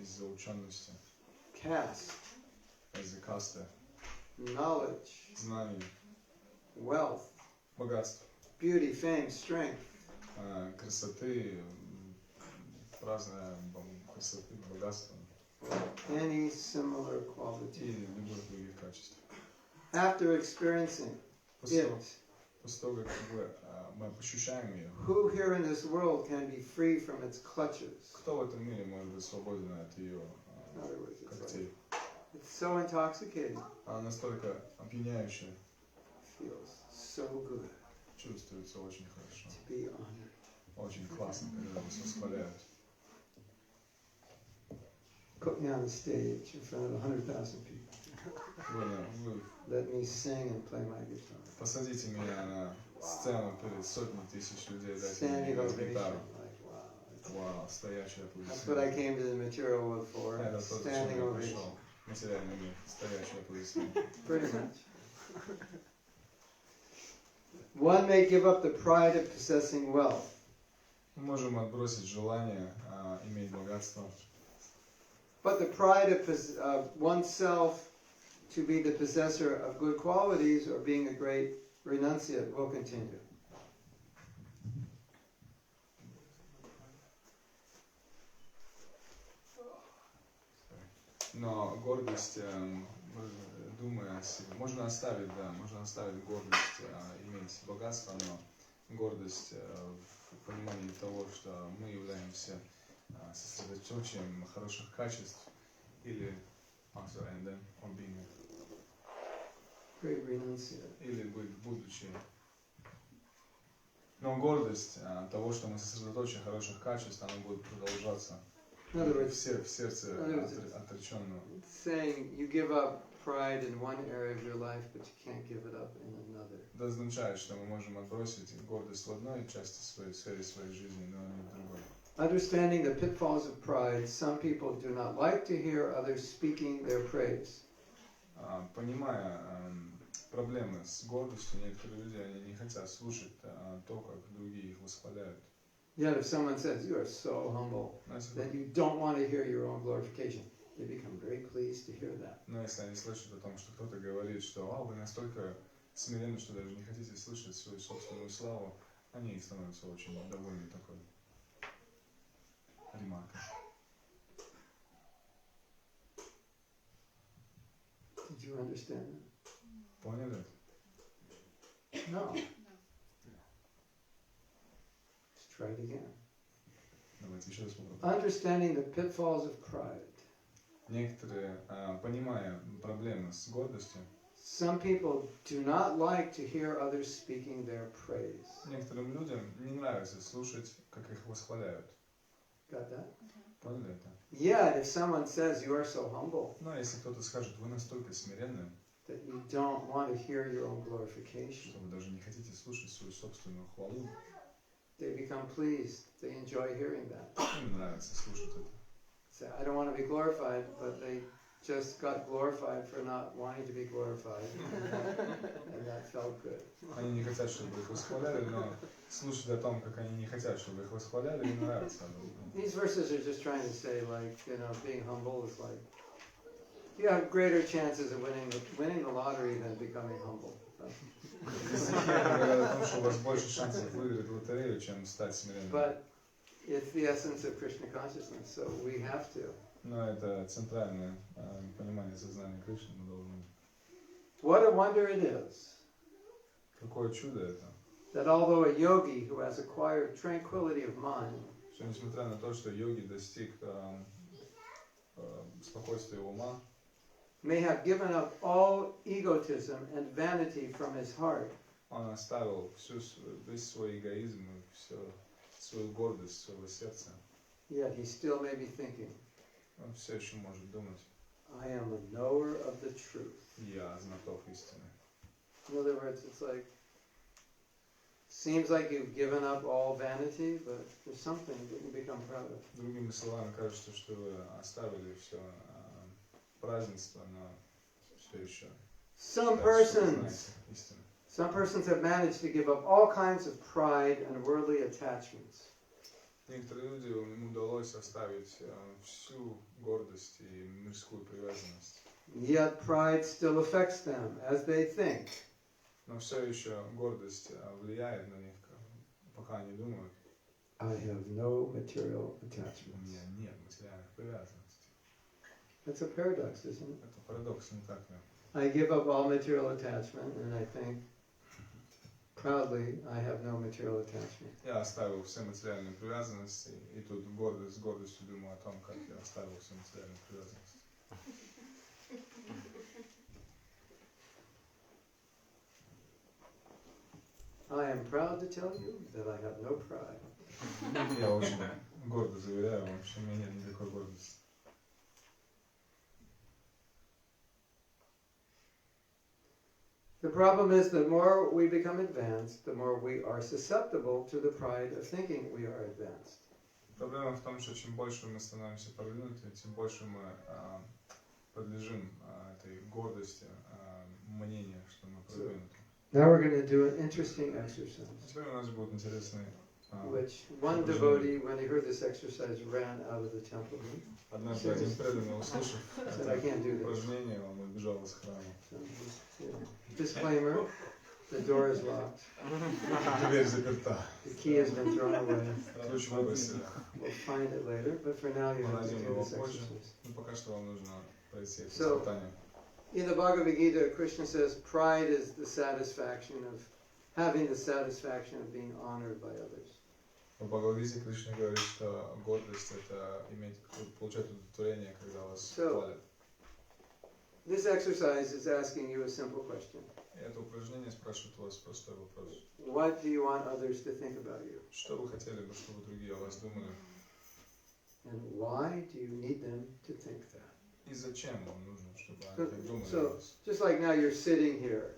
из-за учености, caste, из-за касты, knowledge, знаний, wealth, богатства, beauty, fame, strength, красоты, разные красоты, богатства any similar и quality. любых других качеств. After experiencing it, После того, как мы ощущаем ее, who here in this world can be free from its clutches? кто в этом мире может быть свободен от ее In other words, когтей? it's so intoxicating. Она настолько опьяняющая, Feels so good чувствуется очень хорошо, to be honored. очень классно, когда вас восхваляют. Put me on the stage in front of 100,000 people. Вы Let me sing and play my guitar. посадите меня на сцену перед сотней тысяч людей, дайте мне Standing играть ovation. гитару. Like, wow. Вау, стоящие That's what I аплодисменты. came to the material world for. Это то, зачем Standing я ovation. пришел. Материальный мир, стоящие аплодисменты. Pretty much. One may give up the pride of possessing wealth. Мы можем отбросить желание иметь богатство. But the pride of oneself to be the possessor of good qualities or being a great renunciate will continue. Но гордость, думая о себе, можно оставить гордость, иметь богатство, но гордость в понимании того, что мы являемся сосредоточием хороших качеств или Great renunciate. или будучи. Но гордость того, что мы сосредоточим хороших качеств, она будет продолжаться In other в words, сердце отреченного. saying you give up pride in one area of your life, but you can't give it up in another. Это означает, что мы можем отбросить гордость в одной части своей сферы своей жизни, но не в другой. Understanding the pitfalls of pride, some people do not like to hear others speaking their praise. Понимая проблемы с гордостью, некоторые люди они не хотят слушать то, как другие их восхваляют. Yet if someone says you are so humble that you don't want to hear your own glorification, they become very pleased to hear that. Но если они слышат о том, что кто-то говорит, что вы настолько смиренны, что даже не хотите слышать свою собственную славу, они становятся очень довольны такой ремаркой. Did you understand that? Поняли? No. Let's try it again. Давайте еще раз попробуем. Understanding the pitfalls of pride. Некоторые, понимая проблемы с гордостью, some people do not like to hear others speaking their praise. некоторым людям не нравится слушать, как их восхваляют. Got that? Поняли это? Yeah, if someone says you are so humble Но если кто-то скажет, вы настолько смиренны, that you don't want to hear your own glorification, что вы даже не хотите слушать свою собственную хвалу, they become pleased. They enjoy hearing that. им нравится слушать это. Say, I don't want to be glorified, but they just got glorified for not wanting to be glorified. And that felt good. Они не хотят, чтобы их восхваляли, но слушать о том, как они не хотят, чтобы их восхваляли, им нравится. These verses are just trying to say, like, being humble is like, you have greater chances of winning the lottery than becoming humble. Говорят о том, что у вас больше шансов выиграть лотерею, чем стать смиренным. But it's the essence of Krishna consciousness, so we have to. Но это центральное понимание сознания Кришны, мы должны. What a wonder it is Какое чудо это, that although a yogi who has acquired tranquility of mind что несмотря на то, что йоги достиг спокойствия ума, may have given up all egotism and vanity from his heart, он оставил весь свой эгоизм и всю свою гордость своего сердца, yet he still may be thinking, он все еще может думать, I am a knower of the truth. я знаток истины. In other words, it's like, seems like you've given up all vanity, but there's something that you become proud of. Другими словами, кажется, что вы оставили все празднество, но все еще Some persons have managed to give up all kinds of pride and worldly attachments. Некоторые люди, им удалось оставить всю гордость и мирскую привязанность. Yet pride still affects them as they think. Но все еще гордость влияет на них, пока они думают. I have no material У attachments. меня нет материальных привязанностей. That's a paradox, isn't it? Это парадокс, не так ли? I give up all material attachment and I think proudly I have no material attachment. Я оставил все материальные привязанности, и тут с гордостью думаю о том, как я оставил все материальные привязанности. I am proud to tell you that I have no pride. Я очень гордо заверяю вам, что у меня нет никакой гордости. The problem is the more we become advanced, the more we are susceptible to the pride of thinking we are advanced. Проблема в том, что чем больше мы становимся продвинутыми, тем больше мы подлежим этой гордости, мнению, что мы продвинуты. Now we're going to do an interesting exercise, Теперь у нас будет интересный which one devotee, when he heard this exercise, ran out of the temple. однажды один преданный, услышав Said, I can't do это this. упражнение, он убежал из храма. So, disclaimer, the door is locked. Дверь заперта. The key has been thrown away. Ключ выбросили. We'll find it later, but for now you Мы have to найдем do его this позже. exercise. Но пока что вам нужно пройти это So, испытание. in the Bhagavad Gita, Krishna says pride is the satisfaction of having the satisfaction of being honored by others. В Бхагавад-гите Кришна говорит, что гордость это получать удовлетворение, когда вас хвалят. This exercise is asking you a simple question. И это упражнение спрашивает у вас простой вопрос. What do you want others to think about you? Что вы хотели бы, чтобы другие о вас думали? And why do you need them to think that? И зачем вам нужно, чтобы они так думали о So, вас? just like now you're sitting here,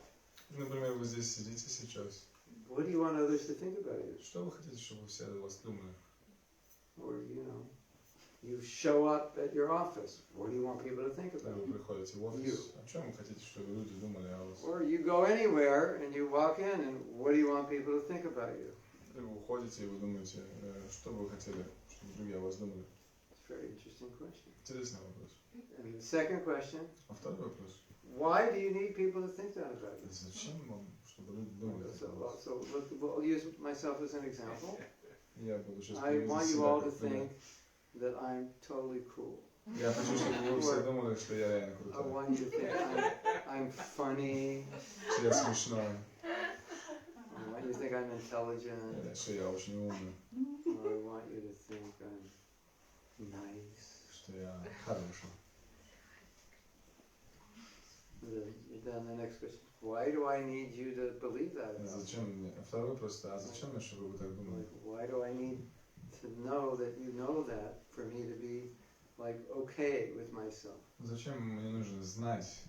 Например, вы здесь сидите сейчас. what do you want others to think about you? Что вы хотите, чтобы все о вас думали? Or, you show up at your office. What do you want people to think about Вы you? приходите в офис. О чем вы хотите, чтобы люди думали о вас? Or you go anywhere and you walk in and what do you want people to think about you? Вы уходите и вы думаете, что вы хотели, чтобы другие о вас думали? It's a very interesting question. Интересный вопрос. And the second question, А второй вопрос. why do you need people to think that about you? Зачем вам, чтобы люди думали о вас? So we'll use myself as an example. Я буду сейчас I приводить want you себя all to как пример. think that I'm totally cool. Я хочу, чтобы вы все думали, что я реально I крутой. want you to think I'm funny. Что я смешной. I want you to think I'm intelligent. Что я очень умный. Or I want you to think I'm nice. Что я хороший. then the next question, why do I need you to believe that about me? Зачем мне? Второй просто, а зачем мне, чтобы вы так думали? Like, why do I need to know that you know that for me to be like okay with myself? Зачем мне нужно знать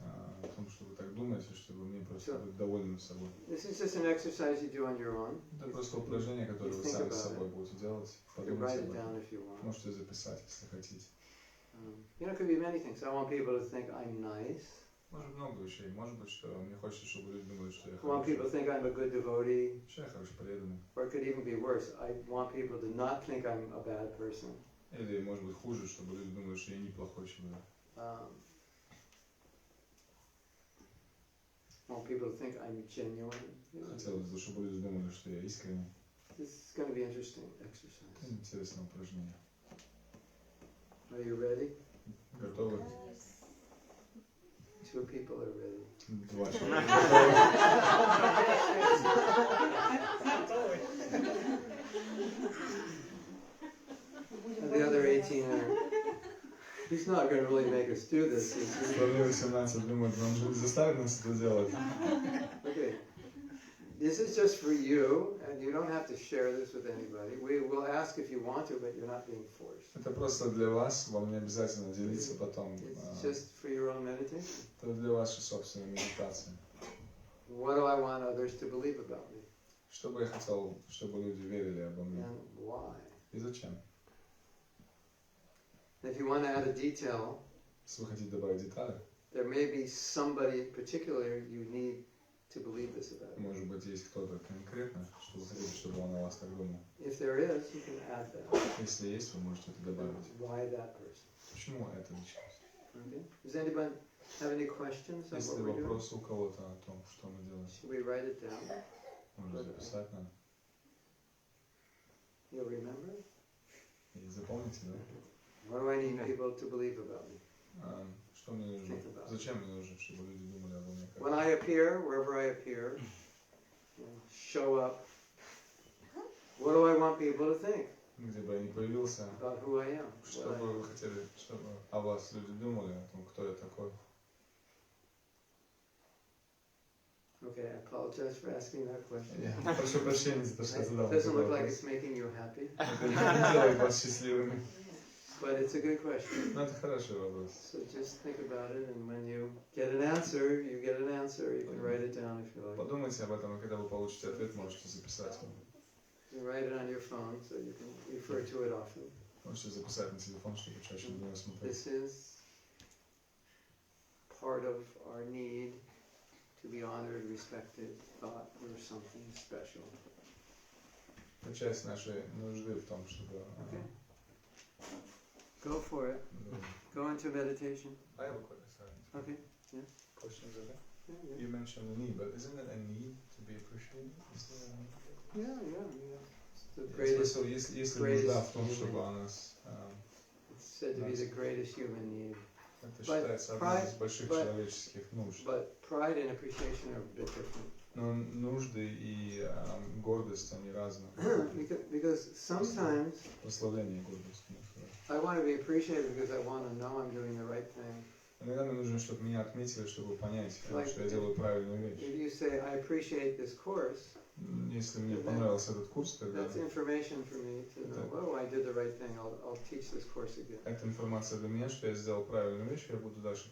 о том, что вы так думаете, чтобы мне просто быть довольным собой? This is just an exercise you do on your own. Это просто упражнение, которое вы сами с собой будете делать. You can write Подумайте it об down этом. if you want. Можете записать, если хотите. You know, it could be many things. I want people to think I'm nice. Может много вещей. Может быть, что мне хочется, чтобы люди думали, что я I want people to хороший. think I'm a good devotee. Что я хороший преданный. Or it could even be worse. I want people to not think I'm a bad person. Или, может быть, хуже, чтобы люди думали, что я неплохой человек. Want people to think I'm genuine. Хотелось бы, чтобы люди думали, что я искренний. This is going to be an interesting exercise. Это интересное упражнение. Are you ready? Готовы? Two people are ready. Два человека And the other 18 are. He's not going to really make us do this. Остальные 18 думают, он же заставит нас это делать. Okay. This is just for you, and you don't have to share this with anybody. We will ask if you want to, but you're not being forced. Это просто для вас, вам не обязательно делиться потом. It's just for your own meditation. Это для вашей собственной медитации. What do I want others to believe about me? Что бы я хотел, чтобы люди верили обо мне? And why? И зачем? If you want to add a detail, Если вы хотите добавить детали, there may be somebody in particular you need to believe this about. может быть, есть кто-то конкретно, что вы хотите, чтобы он о вас так думал. If there is, you can add that. Если есть, вы можете это добавить. Why that person? Почему эта личность? Okay. Does anybody have any questions on Есть what ли we're doing? вопросы у кого-то о том, что мы делаем? Should we write it down? Можно записать нам. You'll remember? И запомните, да? What do I need people to believe about me? Что мне нужно? Зачем мне нужно, чтобы люди думали обо мне? When I appear, wherever I appear, show up, what do I want people to think Где бы я ни появился, about who I am? что бы вы хотели, чтобы о вас люди думали, о том, кто я такой? Okay, I apologize for asking that question. Прошу прощения за то, что я задал It doesn't такой look like вопрос. it's making you happy, Это не делает вас счастливыми. but it's a good question. Но это хороший вопрос. So just think about it, and when you get an answer, you get an answer. You can write it down if you like. Подумайте об этом, и когда вы получите ответ, можете записать его. You can write it on your phone, so you can refer to it often. Можете записать на телефон, чтобы чаще на него смотреть. This is part of our need to be honored, respected, thought we're something special. Это часть нашей нужды в том, чтобы... Go for it. Go into meditation. I have a question. Okay. Yeah. Question is okay? Yeah, You mentioned a need, but isn't it a need to be appreciated? Is there a need? yeah. It's the Я greatest. спросил, есть ли нужда в том, чтобы о нас... It's said to be the greatest human need. Это считается одной из больших человеческих нужд. But pride and appreciation are a bit different. Но нужды и гордость, они разные. Because sometimes Прославление и гордость. I want to be appreciated because I want to know I'm doing the right thing. Иногда мне нужно, чтобы меня отметили, чтобы понять, что я делаю правильную вещь. If you say, I appreciate this course, Если мне понравился этот курс, тогда that's information for me to know, oh, I did the right thing, I'll teach this course again. это информация для меня, что я сделал правильную вещь, я буду дальше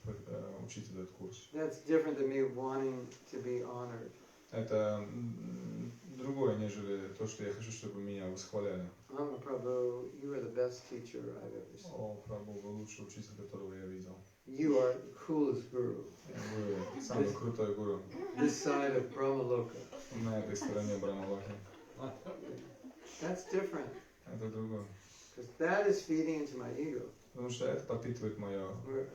учить этот курс. That's different than me wanting to be honored. Это другое, нежели то, что я хочу, чтобы меня восхваляли. Prabhu, you are the best teacher I've ever seen. О, Прабху, вы лучший учитель, которого я видел. You are the coolest guru. Вы самый крутой гуру. This side of Brahmaloka. На этой стороне Брамалохи. That's different. Это другое. Because that is feeding into my ego. Потому что это подпитывает мое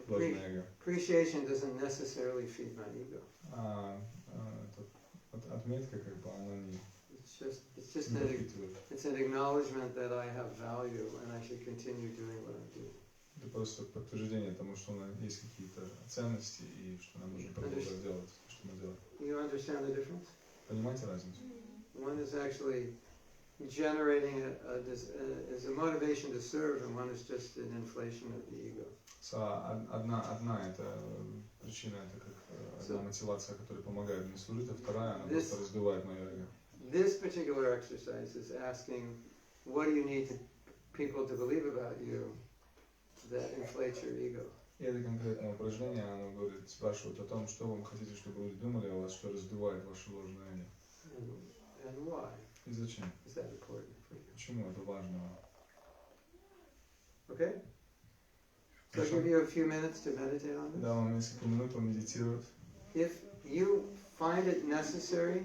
ложное эго. Appreciation doesn't necessarily feed my ego. Отметка, как бы, она не подпитывает. It's an acknowledgement that I have value and I should continue doing what I'm doing. Это просто подтверждение тому, что у нас есть какие-то ценности и что нам нужно продолжать делать то, что мы делаем. You understand the difference? Понимаете разницу? One is actually generating is a motivation to serve, and one is just an inflation of the ego. Одна это причина это как одна мотивация, которая помогает мне служить, а вторая, она просто раздувает мое эго. This particular exercise is asking, what do you need people to believe about you that inflates your ego? И это конкретное упражнение, оно говорит, спрашивает о том, что вы хотите, чтобы люди думали о вас, что раздувает ваше ложное эго. And why? И зачем? Is that important for you? Почему это важно? Okay? So I'll give you a few minutes to meditate on this. Да, вам несколько минут помедитировать. If you find it necessary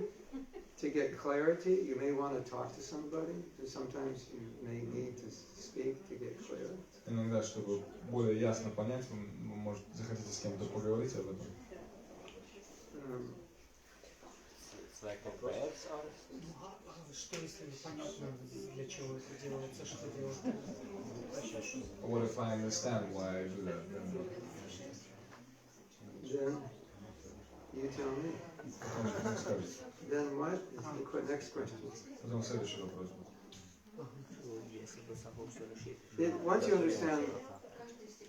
to get clarity, you may want to talk to somebody. Sometimes you may need to speak to get clarity. Иногда, чтобы более ясно понять, вы, может, захотите с кем-то поговорить об этом. Что если непонятно, для чего это делается, что делается? What if I understand why I do that? Then you tell me. Потом скажете. Then what is the next question? Потом следующий вопрос. Once you understand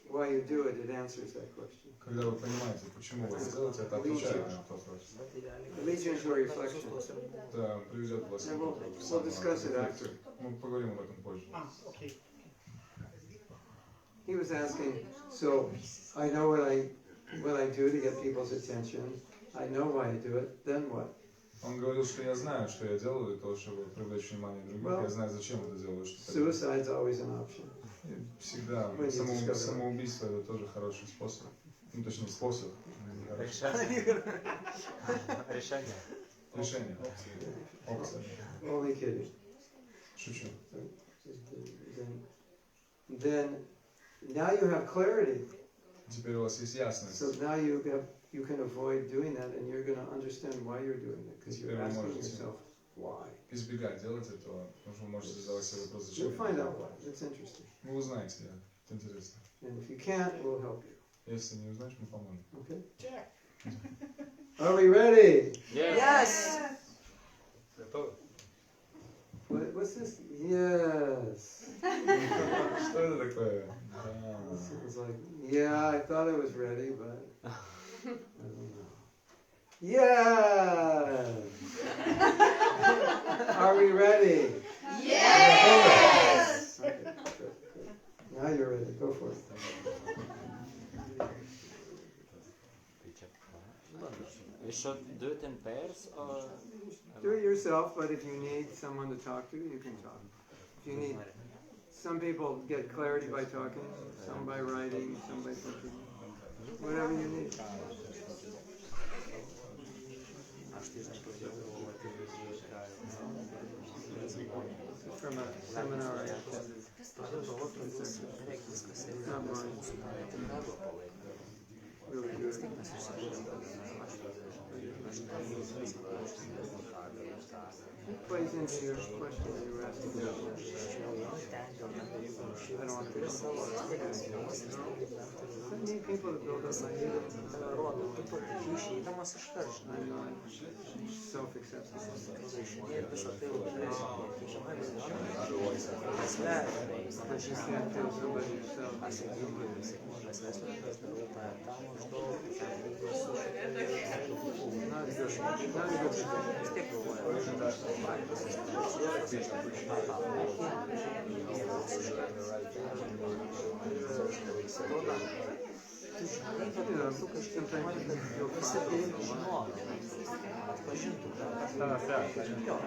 why you do it, it answers that question. Когда вы понимаете, почему вы это делаете, это отвечает на этот вопрос. It leads you into a reflection. Да, приведет вас And we'll discuss it after. Мы поговорим об этом позже. Окей. He was asking, so I know what I do to get people's attention. I know why I do it. Then what? Он говорил, что я знаю, что я делаю для того, чтобы привлечь внимание других. Я знаю, зачем это делаю. Suicide's always an option. Всегда. Самоубийство это тоже хороший способ. Ну, точнее, способ. Решение. Решение. Опция. Only kidding. Шучу. Then now you have clarity. Теперь у вас есть ясность. So now you can avoid doing that, and you're going to understand why you're doing it, because you're asking yourself why. Избегать делать этого, потому что вы можете задавать себе вопрос, зачем. You'll find out why. It's interesting. Вы узнаете, это интересно. And if you can't, we'll help you. Если не узнаешь, мы поможем. Okay. Are we ready? Yes. What's this? Yes. Что это такое? It's like, yeah, I thought I was ready, but I don't know. Yes. Are we ready? Yes. Okay, good. Now you're ready. Go for it. We should do it in pairs or? Do it yourself, but if you need someone to talk to, you can talk. If you need, some people get clarity by talking, some by writing, some by thinking. Whatever you need. From a seminar I attended. Not mine. Really good. It plays into your question that you were asking. I don't want to be I need people to build up my ego. I'm not self-accepting. But you can't feel somebody yourself. Not a good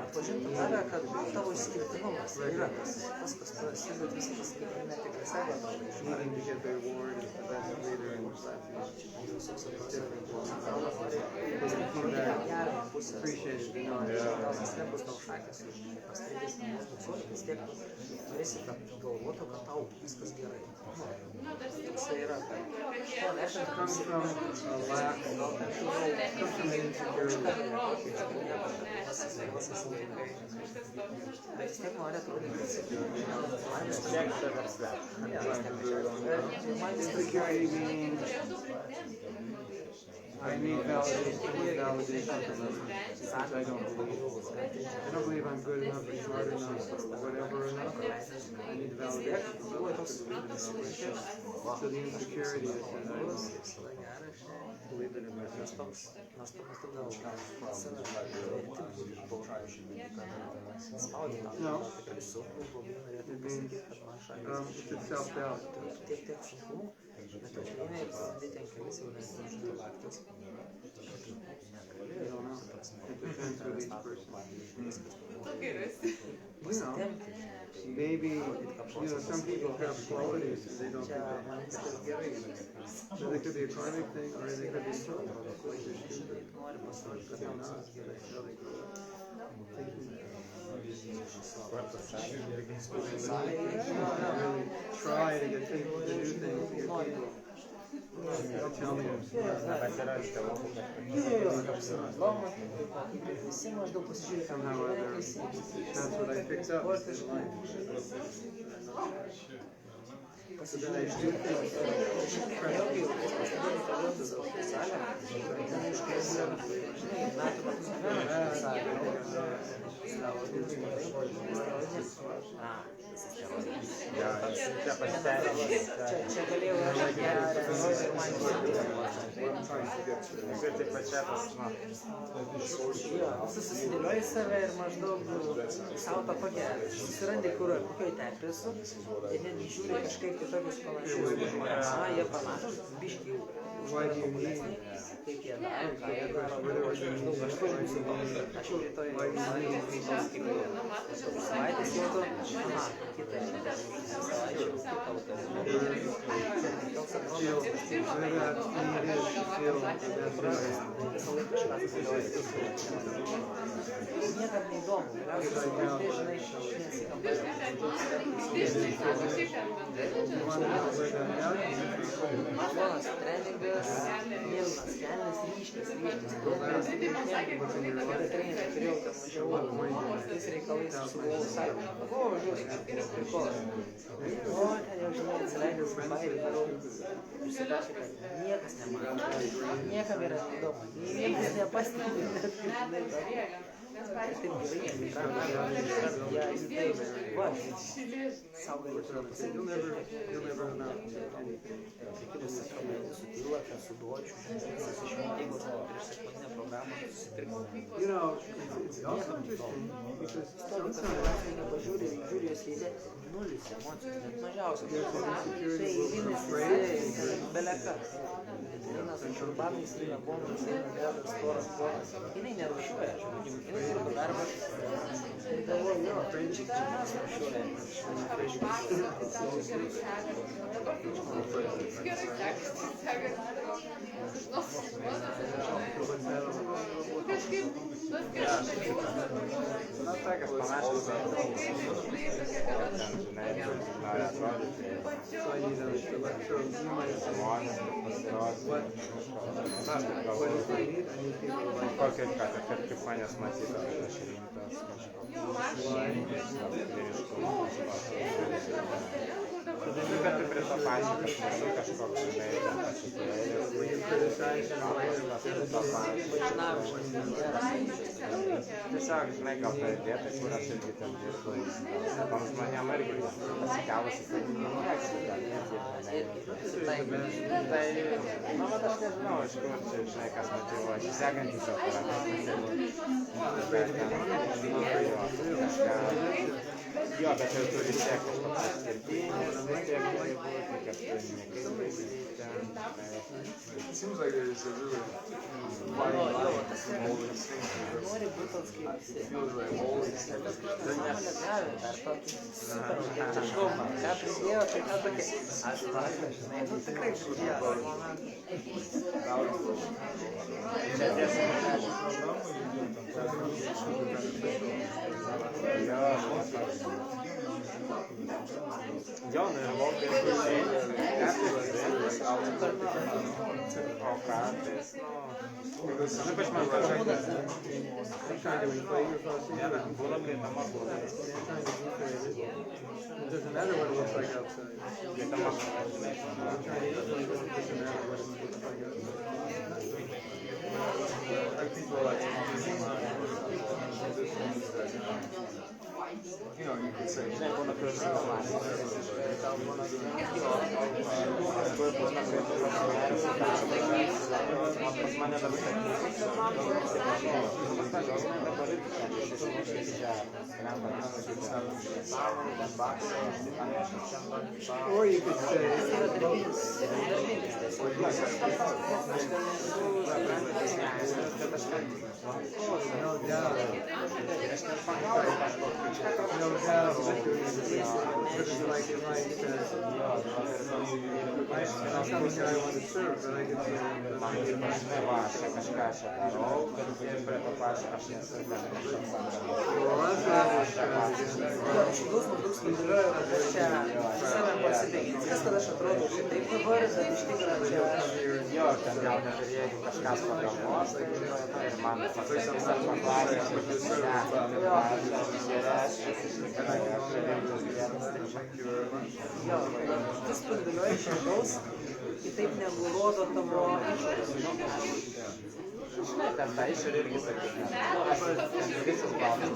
Atpažintų tave, kad tavo išskirtinumas yra tas, kas prasideda viskas gyvenime tikrai save. Needing to get the award as the best leader in Latvia. Appreciate it. Norėsi, kad galvotų, kad tau viskas gerai. Tai yra, kad Comes from a lack, comes from insecurity. Bet vis tiek nori atrodyti, Insecurity means I need validation from others, which I don't believe. I don't believe I'm good enough or smart enough or whatever enough. I need validation from others to believe in myself. So the insecurity is that I don't. klaidų ribas, nes toks gal save verti paužažymį, spaudė tam tikrai sunku, blogai norėtų pasakyti, kad man šalis tiek sunkumų, bet atžymė pasidėti ant kelis jau nežinau laktis. Maybe, some people have qualities and they don't think they have. So they could be a karmic thing, or they could be stupid. Really try to get people to do things, get people. Tell me somehow or other, that's what I picked up in life. So then I do Susidėlioji save ir maždaug savo tą pagerį. Susirandi, kokioj terpė esu ir netgi žiūri kažkaip kitokius panašius. Jie panašus, biškiai populiaresni, kaip jie daro, ką jie daro, aš kur būsiu toks. Aš jau rytoj savaitės jau to, kitą savaičių, niekam neįdomu, galiausiai žmonės treningas, milnas, kelnes ryškis, treneris, treneris, turėjau ten mažiau, tais reikalais sugalvojau sąlygą. Buvo važiuosiu, prikolas. O, ten jau žinai, atsileidęs bairį darau. Išsidašė, kad niekas nemato, niekam yra neįdomu, niekas nepastebi, net kaip žinai tą. Taip gerai, va, sau gali pasakyti, you'll never amount to anything. kitus sakramentus sutyla, ten su duočiu, išmintingos prieš sekundinę programą susipirkti. You know, it's also interesting because sometimes Pažiūrė, jos veidė nulis emocijos, net mažiausios. Tai įvinasi belekas. Eina su šurbanais, eina bombais, eina dedas, poras. Jinai nerūšiuoja žmonių, jinai dirba darbą. Ir galvoju, jo, čia mes rūšiuojame. Tokios panašios nori atrodyti žmonės, pasirodyti kokį, kad kaip manęs matytų, aš rimtas bet tu prie to pačiu, kad nesu kažkoks, žinai, tiesiog, žinai, gal tai vieta, kur aš irgi ten dirbu, tam žmonėm irgi pasikelusi, kad nemėgsi, gal irgi, tai, nu, bet aš nežinau, iš kur čia, žinai, kas motyvuoja, sekantis jo, bet jau turi tiek kažkoks atskirtinis, vis tiek turi būti, kad tu nekaip It seems like there's a really fine line from all these things. It feels like all these Jo, nu ir mokai o kartais, ypač man kažkas būna greitama blogai. It doesn't matter what it looks like outside. Greitama people like you know, you could say mane dabar sakys, man dabar irgi ten iš čia Or you could say, no doubt, like it might says, something I want to serve, but I can Kas tada aš atrodo šitaip dabar, bet iš tikrųjų čia... Jo, ten gal net ir jeigu kažkas pagalvos, tai ir man pasakys, aš paklausęs, Jo, vis spinduliuoja iš vidaus, kitaip negu rodo tavo išorės. Žinai, ten tą išorę irgi sakyti. Aš visas baltas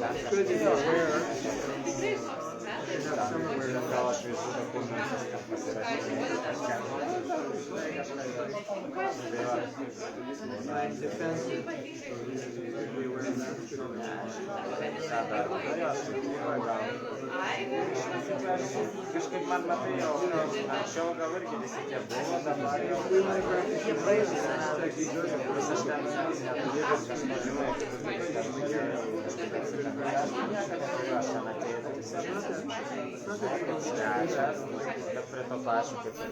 gal aš visų dokumentus ten pasirašinėjau kažkiek. Kažkaip man matai jau, anksčiau gal irgi visi tie buvo, dabar jau vis aš ten neturiu kažką žinai, aš ten ateinu. Bet prie to pačio, kaip vyresnis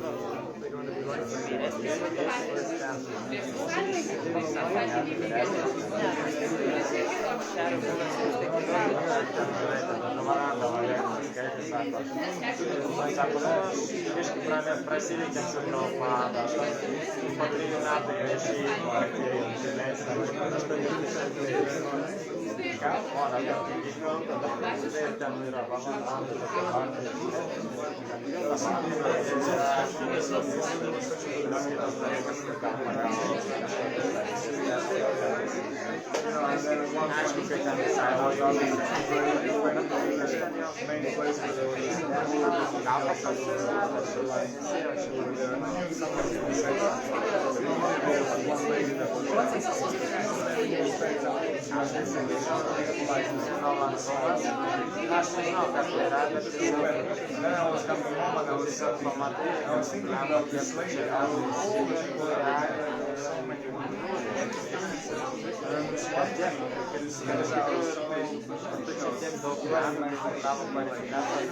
sako, prasileikėm su traumada, po 3 metų jau išėjimo, ką, ona, ir ten yra aišku, kai ten visai naujokai aš nežinau, kas tai yra, bet pamatai, tiek daug metų, tavo kvalifikacijos,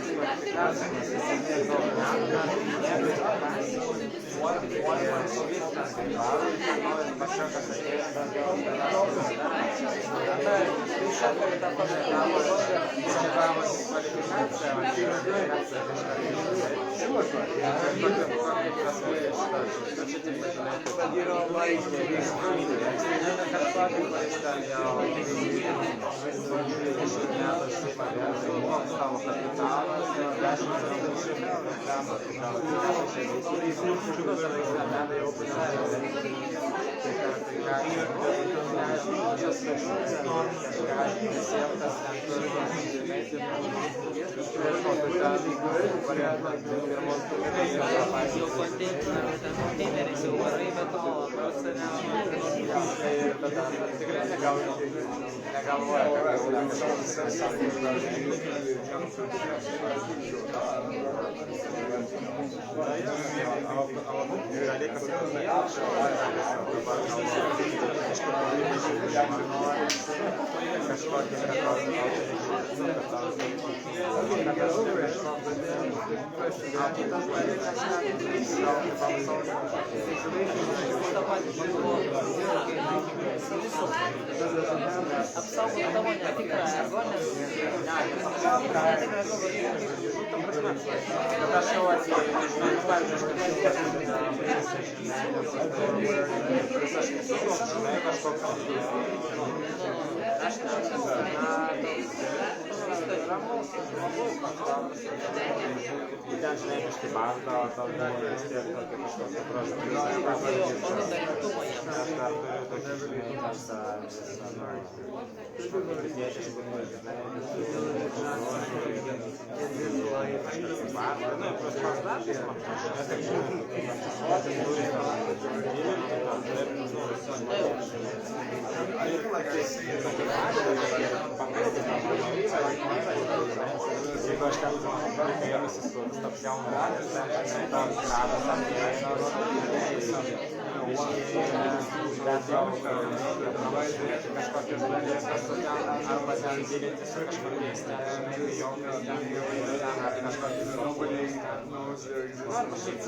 ten žinai biškai bando, tau gali vis tiek tokį kažkokį prasmį. Aš dar turiu tokį žinai visą kažkokį kritietiškų žinai, bando, nu, plus pastatis man kažkas, kad žinai, Jeigu aš ten paėmusis toks jaunas ratas, ten ratas bet jau turėti kažkokius dalykus arba ten gilintis su kažkokiais jokiais ten ar kažkokiais nuomonės arba šiaip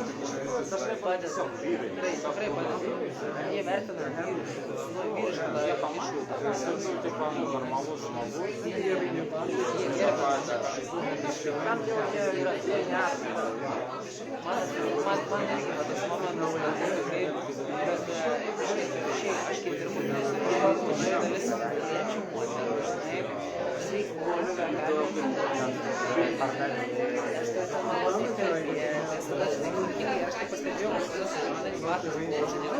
dažnai padeda tikrai padeda jie vertina vyrišką darbą tipo normalus žmogus jie dirba man jie yra man irgi tas momentas aš kaip dirbu dalis klienčių moterų sveikuolių aš taip pastebėjau,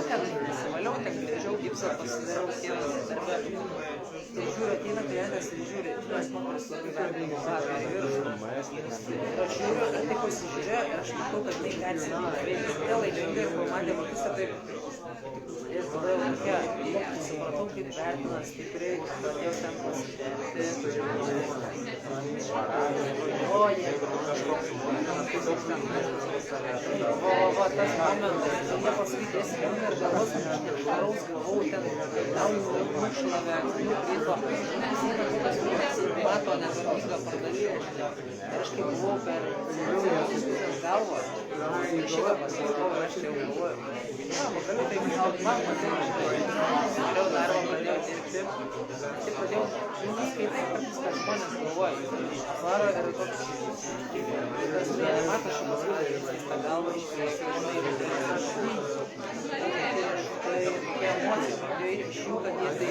kad valiau, ten grįžau gipsą, pasidariau sienas darbę. Tai žiūriu, ateina klientas ir žiūri, mes moteris labai vertinimo gatą į viršų. Ir aš žiūriu, ir taip pasižiūrėjau, ir aš matau, kad tai persimena veikia. Vėl laimingai ir pamatė visą taip. Ir tada jau tokia, supratau, kaip vertina stipriai, pradėjau ten pasidėti. O, jeigu kažkoks momentas, tai daug ten va, tas momentas, jie pasakys, ir galvos, aš nešvaraus gavau, ten gaunu nušlavę, nukrito. Mato, nes knygą pardavėjau. Ir aš kaip buvau per galvą, šitą pasirinkau ir aš čia jau galvoju. Galiu taip man patinka, geriau darbą pradėjau dirbti. Tai pradėjau, skaitai, kad žmonės galvoja. Varo ir toks, tas mato šitas tą galvą iškreipti, žinai, ir tai emocija pradėjo eiti iš jų, kad jie tai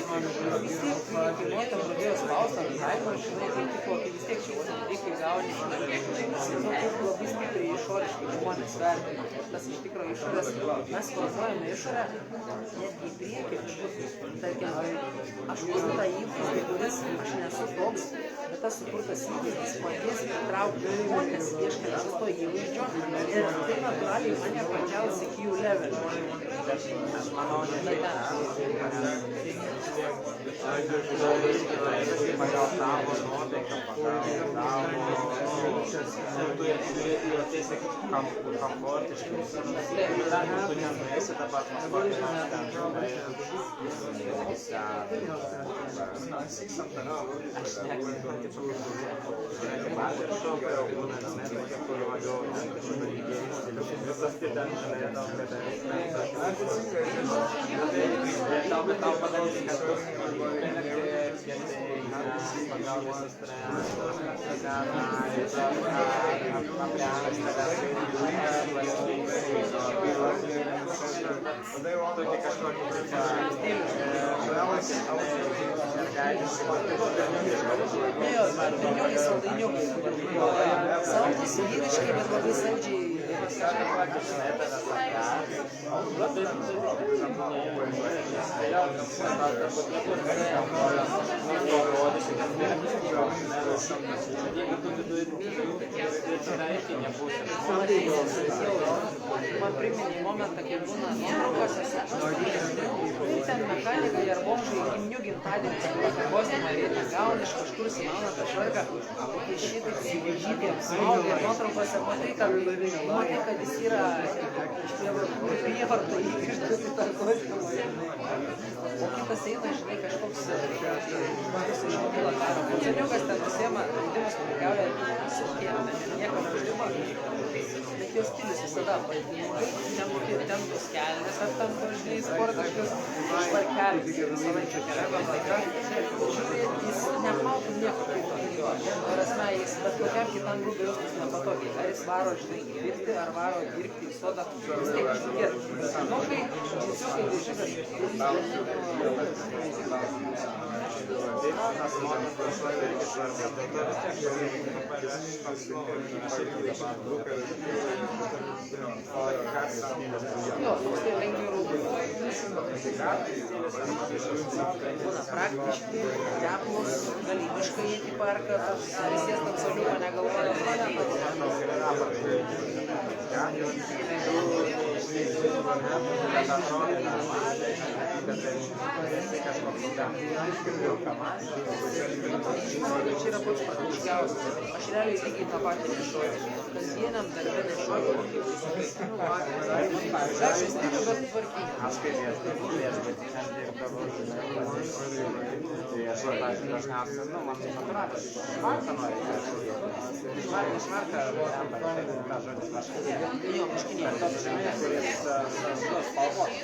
vis tiek, kai moterim pradėjo spausti ant kaimo, žinai, tai tipo, kai vis tiek šitas dalykai gauni, kaip labai stipriai išoriškai žmonės vertina. Tas iš tikrųjų išorės, mes formuojame išorę, netgi į priekį, tarkim, aš kuriu tą įvaizdį, kuris aš nesu toks, bet tas sukurtas įvaizdis padės pritraukti žmonės ieškant to įvaizdžio ir tai natūraliai mane pakels iki jų levelio. Aš manau, ne tai ten. Pagal tavo nuotaiką, pagal tavo komfortiškai. Tu nenuėsi dabar Saldus vyriškai, bet labai saldžiai. Man priminė momentą, kai būna nuotraukose, ten mechanikai ar bomžai giminių gimtadienis, vos nemarėti, gauni iš kažkur simauna tą švarką, kai šitai suvažyti apsmaugė ir nuotraukose matai, kad jis yra iš prievarto įkištas į tą kostiumą. O kitas eina, žinai, kažkoks seniukas ten nusiema, žaidimus prekiauja, sukėlame, niekam uždima. Bet jo stilius visada ypatingai, ten tos kelnes, ar ten, žinai, sportiškas švarkelis, visą laiką keliavo laiką. Žiūrėt, jis nepautų nieko kito. Prasme, jis bet kokiam kitam rūbė jaustis nepatogiai. Ar jis varo, žinai, dirbti, ar varo dirbti į sodą, vis tiek ištikėti. Nu, kai džiausiukai šitas būna praktiški, teplus, galybiškai į parką, ar sėst ant soliuko negalvoja. Čia yra pats patogiausias. Aš realiai lygiai tą patį nešioju. Kasdieniam darbe nešioju, kaip visiškai. Aš stiliu, bet tvarkingai. Aš kaip viešbutyje dirbdavau, žinai, tai aš dažniausiai, man tai natūraliai. Švarką nori kažkokį. Švarką, ką žodis vaškas. Jo, maškinėlė. Tas žinai, kuris spalvos.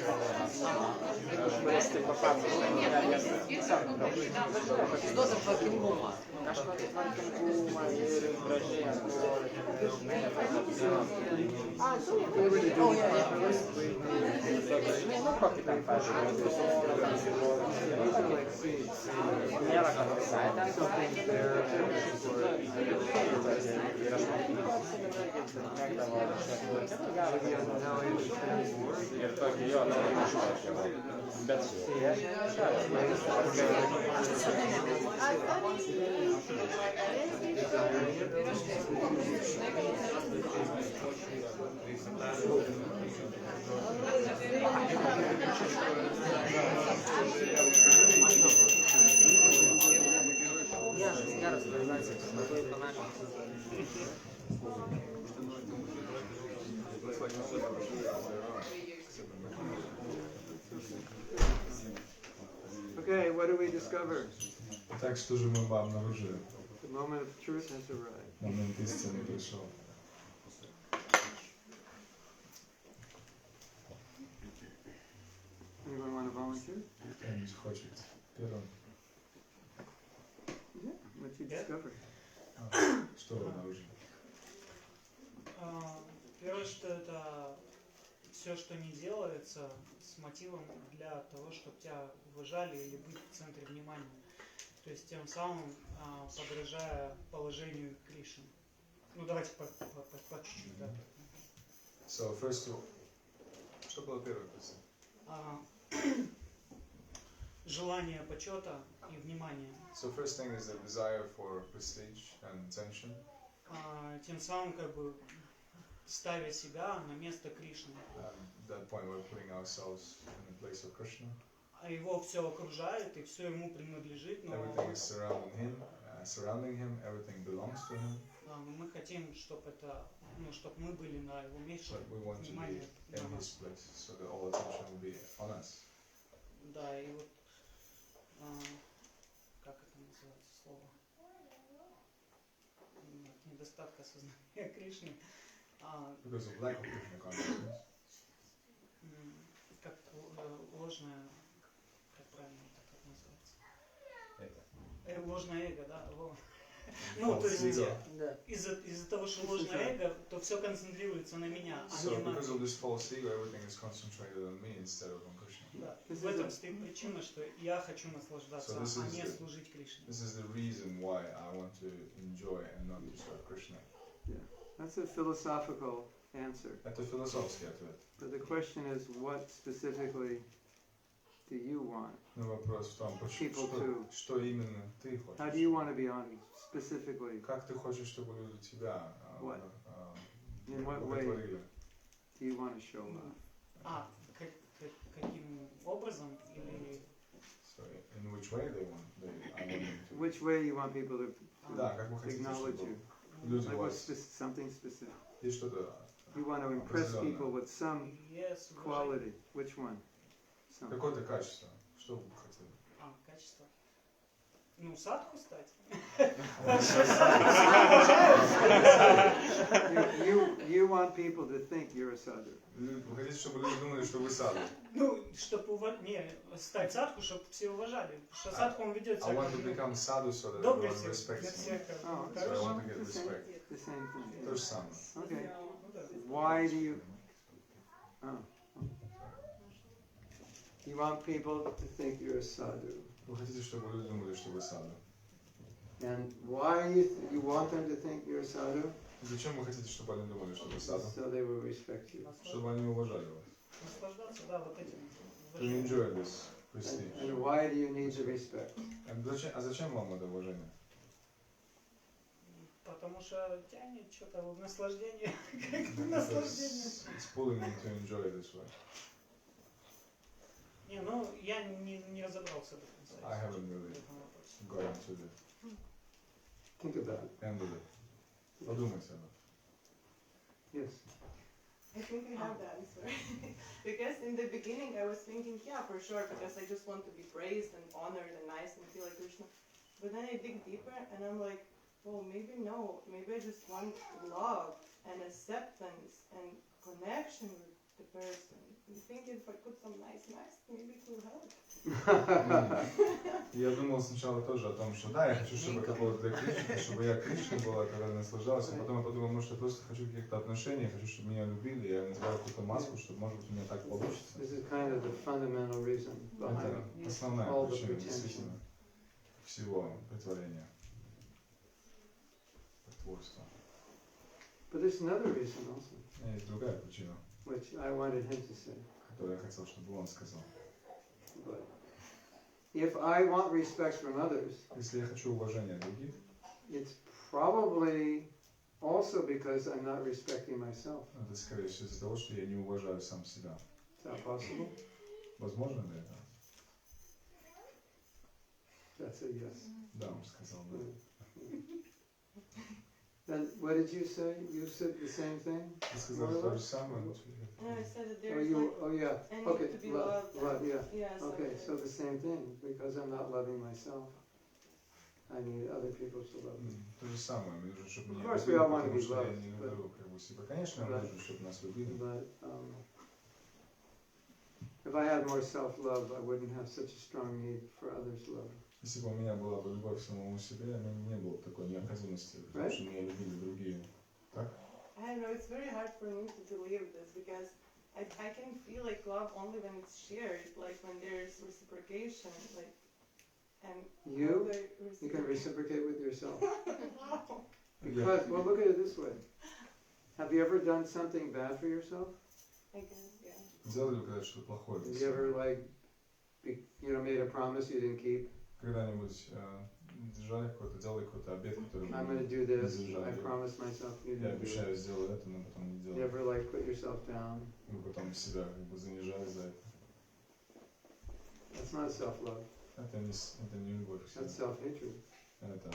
Kuris taip paprastas. Jis duoda tvarkingumą. Kažkokį tvarkingumą ir gražiai atrodė. Kokį ten pažiūrėjau. Nėra kad visai ten ir aš mėgdavo ir tokį jo bet Geras organizacijos, labai panašios. Okay, what do we discover? Так, что же мы обнаружили? The moment of truth has arrived. Момент истины пришел. Anyone want to volunteer? Кто-нибудь хочет первым? Yeah, what you discovered? Что вы обнаружили? Первое, что это все, что не делается с мотивом для того, чтобы тебя уважали или быть в центре внимания. То есть тем самым подражая положению Кришны. Ну давайте по чуть-чуть, да. So first of all, что было первое? Желание почета и внимания. So first thing is the desire for prestige and attention. Тем самым как бы ставя себя на место Кришны. At that point we're putting ourselves in the place of Krishna. А его все окружает и все ему принадлежит, но Everything is surrounding him, everything belongs to him. мы хотим, чтобы это, чтобы мы были на его месте, But we want to be внимание in на his нас. place, so that all attention will be on us. Да, и вот как это называется слово? От недостатка сознания Кришны. Because of lack of Krishna consciousness. Как ложное, как правильно так это называется? Ложное эго, да. Ну, то есть из-за того, что ложное эго, то все концентрируется на меня, а So не на... because of this false ego, everything is concentrated on me instead of on Krishna. Да. В этом стоит причина, что я хочу наслаждаться, а не служить Кришне. This is the reason why I want to enjoy and not to serve Krishna. Yeah, that's a philosophical answer. Это философский ответ. But the question is, what specifically do you want? Но вопрос в том, что именно ты хочешь. How do you want to be honored specifically? Как ты хочешь, чтобы люди тебя In what way do you want to show love? Каким образом или... So in which way they want, I want them to. Which way you want people to acknowledge you? Люди Like вас. something specific. Есть что-то. You want to impress people with some quality. Which one? Some. Какое-то качество. Что вы хотели? Качество. Ну, садху стать. You want people to think you're a sadhu. Вы хотите, чтобы люди думали, что вы саду? Ну, чтобы стать садху, чтобы все уважали. Потому что садху он ведет себя I want to become sadhu so that добрый everyone respects me. So I want to get respect. The same thing. То же самое. Okay. Why do you? You want people to think you're a sadhu. Вы хотите, чтобы люди думали, что вы саду? And why you want them to think you're a sadhu? Зачем вы хотите, чтобы они думали, что вы саду? So they will respect you. Чтобы они уважали вас. Наслаждаться, да, вот этим. To enjoy this prestige. And why do you need the respect? А зачем вам это уважение? Потому что тянет что-то в наслаждение. Наслаждение. It's pulling me to enjoy this way. Не, ну я не разобрался до конца. I haven't really gone to the Think about it. end of it. Подумайте об этом. Yes. I think I have the answer. Because in the beginning I was thinking, yeah, for sure, because I just want to be praised and honored and nice and feel like Krishna. But then I dig deeper and I'm like, well, maybe no. Maybe I just want love and acceptance and connection with the person. I'm thinking if I put some nice mask, maybe it will help. Я думал сначала тоже о том, что да, я хочу, чтобы это было для Кришны, чтобы я Кришной была, когда наслаждалась, а потом я подумал, может, я просто хочу каких-то отношений, хочу, чтобы меня любили, я надеваю какую-то маску, чтобы, может быть, у меня так получится. This is kind of the fundamental reason behind Это основная all the причина, pretension. действительно, всего притворения, притворства. But there's another reason also, У меня есть другая причина, which I wanted him to say. которую я хотел, чтобы он сказал. But if I want respect from others, Если я хочу уважения других, it's probably also because I'm not respecting myself. это, скорее всего, из-за того, что я не уважаю сам себя. Is that possible? Возможно ли это? That's a yes. Да, он сказал, да. Then what did you say? You said the same thing? Ты сказал то же самое? And I said that Oh, there's you, like, oh yeah, I need okay, to be love, loved. yeah. Yeah, Okay, so the same thing, because I'm not loving myself, I need other people to love me. То же самое, мне нужно, чтобы меня Of course, we любили, all want to потому be что я loved, не but- люблю как бы себя. Конечно, нам нужно, чтобы нас любили. But if I had more self-love, I wouldn't have such a strong need for others' love. Если бы у меня была бы любовь к самому себе, у меня не было бы такой необходимости, потому что меня любили другие. Так? I don't know, it's very hard for me to believe this because I can feel like love only when it's shared, like when there's reciprocation, like, and You? other You can reciprocate with yourself. No. Because, well, look at it this way. Have you ever done something bad for yourself? I guess, yeah. Делали ли когда-то что-то плохое для Have you ever, себя? like, made a promise you didn't keep? Когда-нибудь держали какой-то, делали какой-то обет, который I'm going to do не this, сдержали? I promised myself you Я didn't do обещаю, it. сделаю это, но потом не You делаю. ever, like, put yourself down? Вы потом себя как бы занижали за это. That's not self-love, Это не любовь к that's себе. self-hatred. Это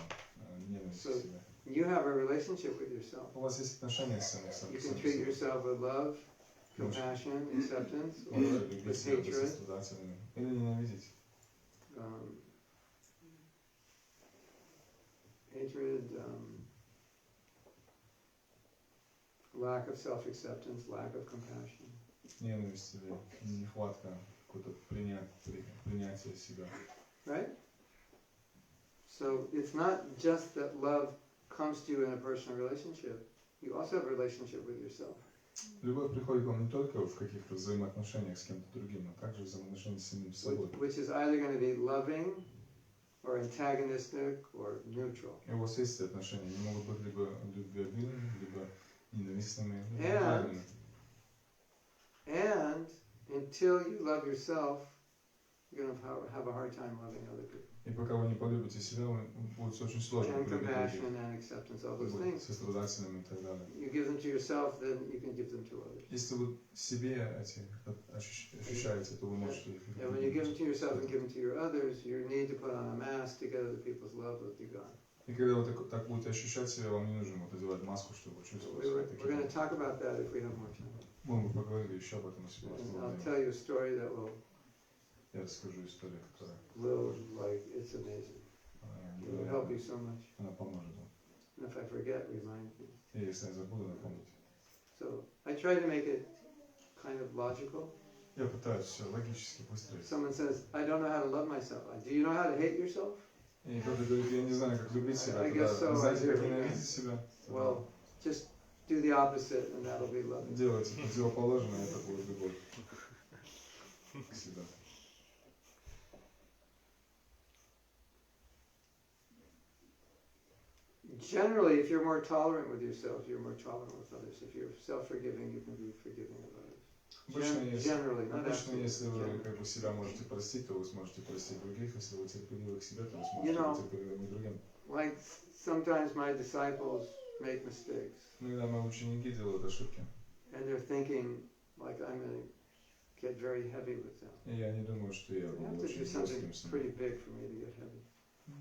ненависть к So- себе. You have a relationship with yourself. У вас есть отношения с самим You can собой. treat yourself with love, compassion, acceptance, or Можете with любить себя, быть hatred, сострадательным. Или ненавидеть. Hatred, lack of self-acceptance, lack of compassion. Ненависть или нехватка какого-то принятия себя. Right? So it's not just that love comes to you in a personal relationship. You also have a relationship with yourself. Любовь приходит к вам не только в каких-то взаимоотношениях с кем-то другим, но также взаимоотношения с самим собой. Which is either going to be loving, or antagonistic, or neutral. И у вас есть эти отношения, они могут быть либо любвеобильными, либо ненавистными, либо And- правильными. And until you love yourself, you're going to have a hard time loving other people. И пока вы не полюбите себя, вам будет очень сложно And полюбить compassion других. and acceptance, all those Быть things. сострадательным и так далее. You give them to yourself, then you can give them to others. Если вы себе эти ощущаете, то вы можете их And when you give them любить. to yourself and give them to your others, your need to put on a mask to get other people's love will be gone. И когда вы так будете ощущать себя, вам не нужно вот одевать маску, чтобы чувствовать себя We're going to таким. talk about that if we have more time. Мы бы поговорили еще об этом, если у вас And было I'll время. tell you a story that Я расскажу историю, которая it's amazing. It will невероятна. help you so much. Она поможет вам. And if I forget, remind me. И если я забуду, напомните. So I try to make it kind of logical. Я пытаюсь все логически выстроить. Someone says, I don't know how to love myself. Do you know how to hate yourself? И кто-то говорит, я не знаю, как любить себя. I Тогда guess so, вы знаете, I как do. ненавидеть себя? Well, just do the opposite and that'll be loving. Делайте противоположное, это будет любовь к себе. Generally, if you're more tolerant with yourself, you're more tolerant with others. If you're self-forgiving, you can be forgiving of others. Generally, not Обычно, absolutely. если вы Generally. как бы себя можете простить, то вы сможете простить других. Если вы терпеливы к себе, то вы You сможете know, быть терпеливыми к другим. Like sometimes my disciples make mistakes, Иногда мои ученики делают ошибки. and they're thinking like I'm get very heavy with them. И я не думаю, что я You буду have to очень do something жестким с ними. pretty big for me to get heavy.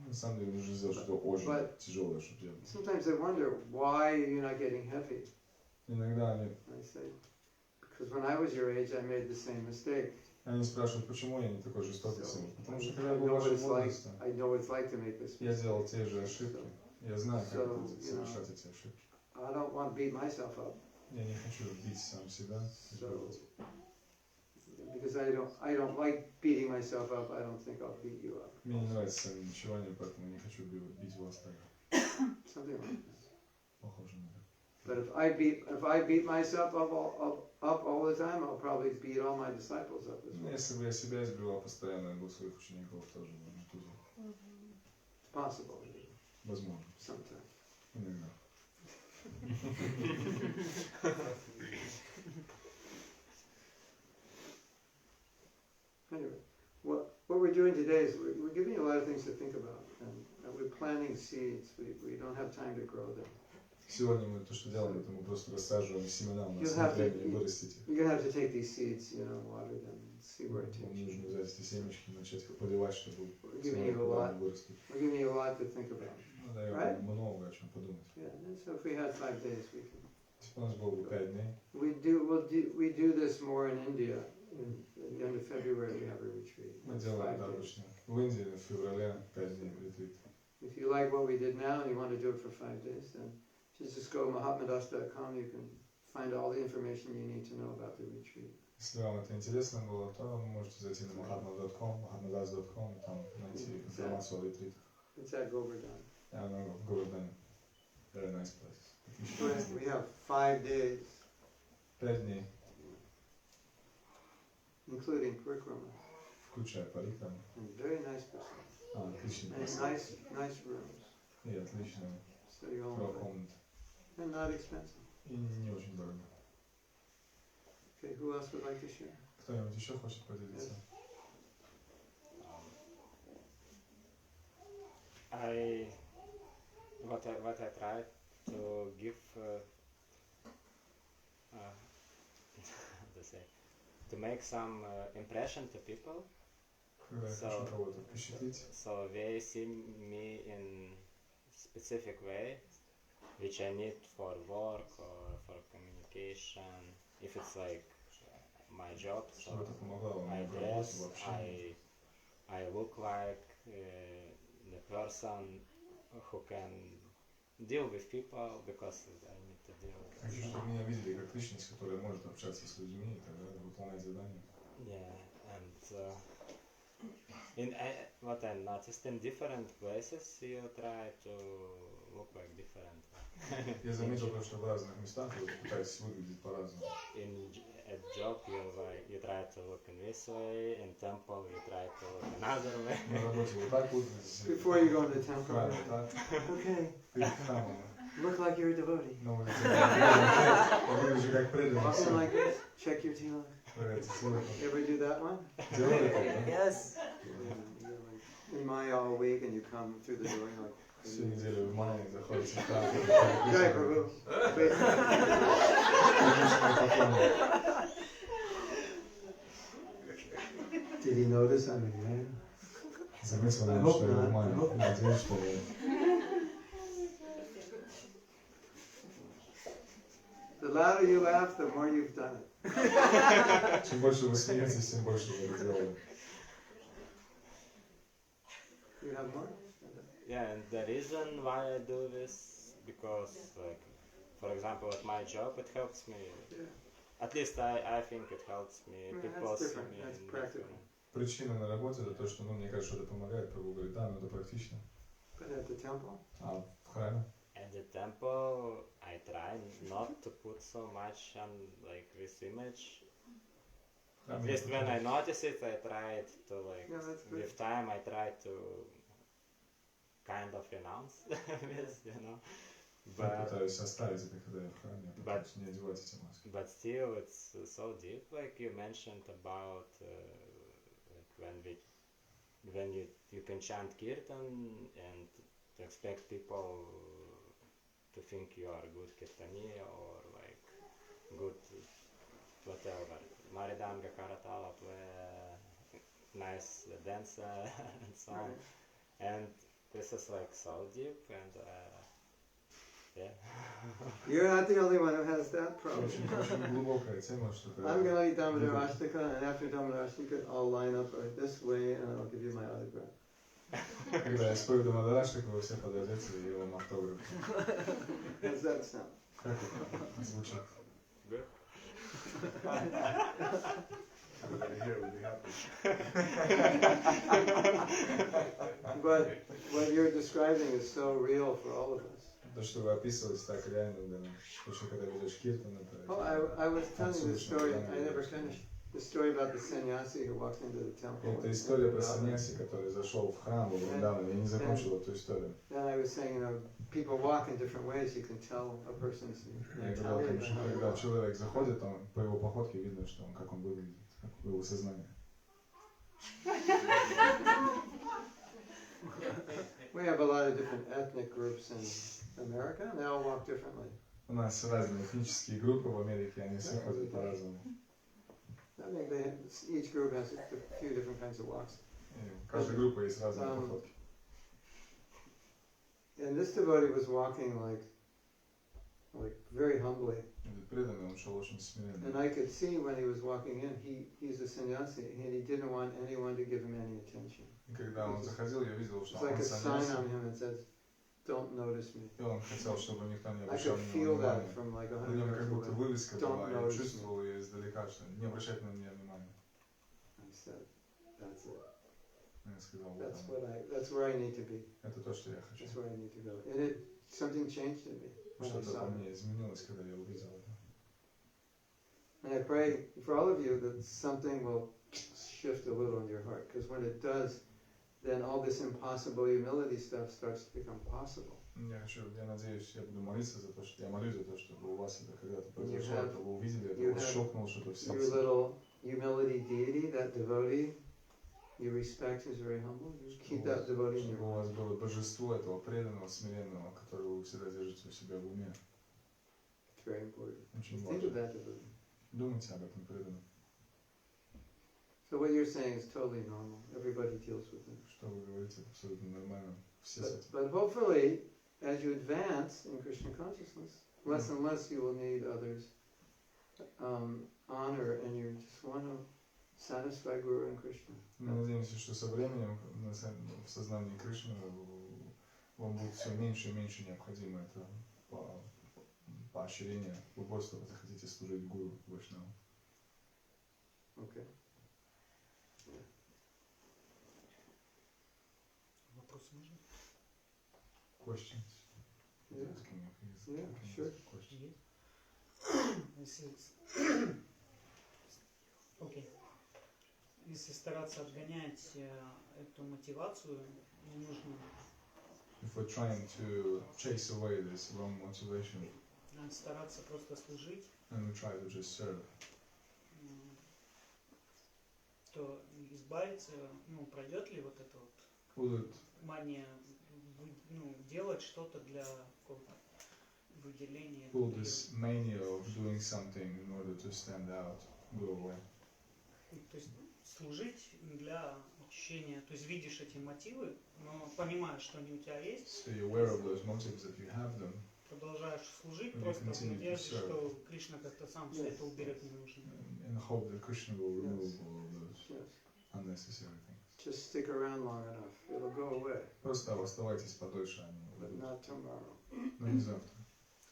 На самом деле нужно сделать что-то очень But- тяжелое, чтобы я... Sometimes I wonder, why are you not getting heavy? Иногда они I say, because when I was your age, I made the same mistake. Они спрашивают, почему я не такой жестокий с ними. Потому что когда I я был know what вашим it's like. возрастом, I know what it's like to make this я mistake. делал те же ошибки. Я знаю, как So, это совершать эти ошибки. I don't want to beat myself up. Я не хочу бить сам себя. So, because I don't like beating myself up, I don't think I'll beat you up. Мне не нравится самобичевание, поэтому не хочу бить вас так. Something like that. Похоже на это. But if I beat myself up all the time, I'll probably beat all my disciples up as Ну, well. если бы я себя избивал постоянно, я бы своих учеников тоже тузил. It's possible, Возможно. sometimes. Иногда. Anyway, what we're doing today is we're giving you a lot of things to think about, and we're planting seeds. We don't have time to grow them. Сегодня мы то, что делаем, это мы просто рассаживаем семена, у нас You'll нет have to, времени вырастить их. you're gonna have to take these seeds, water them, see where it Нам takes you. нужно взять эти семечки и начать их поливать, чтобы We're giving you a куда lot. они вырастут. We're giving you a lot to think about. Ну, даем Right? много о чем подумать. Yeah, and so if we had 5 days, we can. Если бы у нас было бы 5 дней, We do this more in India. At the end of February, we have a retreat. мы It's делаем 5 это days. обычно. В Индии в феврале 5 дней ретрит. If you like what we did now and you want to do it for 5 days, then just go mahatmadas.com. You can find all the information you need to know about the retreat. Если вам это интересно было, то вы можете зайти на mahatma.com, mahatmadas.com и там найти информацию о ретритах. It's at Govardhan. Я в Говардане. Very nice place. We have 5 days, 5 дней, including Parikrama, включая парикраму. and very nice places, Отличный and place. nice rooms. И отличная So you all know комната. that. And not expensive. И не очень дорого. Okay, who else would like to share? Кто-нибудь еще хочет поделиться? What I try to give to say, to make some impression to people. Когда я хочу кого-то впечатлить, So they see me in specific way, which I need for work or for communication. If it's like my job, so чтобы это помогало I мне в работе, dress, в общении. I look like the person who can deal with people because I need to deal with Хочу, чтобы меня видели как личность, которая может общаться с людьми и так далее, выполнять задания. Yeah, and what I noticed in different places, you try to look like different. Я заметил то, что в разных местах вы пытаетесь выглядеть по-разному. In a job, you try to look in this way. In temple, you try to look another way. На работе вот так выглядите. Before you go into the temple, Правильно, так. okay, Перед храмом. look like you're a devotee. На улице. Я выгляжу как преданный. Walking like this, check your tilak. Проверьте телефон. You ever do that one? Делали так, да? Yes. In Maya all week, and you come through the door, and you're like, Всю неделю в мае заходите в храм. Jai Prabhu. Did he notice I'm in Maya? Заметил, I наверное, hope что я в not. мае. Надеюсь, что нет. The louder you laugh, the more you've done it. Чем больше вы смеетесь, тем больше вы это делаете. You have more? Yeah, and the reason why I do this, because, like, for example, at my job, it helps me. Yeah. At least I think it helps me. Yeah, People that's see different. me. That's in practical. different- Причина на работе это то, что, мне кажется, что это помогает. Прабhu говорит, да, но это практично. But at the temple? А в храме? At the temple, I try not to put so much on like this image. At least when I notice it, I try to like Yeah, that's good. with time I try to kind of renounce this, you know. Я But пытаюсь оставить это, когда я в храме, я пытаюсь не одевать эти маски. but still, it's so deep. Like you mentioned about like when you can chant kirtan and to expect people to think you are good kirtani or like good whatever Maridanga Karatala play nice dance and so on. And this is like so deep and yeah. You're not the only one who has that problem. Очень глубокая тема, что I'm going to lead Damodar Ashtaka, and after Damodar Ashtaka, I'll line up this way and I'll give you my autograph. Когда я спою Дамодараштаку, вы все подойдете, и я вам автограф. How's that sound? Как это звучит? Good. Everybody here will be happy. But what you're describing is so real for all of us. То, что вы описываете, так реально для нас. Потому что когда ведешь киртан, это... Oh, I was telling the story, I never finished. The story about the sannyasi who walked into the temple. Это история про саньяси, который зашел в храм во Вриндаване. Я не закончил эту историю. And I was saying, people walk in different ways. You can tell a person's mentality. Когда человек заходит, там по его походке видно, что он, как он выглядит, как его сознание. We have a lot of different ethnic groups in America, and they all walk differently. У нас разные этнические группы в Америке, они все ходят по-разному. I think each group has a few different kinds of walks. У каждой группы есть разные походки. And this devotee was walking like very humbly. Преданный, он шел очень смиренно. And I could see when he was walking in, he's a sannyasi, and he didn't want anyone to give him any attention. И когда он заходил, я видел, что It's like он a sign саньяси. on him that says, "Don't notice me." И он хотел, чтобы никто не I обращал could на feel него that внимания. from like На нем как 100 будто meters away. вывеска Don't была, я notice me. чувствовал ее издалека, что не обращать на меня внимания. I said, "That's it. Я сказал, вот That's where I need to be. это то, что я хочу. That's where I need to go." And something changed in me when I Что-то saw во it. мне изменилось, когда я увидел это. And I pray for all of you that something will shift a little in your heart, because when it does, then all this impossible humility stuff starts to become possible. Я надеюсь, я буду молиться за то, что я молюсь за то, чтобы у вас это когда-то You произошло, have- это вы увидели, это you вас have щелкнуло что-то в Your сердце. little humility deity, that devotee, you respect, who's very humble. You keep that devotee in your Чтобы у вас mind. было божество этого преданного, смиренного, которого вы всегда держите у себя в уме. It's very important. Очень Think of важно. that devotee. Думайте об этом преданном. So what you're saying is totally normal. Everybody deals with it. Что вы говорите, это абсолютно нормально. Все с этим. But hopefully, as you advance in Krishna consciousness, less and less you will need others' honor, and you just want to satisfy Guru and Krishna. Мы надеемся, что со временем в сознании Кришны вам будет все меньше и меньше необходимо это поощрение. Вы просто захотите служить Гуру Вайшнаву. Okay. Вопросы можно? Questions? Yeah. Asking if he's Yeah, asking sure. questions. Окей. Если стараться отгонять эту мотивацию ненужную, If we're trying to chase away this wrong motivation стараться просто служить, and we try to just serve, то избавиться, пройдет ли вот это вот will it мания, делать что-то для какого-то выделения. will this mania of doing something in order to stand out go away? То есть служить для ощущения, то есть видишь эти мотивы, но понимаешь, что они у тебя есть. So you're aware of those motives that you have them. Продолжаешь служить, And you просто в continue to надежде, serve. что Кришна как-то сам все это уберет ненужное. In the hope that Krishna will remove Yes. all of those Yes. unnecessary things. Just stick around long enough. It'll go away. Просто оставайтесь подольше, они But уйдут. not tomorrow. Но не завтра.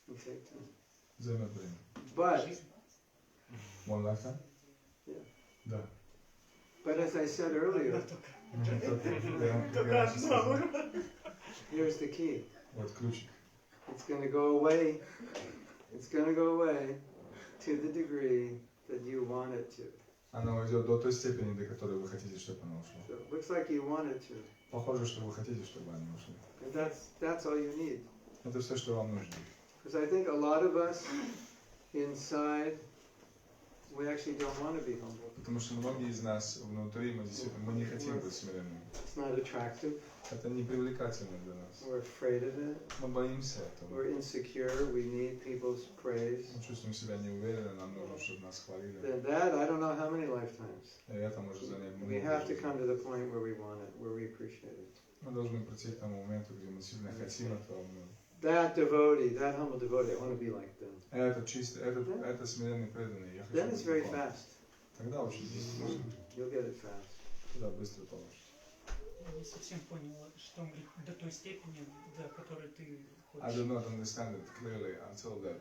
It'll take time. Займет время. But, One lifetime? Yeah. Да. but as I said earlier, here's the key. Вот ключик. It's going to go away. It's going to go away to the degree that you want it to. Она уйдет до той степени, до которой вы хотите, чтобы она ушла. So it looks like you want it to. Похоже, что вы хотите, чтобы они ушли. And that's all you need. Это все, что вам нужно. Because I think a lot of us inside We actually don't want to be humble. Потому что многие из нас внутри, мы действительно мы не хотим быть смиренными. It's not attractive. Это не привлекательно для нас. We're afraid of it. Мы боимся этого. We're insecure. We need people's praise. Мы чувствуем себя неуверенно, нам нужно, чтобы нас хвалили. Then that, I don't know how many lifetimes. И это может занять много We have to жизней. come to the point where we want it, where we appreciate it. Мы должны прийти к тому моменту, где мы сильно хотим этого. That devotee, that humble devotee, I want to be like them. Это чисто, это смиренный преданный. Я хочу Then it's быть very таким. fast. Тогда очень быстро. You'll get it fast. Тогда быстро получится. Я не совсем понял, что он говорит, до той степени, до которой ты I хочешь. do not understand it clearly until that,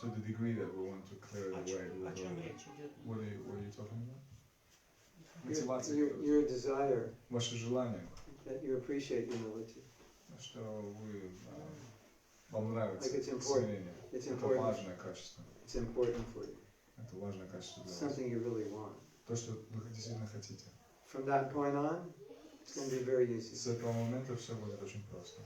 to the degree that we want to clear it away. О чем речь идет? What are you talking about? Your, Мотивация. your desire Ваше желание, that you appreciate humility. что вы, вам нравится Like it's important. смирение. It's Это important. важное качество. It's important for you. Это важное качество для вас. Something you really want. То, что вы действительно хотите. From that point on, it's going to be very easy. С этого момента все будет очень просто.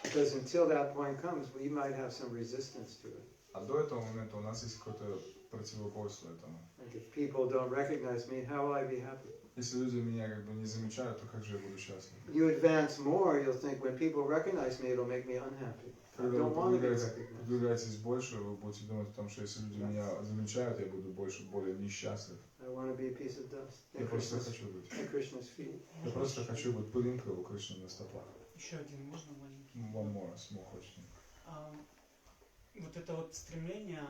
Because until that point comes, we might have some resistance to it. А до этого момента у нас есть какое-то противоборство этому. Like if people don't recognize me, how will I be happy? Если люди меня как бы не замечают, то как же я буду счастлив? You advance more, you'll think when people recognize me, it'll make me unhappy. I Когда don't вы want to be recognized. продвигаетесь больше, вы будете думать о том, что если люди меня замечают, я буду более несчастлив. I want to be a piece of dust Я at просто Krishna's, хочу быть. at Krishna's feet. Я просто хочу быть пылинкой у Кришны на стопах. Еще один можно маленький? One more, small question. Вот это вот стремление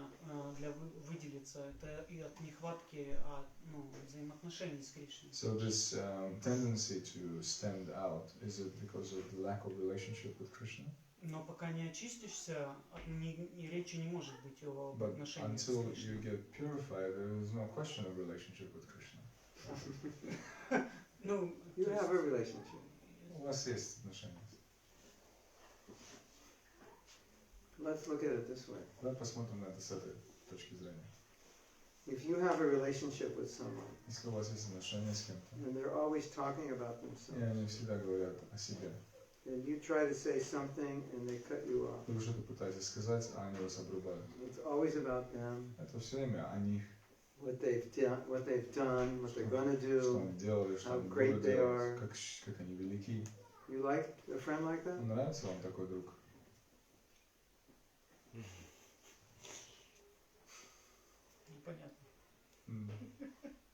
для выделиться, это и от нехватки взаимоотношений с Кришной. So this tendency to stand out, is it because of the lack of relationship with Krishna? Но пока не очистишься, речи не может быть о But отношениях с until Кришной. you get purified, there is no question of relationship with Krishna. Ну, You have a relationship. У вас есть отношения. Let's look at it this way. Давай посмотрим на это с этой точки зрения. If you have a relationship with someone, Если у вас есть отношения с кем-то, and they're always talking about и themselves, они всегда говорят о себе, and you try to say something and they cut you off, вы что-то пытаетесь сказать, а они вас обрубают. it's always about them, Это все время о них, what they've done, what they're going to что do. они делали, что how они great будут they делать, are. как они велики. You like a friend like that? Нравится вам такой друг? Непонятно.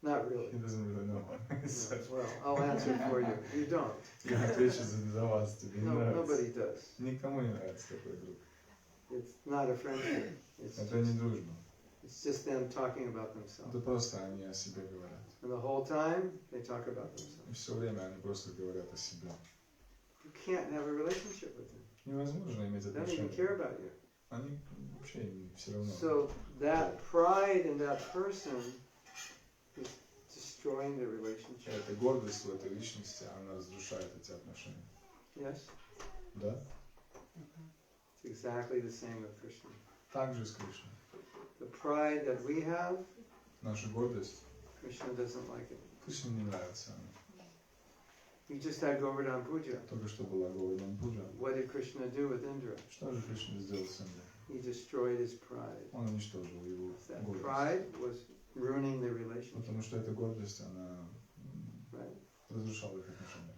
Not really. He doesn't really know. No, well, I'll answer for you. You don't. Я отвечу за вас, тебе не No, нравится. nobody does. Никому не нравится такой друг. It's not a friendship. Это не дружба. It's just them talking about themselves. Это просто они о себе говорят. And the whole time, they talk about themselves. И все время они просто говорят о себе. You can't have a relationship with them. Невозможно иметь They don't even care отношения. about you. Они вообще все равно. So that pride in that person is destroying the relationship. Эта гордость в этой личности, она разрушает эти отношения. Yes? Да? It's exactly the same with Krishna. Так же с Кришной. The pride that we have, Наша гордость, Krishna doesn't like it. Кришне не нравится она. You just had Govardhan Puja. Только что была Говардан Пуджа. What did Krishna do with Indra? Что же Кришна сделал с Индией? He destroyed his pride. Он уничтожил его That гордость. pride was ruining the relationship. Потому что эта гордость, она Right? разрушала их отношения.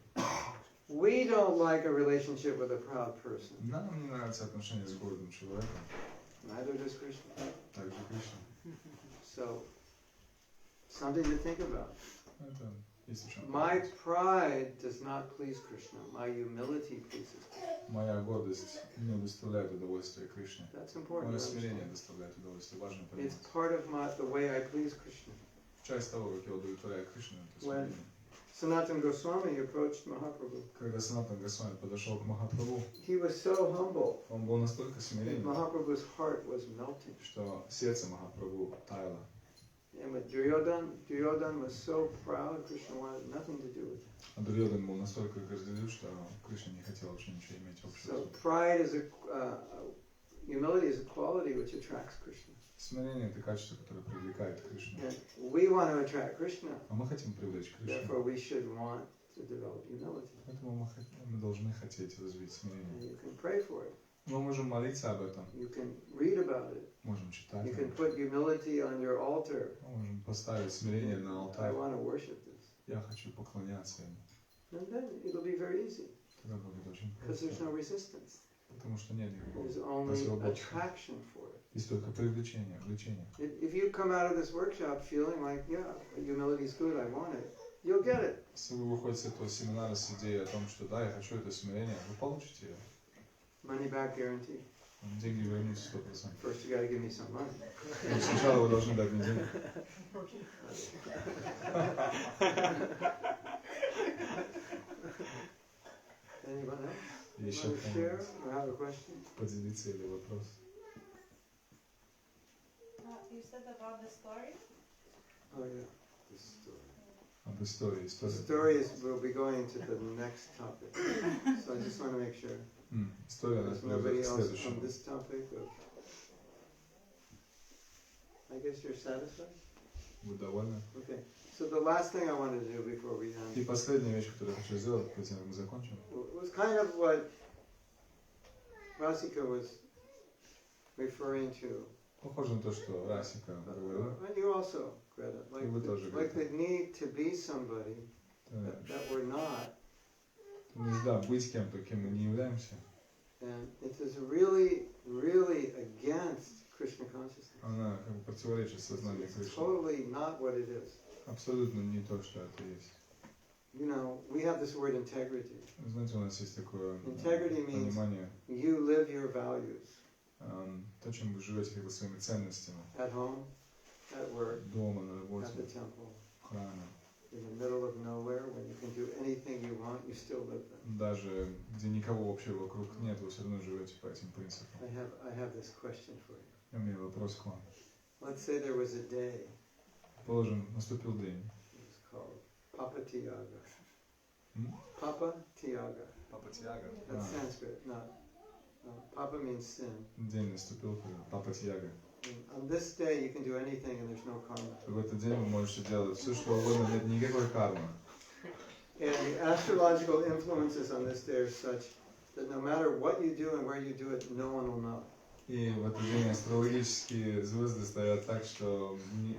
We don't like a relationship with a proud person. Нам не нравятся отношения с гордым человеком. Neither does Krishna. Так же Кришна. So, something to think about. Это есть о чем My подумать. pride does not please Krishna. My humility pleases Krishna. Моя гордость не доставляет удовольствия Кришне. That's important. Мое to смирение understand. доставляет удовольствие. Важно It's понимать. part of the way I please Krishna. Часть того, как я удовлетворяю Кришну, это When смирение. Sanatana Goswami approached Mahaprabhu, Когда Санатан Госвами подошел к Махапрабху, he was so humble он был настолько that смиренен, Mahaprabhu's heart was melting. что сердце Махапрабху таяло. And with Duryodhan was so proud, Krishna wanted nothing to do with it. А Дурьодан был настолько горделив, что Кришна не хотел вообще ничего иметь общего. So pride is humility is a quality which attracts Krishna. Смирение – это качество, которое привлекает Кришну. And we want to attract Krishna, А мы хотим привлечь Кришну. therefore we should want to develop humility. Поэтому мы должны хотеть развить And смирение. you can pray for it. Мы можем молиться об этом. You can read about it. Можем читать. You can put humility on your altar. Можем поставить смирение на I алтарь. want to worship this. Я хочу поклоняться ему. And then it'll be very easy. Тогда будет очень Because there's просто. no resistance. Потому что нет никакого There's only противоборства. attraction for it. Есть только привлечение, влечение. If you come out of this workshop feeling like, yeah, humility is good, I want it, you'll get it. Если вы выходите с этого семинара с идеей о том, что да, я хочу это смирение, вы получите ее. Money back guarantee. Деньги вернутся 100%. First, you got to give me some money. Но сначала вы должны дать мне деньги. Anyone else? Еще Want to share кто-нибудь or have a question? поделиться или вопрос? You said about the story. Oh yeah, the story. Об истории. The story is, we'll be going to the next topic. So I just want to make sure. История нас There's nobody приведет к else on следующему. this topic. I guess you're satisfied? Вы довольны? Okay. So the last thing I wanted to do before we end И последняя вещь, которую я хочу сделать, перед тем, как мы закончим, was kind of what Rasika was referring to. похоже на то, что Расика говорила. And you also, Greta, И вы тоже, like Грета. the need to be somebody that we're not. Нужда быть кем-то, кем мы не являемся. And it is really, really against Krishna consciousness. Она как бы противоречит сознанию It's Кришны. totally not what it is. Абсолютно не то, что это есть. You know, we have this word integrity. Знаете, у нас есть такое Integrity means понимание, you live your values то, чем вы живете как бы своими ценностями. at home, at work, Дома, на at работе, the temple, в храме. in the middle of nowhere, when you can do anything you want, you still live them. Даже где никого общего вокруг нет, вы все равно живете по этим принципам. I have this question for you. У меня вопрос к вам. Let's say there was a day, Положим, наступил день. it was called Papa Tiaga. М? Papa Tiaga. Папа Тьяга. That's Sanskrit, not. Papa means sin. День наступил, Папа Тьяга. And on this day, you can do anything and there's no karma. В этот день вы можете делать все, что угодно, нет никакой кармы. And the astrological influences on this day are such that no matter what you do and where you do it, no one will know. И в этот день астрологические звезды стоят так, что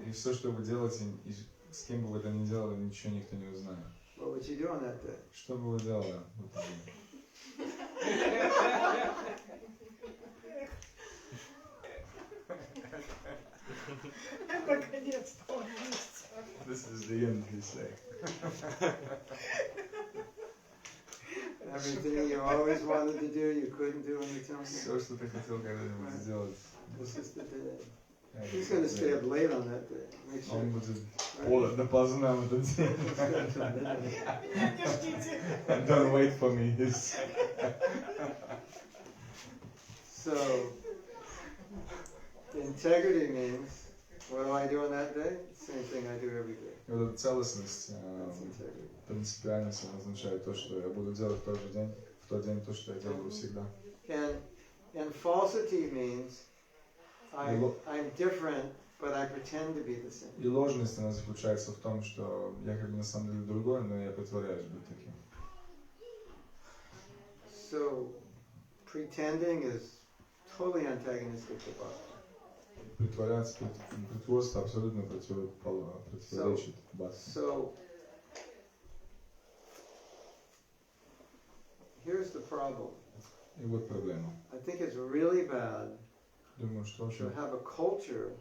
и все, что вы делаете, и с кем бы вы это ни делали, ничего никто не узнает. What would you do on that day? Что бы вы делали в этот день? Наконец-то он есть. This is the end, he say. Everything you always wanted to do, you couldn't do in the temple. Все, что ты хотел когда-нибудь сделать. This is the day. He's going to stay up late on that day. Make sure. Он будет допоздна в этот день. Не ждите. Don't wait for me. So, integrity means, what do I do on that day? Same thing I do every day. Вот эта целостность, That's integrity. принципиальность означает то, что я буду делать в тот же день, в тот день то, что я делаю всегда. And falsity means I'm different, but I pretend to be the same. И ложность, она заключается в том, что я как бы на самом деле другой, но я притворяюсь быть таким. So, pretending is totally antagonistic to Bhakti. Притворяться, притворство абсолютно противоречит Бхакти. So, here's the problem. И вот проблема. I think it's really bad Думаю, что to очень have a culture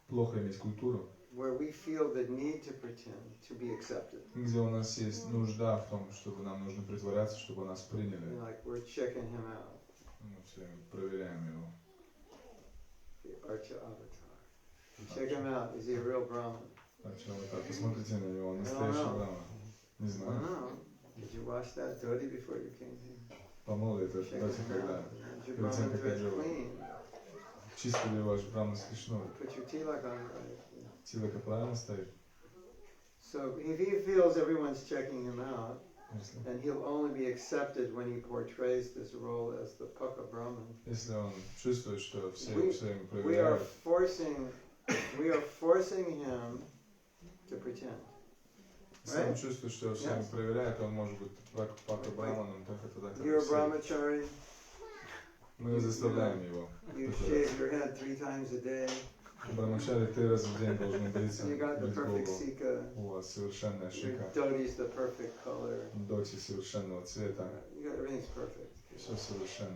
плохо иметь культуру, where we feel the need to pretend to be accepted. где у нас есть нужда в том, чтобы нам нужно притворяться, чтобы нас приняли. Like we're checking him out, Мы все время проверяем его. the Archa avatar. You check him out, is he a real Brahmin? Посмотрите на него, он настоящий Брахма. Не знаю. No. Did you wash that dhoti before you came here? Помыл это Check давайте him когда. out. Is your Перед тем, Brahmin как я dress делаю. clean? Чисто ли ваш браманский шнур? Put your tilak on right. Тилака правильно стоит? So if he feels everyone's checking him out, Если, then he'll only be accepted when he portrays this role as the Pukka Brahman. если он чувствует, что все We время we are проверяют, forcing him to pretend. если он чувствует, что все время проверяют, он может быть пака браманом только тогда, когда You're a все... brahmachari. Мы заставляем его. You shave your head 3 times a day. Брамачари 3 раза в день должны бриться, You got the мыть perfect голову. sika. У вас совершенная Your шика. dhoti's the perfect color. Доти совершенного цвета. You got everything's perfect. Все совершенно.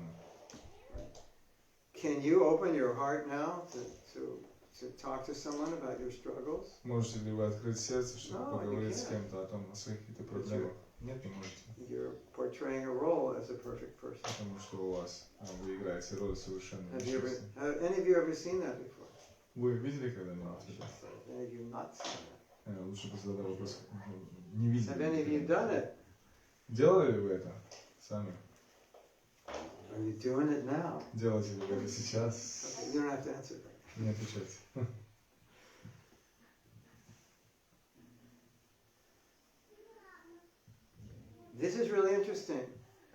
Can you open your heart now to talk to someone about your struggles? Можете ли вы открыть сердце, чтобы No, you поговорить с can't. кем-то о том, о своих каких-то проблемах? Нет, не можете. You're portraying a role as a perfect person. Потому что у вас, вы играете роль совершенной личности. Have any of you ever seen that before? Вы видели когда-нибудь это? Have any of you not seen that? Лучше бы задал вопрос, не видели. Have any of you done it? Делали ли вы это сами? Are you doing it now? Делаете ли вы это сейчас? Okay, you don't have to answer that. Не отвечайте. This is really interesting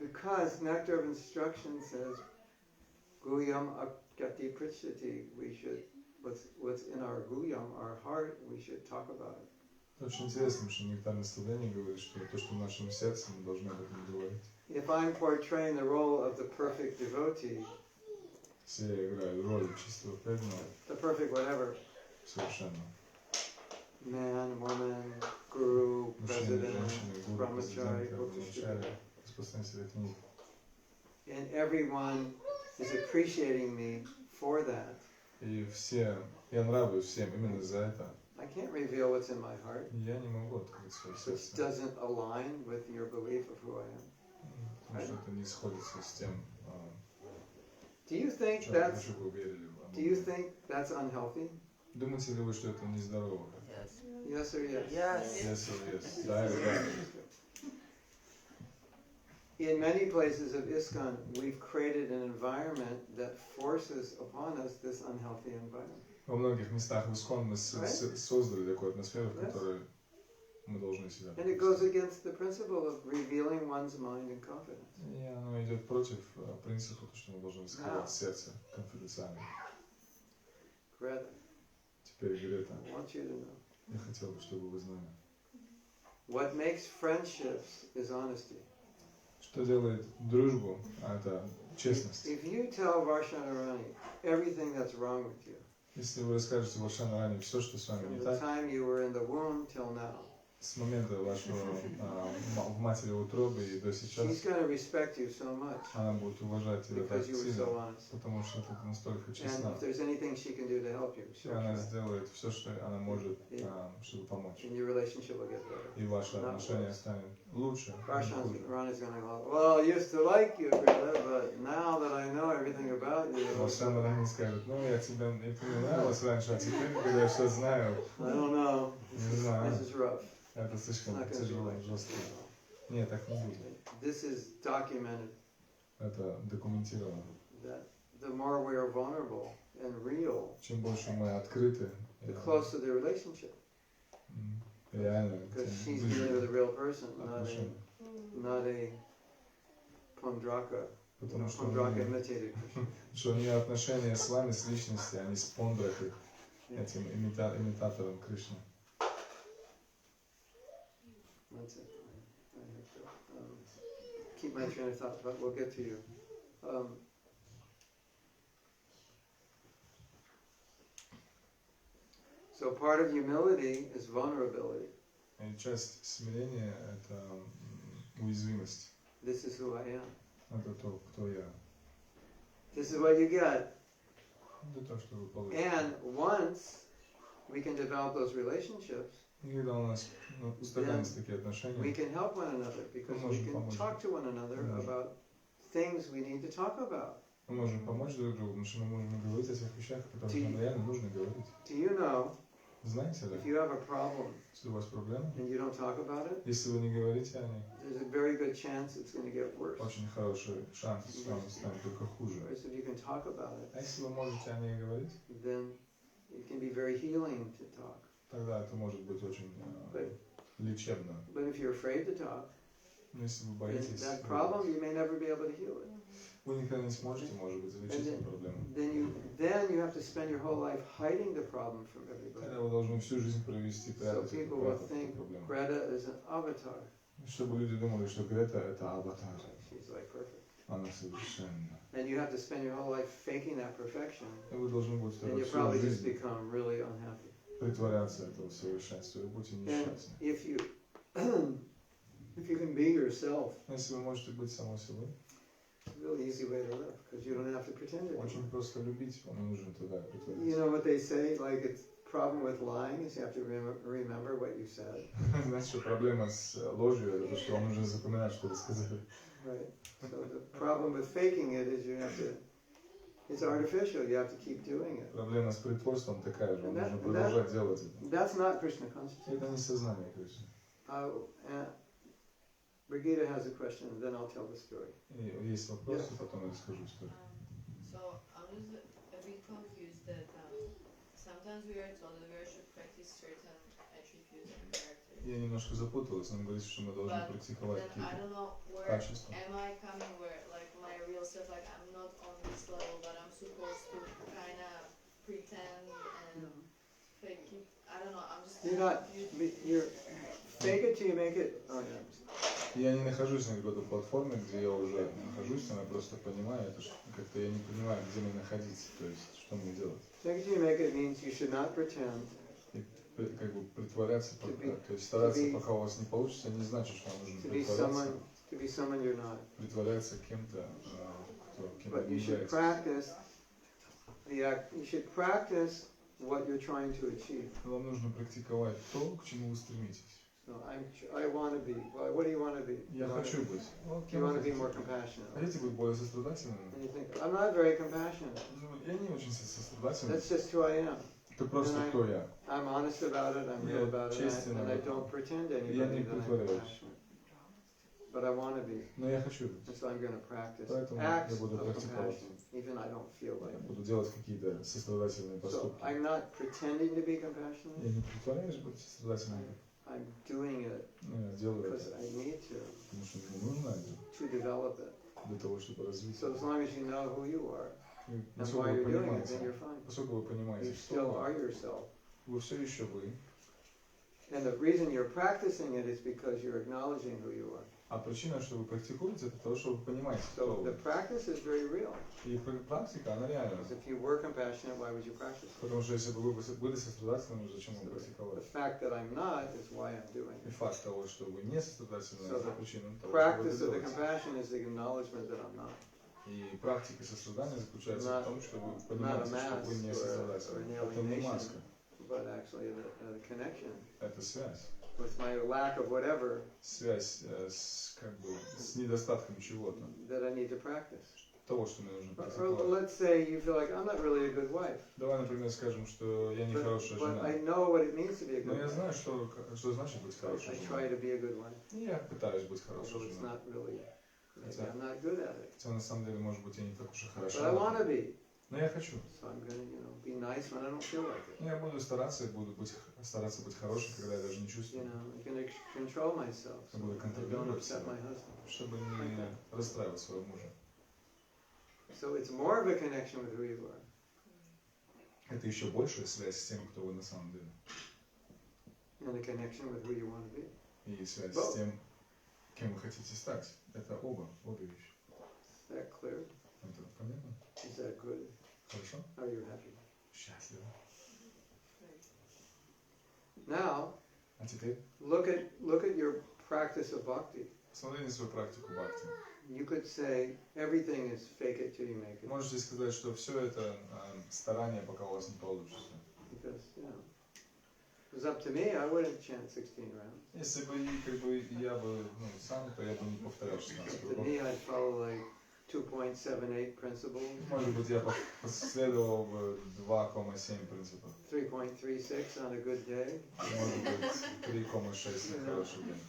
because Nectar of Instruction says, Guyam akati prichyati. We should, what's in our guyam, our heart, we should talk about it. Очень интересно, что нектар наставления говорит, что то, что в нашем сердце, мы должны об этом говорить. If I'm portraying the role of the perfect devotee, Все я играю роль чистого преданного, the perfect whatever, совершенно. man, woman, guru, Мужчина, president, женщина, гуру, brahmachari, президент, брамачари, распространитель книг. and everyone is appreciating me for that. И все, я нравлюсь всем именно за это. I can't reveal what's in my heart, Я не могу открыть свое which сердце, doesn't align with your belief of who I am. потому что это не сходится с тем, Do you think что вы that's уверили. Do you think that's unhealthy? Думаете ли вы, что это нездорово? Yes or yes? Yes. Yes or yes. Да или да. In many places of ISKCON, we've created an environment that forces upon us this unhealthy environment. Во многих местах в Искон мы создали такую атмосферу, в которой мы должны себя And it goes against the principle of revealing one's mind in confidence. И оно идет против принципа, что мы должны скрывать сердце конфиденциально. Greta, Теперь, Грета, I want you to know. я хотел бы, чтобы вы знали. What makes friendships is honesty. Что делает дружбу? Это честность. If you tell Varshanarani everything that's wrong with you, Если вы расскажете Варшану Рани все, что с вами from не the так, time you were in the womb till now, с момента вашего в матери утробы и до сейчас, she's going to respect you so much она будет уважать тебя так because you were so сильно, honest. потому что ты настолько And честна. if there's anything she can do to help you, И she'll она try. сделает все, что она может, чтобы помочь. And your relationship will get better. И ваше Not отношение worse. станет лучше, не хуже. Varshanarani is going to go, well, I used to like you, Greta, but now that I know everything about you, Варшана Рани скажет, ну я тебе не нравилась раньше, а теперь, когда я все знаю, I don't know. не знаю, This is rough. это слишком It's not gonna be тяжело, like жестко. that. Нет, так не будет. This is documented Это документировано. that the more we are vulnerable and real, Чем больше мы открыты, the closer the relationship. реально, Because тем she's dealing with a ближе real person, отношения. not a Pondraka. Потому что Pondraka imitated Krishna. что у нее отношения с вами, с личностью, а не с Пондракой, этим имитатором Кришны. That's it. I have to keep my train of thought, but we'll get to you. So part of humility is vulnerability. И часть смирения – это уязвимость. This is who I am. Это то, кто я. This is what you get. Это то, что вы получите. And once we can develop those relationships, И когда у нас устаканятся такие отношения, we can help one another because we can talk to one another about things we need to talk about. мы можем помочь друг другу, потому что мы можем говорить о тех вещах, о которых нам реально нужно говорить. Do you know, Знаете ли, if you have a problem если у вас проблема, and you don't talk about it, если вы не говорите о ней, there's a very good chance it's going to get worse. очень хороший шанс, что вам станет только хуже. Whereas if you can talk about it, А если вы можете о ней говорить, then it can be very healing to talk. тогда это может быть очень лечебно. But if you're afraid to talk, Но если вы then боитесь, that problem you may never be able to heal it. вы никогда не сможете, может быть, залечить эту проблему. Then you have to spend your whole life hiding the problem from everybody. Тогда вы должны всю жизнь провести So прятать people will эту think проблему. Greta is an avatar. Чтобы люди думали, что Грета – это аватар. She's like perfect. Она совершенна. And you have to spend your whole life faking that perfection, И вы должны будете and you всю probably just жизнь become really unhappy. притворяться этого совершенства, и будете And несчастны. if you can be yourself, Если вы можете быть самой собой, it's a really easy way to live, because you don't have to pretend it. очень просто любить, вам не нужно туда You притворяться. know what they say, like it's problem with lying is you have to remember what you said. Знаете, что проблема с ложью, это то, что вам нужно запоминать, что вы сказали. Right. So the problem with faking it is you have to, it's artificial, you have to keep doing it. Проблема с притворством такая же, вам And нужно продолжать делать это. That's not Krishna consciousness. Это не сознание Кришны. Brigida has a question, and then I'll tell the story. И есть вопросы, потом я расскажу историю. So I'm just a bit confused that sometimes we are told that we should practice certain attributes and characters. Я немножко запуталась, нам говорится, что мы должны практиковать I don't know where качества. am I coming where like my real self, like I'm not on this level, but I'm supposed to kind of pretend and fake it. I don't know. I'm just. You're fake it till you make it. Oh yeah. Я не нахожусь на какой-то платформе, где я уже нахожусь, но я просто понимаю, это как-то я не понимаю, где мне находиться, то есть что мне делать. Fake it till you make it means you should not pretend. И как бы притворяться, то есть стараться, пока у вас не получится, не значит, что вам нужно притворяться. To be someone you're not. Притворяться кем-то, кем But не you should является. you should practice what you're trying to achieve. Вам нужно практиковать то, к чему вы стремитесь. So I want to be. Well, what do you want to be? Я хочу быть. You want to be more compassionate. Хотите быть более сострадательным? And you think, I'm not very compassionate. Я не очень сострадательный. That's just who I am. Это просто кто я. I'm honest about it. I'm real about it, and I don't pretend to anybody that I'm compassionate. But I want to be. Но я хочу быть. And so I'm going to practice Поэтому acts я буду of практиковать. compassion, even I don't feel like it. Буду делать какие-то сострадательные So поступки. I'm not pretending to be Я compassionate. не притворяюсь быть сострадательным. I'm doing it Но я делаю because это, I need to потому что мне нужно это develop it. для того, чтобы развить. So as long as you know who you are И and поскольку why вы you're doing it, понимаете, then you're fine. поскольку вы понимаете, You что still are yourself. вы все еще вы. And the reason you're practicing it is because you're acknowledging who you are. А причина, что вы практикуете, это то, что вы понимаете, кто So the вы. practice is very real. И практика, она реальна. Because if you were compassionate, why would you practice it? Потому что если бы вы были сострадательными, зачем вам The практиковать? fact that I'm not is why I'm doing И it. факт того, что вы не сострадательны, So это the причина того, что вы это practice of the делаете. compassion is the acknowledgement that I'm not. И практика сострадания заключается в том, что вы Not a понимаете, что вы mask не or сострадательны. an Это не маска, alienation, but actually a connection это связь. with my lack of whatever Связь с недостатком чего-то, that I need to practice. того, что мне нужно Or практиковать. let's say you feel like I'm not really a good wife, Давай, например, скажем, что я не хорошая but I жена. know what it means to be a Но good я wife. знаю, что значит быть хорошей I try женой. to be a good wife, И я пытаюсь быть хорошей although it's женой. not really, maybe I'm not good at it, Хотя на самом деле, может быть, я не так уж и but I хороша. want to be. Но я хочу. So I'm gonna, be nice when I don't feel like it. Я буду стараться, и буду стараться быть хорошим, когда я даже не чувствую. I'm gonna control myself so Я буду I don't контролировать upset себя, my husband. чтобы не расстраивать своего мужа. So it's more of a connection with who you are. Это еще большая связь с тем, кто вы на самом деле. And a connection with who you want to be. И связь с тем, кем вы хотите стать. Это обе вещи. Is that clear? Это понятно? Is that good? Хорошо? Are you happy? Счастливо. Now, А теперь look at your practice of bhakti. посмотрите свою практику бхакти. You could say everything is fake it till you make it. Можете сказать, что все это старание, пока у вас не получится. Because, if it was up to me, I wouldn't chant 16 rounds. Если бы я бы сам, то я бы не повторял 16 To кругов. me, I'd follow like 2.78 principles, Может быть, я последовал бы 2,7 принципа. 3.36 on a good day. Может быть, 3,6 на хороший день.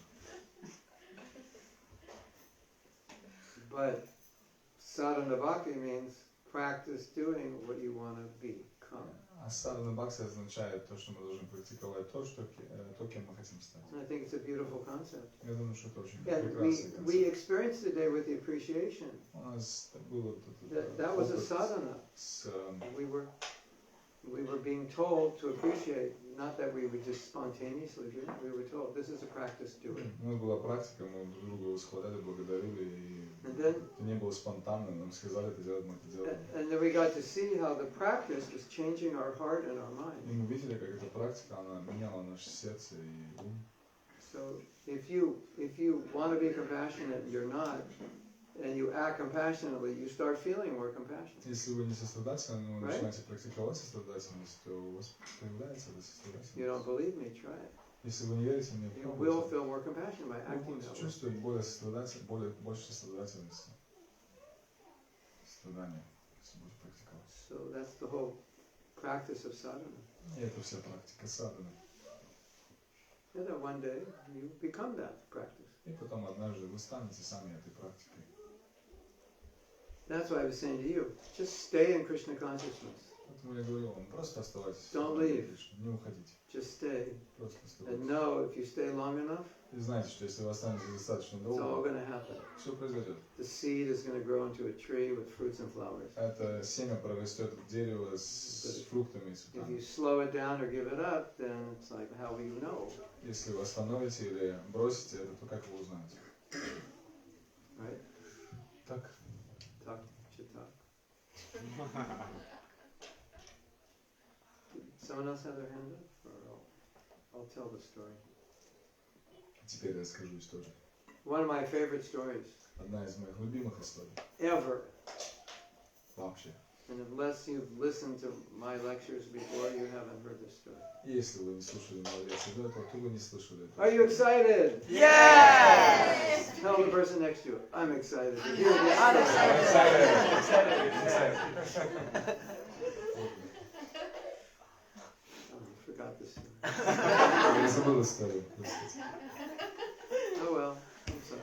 But sadhana bhakti means practice doing what you want to become. А садхана бхакти означает то, что мы должны практиковать то, кем мы хотим стать. And I think it's a beautiful concept. Я думаю, что это очень And прекрасный we концепт. experienced today with the appreciation. У нас было That was a sadhana. We were being told to appreciate, not that we would just spontaneously do it. We were told this is a practice, do it. У нас была практика, мы друг друга восхваляли, благодарили и And then, Это не было спонтанно, нам сказали это делать, мы это делали. and then we got to see how the practice was changing our heart and our mind. И мы видели, как эта практика, она меняла наше сердце и ум. So if you want to be compassionate and you're not, and you act compassionately, you start feeling more compassion. Если вы не сострадательны, но вы Right? начинаете практиковать сострадательность, то у вас появляется эта You don't сострадательность. believe me? Try it. Если вы не верите мне, You will пробуйте. feel more compassion by Вы acting будете that way. чувствовать больше сострадательности. Страдания, если будете практиковать. So that's the whole practice of sadhana. И это вся практика садханы. And then one day you become that practice. И потом однажды вы станете сами этой практикой. That's why I was saying to you, just stay in Krishna consciousness. Поэтому я говорю вам, просто оставайтесь. Don't leave. Не уходите. Just stay. Просто And оставайтесь. know if you stay long enough, И знаете, что если вы останетесь достаточно it's all долго, going to happen. все произойдет. The seed is going to grow into a tree with fruits and flowers. Это семя прорастет в дерево с фруктами и If цветами. you slow it down or give it up, then it's like, how will you know? Если вы остановите или бросите это, то как вы узнаете? Right? Так. Talk, should talk. Someone else have their hand up? Or I'll tell the story. Теперь я расскажу историю. One of my favorite stories Одна из моих любимых историй. ever. Вообще. And unless you've listened to my lectures before, you haven't heard this story. Если вы не слушали мои лекции до этого, то вы не слышали этого. Are you excited? Yes! Tell the person next to you, I'm excited to hear this I'm story. Oh, I forgot this story. Я забыл историю. Oh well, I'm sorry.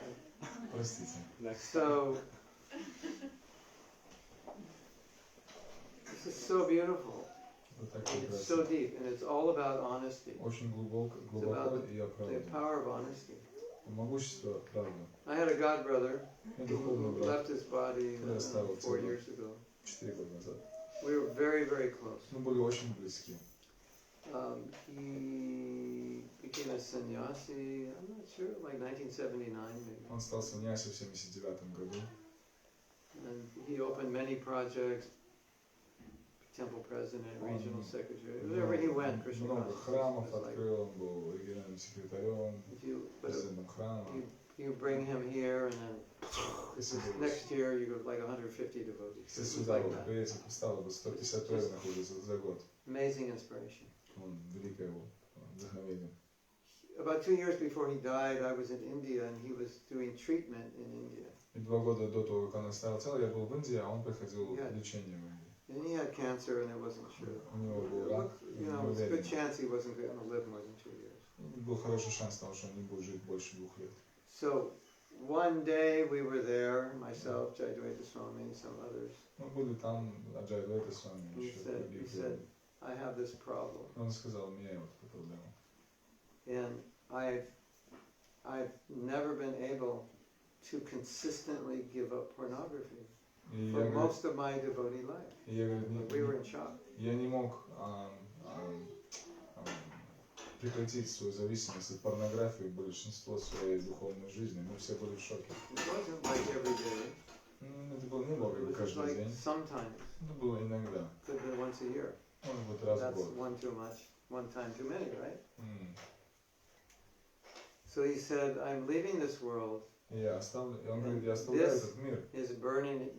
Простите. So, this is so beautiful. Вот так It's so прекрасно. deep, and it's all about honesty. Очень глубоко It's и about о the правде. power of honesty. Могущество правды. I had a god brother Я who духовный брат. left his body который оставил 4 тело years ago. 4 года назад. We were very, very close. Мы были очень близки. He became a sannyasi, I'm not sure, like 1979 maybe. Он стал саньяси в 79 году. And he opened many projects, temple president, regional secretary, wherever he went, Krishna Много consciousness храмов was like, открыл, он был региональным секретарем, but президентом храма. you bring him here and then this is, next year you got like 150 devotees. Все It was сюда like вот that. приедете, стало бы 150 человек находится за год. Amazing inspiration. Он великое его вдохновение. About 2 years before he died, I was in India and he was doing treatment in India. И 2 года до того, как он оставил тело, я был в Индии, а он проходил лечение в Индии. And he had cancer and it wasn't sure. У него был рак, You know, it was a good chance he wasn't going to live more than 2 years. Был хороший шанс того, что он не будет жить больше 2 лет. So one day we were there, myself, Jayadvaita Swami, and some others. Мы были там, Аджайдвайта с вами, He еще said, другие. I have this problem. Он сказал, у меня вот эта проблема. And I've never been able to consistently give up pornography for most of my devotee life. We were in shock. Я не мог прекратить свою зависимость от порнографии большинство своей духовной жизни. Мы все были в шоке. It wasn't like every day. Это было не было как бы It was каждый like день. sometimes. Это было иногда. Could be once a year. Может быть раз в That's год. one too much, one time too many, right? So he said, I'm leaving this world. Я оставляю, он говорит, я оставляю этот мир. Is burdening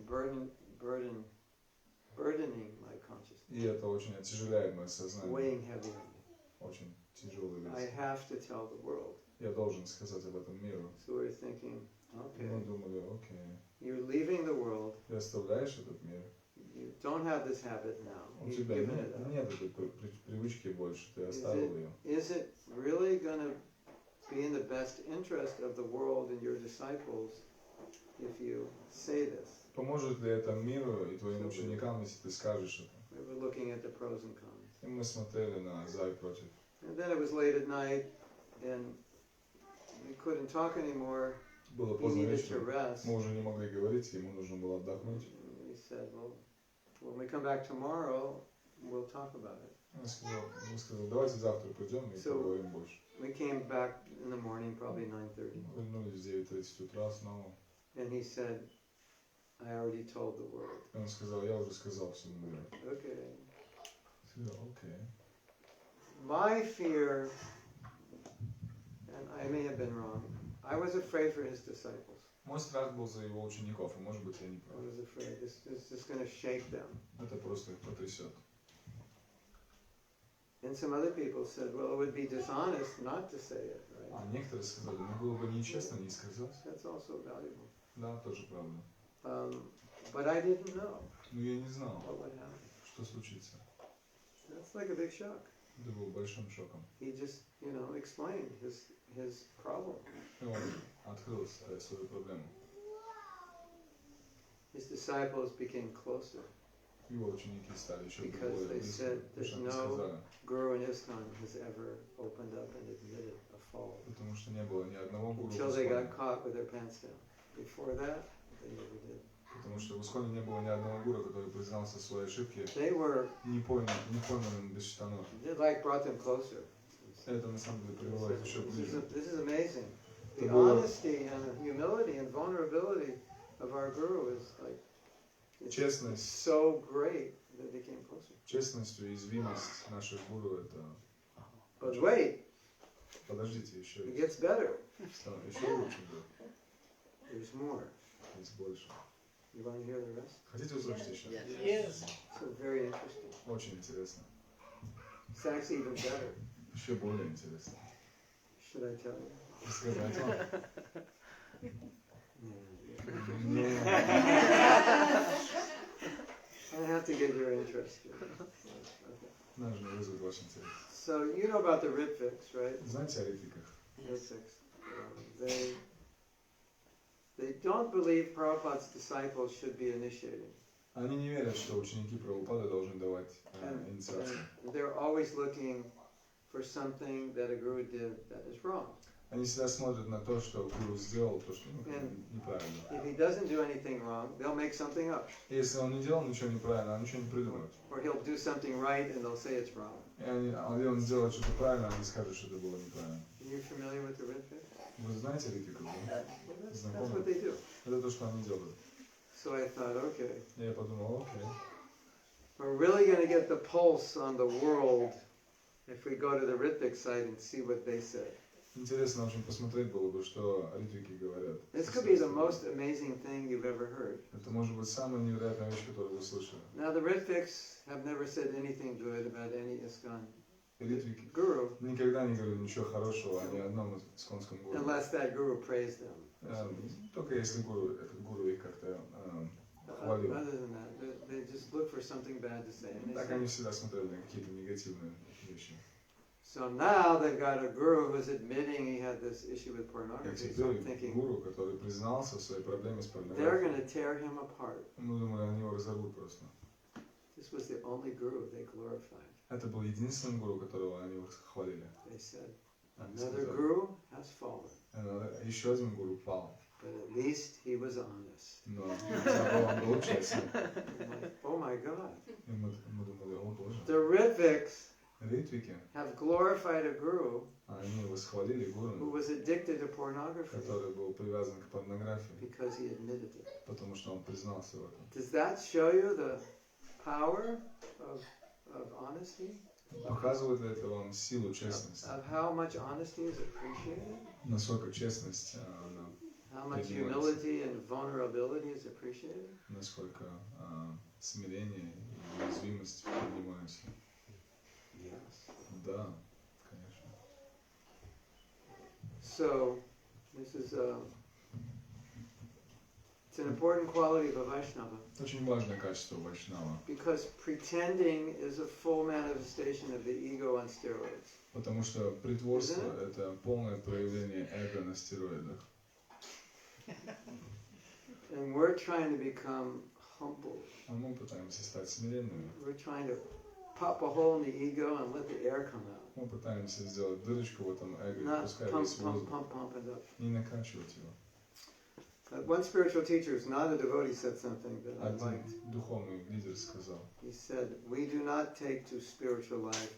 my consciousness. И это очень отяжеляет мое сознание. Weighing heavy on me. Очень тяжелый вес. I have to tell the world. Я должен сказать об этом миру. So we're thinking, okay. Мы думали, окей. You're leaving the world. Ты оставляешь этот мир. You don't have this habit now. У You've тебя given it up. нет этой привычки больше, ты оставил ее. Is it really going to be in the best interest of the world and your disciples if you say this? Поможет ли это миру и твоим ученикам, если ты скажешь это? We were looking at the pros and cons. И мы смотрели на за и против. And then it was late at night, and we couldn't talk anymore. Было He поздно needed to вечером, rest. мы уже не могли говорить, ему нужно было отдохнуть. We said, well, when we come back tomorrow, we'll talk about it. Он сказал, давайте завтра придем и поговорим больше. We came back in the morning, probably 9:30. Вернулись в 9:30 утра снова. And he said, I already told the world. И он сказал, я уже сказал всему миру. Okay. Сказал, окей. My fear, and I may have been wrong, I was afraid for his disciples. Мой страх был за его учеников, и может быть я не I прав. was afraid this is going to shake them. Это просто их потрясет. And some other people said, well, it would be dishonest not to say it, right? А некоторые сказали, ну было бы нечестно не сказать. That's also valuable. Да, тоже правда. But I didn't know Но я не знал, what would happen. что случится. That's like a big shock. Это был большим шоком. He just, explained his problem. И он открыл свою проблему. His disciples became closer Его ученики стали еще because более they близко. said Потому that что они no сказали, guru in ISKCON has ever opened up and admitted a fault потому что не было ни одного гуру в until they got Исконе. caught with their pants down. Before that, they never did. Потому что в Исконе не было ни одного гуру, который признался в своей ошибке They were, не пойманным без штанов. it like brought them closer. Это на самом деле привело их еще ближе. This is amazing. The Это было honesty and the humility and vulnerability of our guru is like, it's честность, so great that they came closer. честность и уязвимость наших гуру это. But wait, Подождите, еще it gets better. еще лучше будет. There's more. Есть больше. You want to hear the rest? Хотите услышать еще? Yes. So very interesting. Очень интересно. It's actually even better. Еще более интересно. Should I tell you? Сказать вам. I have to get your interest here. Okay. Нужно вызвать ваш интерес. So you know about the Ritviks, right? Знаете о ритвиках? Ritviks. They don't believe Prabhupada's disciples should be initiating. Они не верят, что ученики Прабхупады должны давать инициацию. And they're always looking for something that a guru did that is wrong. Они всегда смотрят на то, что гуру сделал, то, что неправильно. If he doesn't do anything wrong, they'll make something up. И если он не делал ничего неправильно, они ничего не придумают. Or he'll do something right and they'll say it's wrong. И он делает что-то правильно, они скажут, что это было неправильно. Are you familiar with the Ritviks? Вы знаете ритвиков, да? That's what they do. Это то, что они делают. So I thought, okay, Я подумал, окей. we're really going to get the pulse on the world if we go to the Ritvik site and see what they say. Интересно очень посмотреть было бы, что ритвики говорят. This could be the most amazing thing you've ever heard. Это может быть самая невероятная вещь, которую вы слышали. Now the Ritviks have never said anything good about any ISKCON Ритвики guru никогда не говорили ничего хорошего о ни одном исконском гуру. unless that guru praised them. Только если этот гуру их как-то хвалил. Other than that, they just look for something bad to say. And they Так say. они всегда смотрели на какие-то негативные вещи. So now they've got a guru who's admitting he had this issue with И pornography. So I'm теперь thinking гуру, который признался в своей проблеме с they're порнографией, going to tear him apart. мы думали, они его разорвут просто. This was the only guru they glorified. Это был единственный гуру, которого они хвалили. They said, Они another сказали, guru has fallen, еще один гуру пал, but at least he was honest. но он был честным. I'm like, oh my God. И мы думали, о боже. The Ritviks Ритвики, have glorified a guru они восхвалили who гуру, was addicted to pornography который был привязан к порнографии, because he admitted it. потому что он признался в этом. Does that show you the power of honesty? Показывает ли это вам силу честности? Of how much honesty is appreciated? Насколько честность, она How much humility and vulnerability is appreciated? насколько смирение и уязвимость поднимаются. Yes. Да, конечно. So, this is it's an important quality of a Vaishnava Очень важное качество вайшнава, because pretending is a full manifestation of the ego on steroids. потому что притворство – это полное проявление эго на стероидах. And we're trying to become humble. А мы пытаемся стать смиренными. We're trying to pop a hole in the ego and let the air come out. Мы пытаемся сделать дырочку в этом эго и Not пускай pump, весь pump, воздух, pump, pump it up. не накачивать его. One spiritual teacher who's not a devotee said something that I liked. Один духовный лидер сказал, He said, we do not take to spiritual life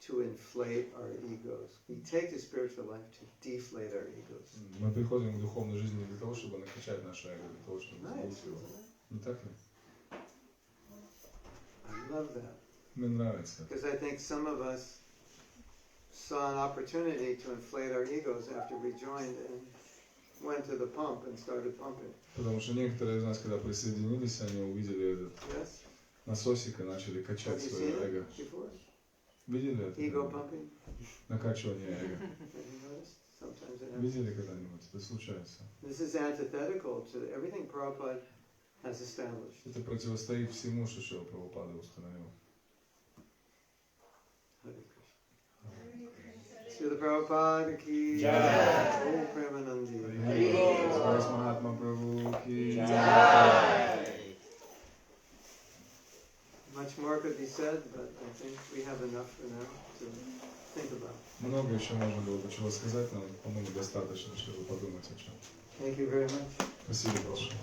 to inflate our egos. We take the spiritual life to deflate our egos. Мы приходим к духовной жизни не для того, чтобы накачать наше эго, для того, чтобы сбить его. Не так ли? I love that. Мне нравится. Because I think some of us saw an opportunity to inflate our egos after we joined and went to the pump and started pumping. Потому что некоторые из нас, когда присоединились, они увидели этот насосик и начали качать свое эго. Видели это? Ego pumping? Накачивание эго. Have you noticed? Sometimes it happens. Видели когда-нибудь? Это случается. This is antithetical to everything Prabhupada has established. Это противостоит всему, что Шрила Прабхупада установил. Srila Prabhupada ki Jai. Om Premanandi. His Grace Mahatma Prabhu ki Jai. Much more could be said, but I think we have enough for now to think about. Много еще можно было бы чего сказать, но, по-моему, достаточно, чтобы подумать о чем. Thank you very much. Спасибо большое.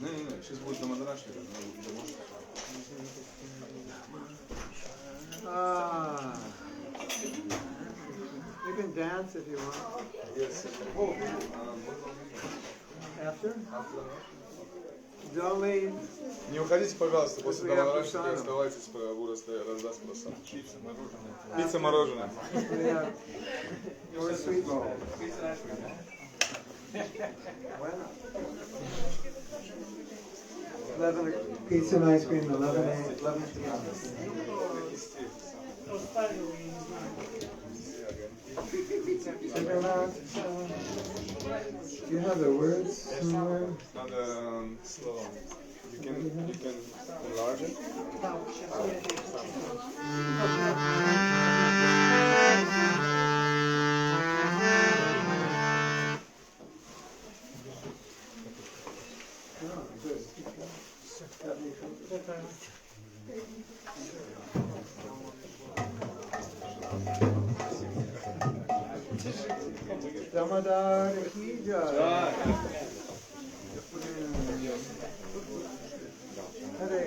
Не, сейчас будет домодрашка. You can dance if you want. Yes. After? Don't leave. Не уходите, пожалуйста, после домодрашки, оставайтесь, буду раздаст просто. Пицца, мороженое. Or sweet ball. Pizza and ice cream, 11 p.m. Do you have the words somewhere? On the slow. You can enlarge it. Damadar ki jai. Hare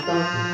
Thank you.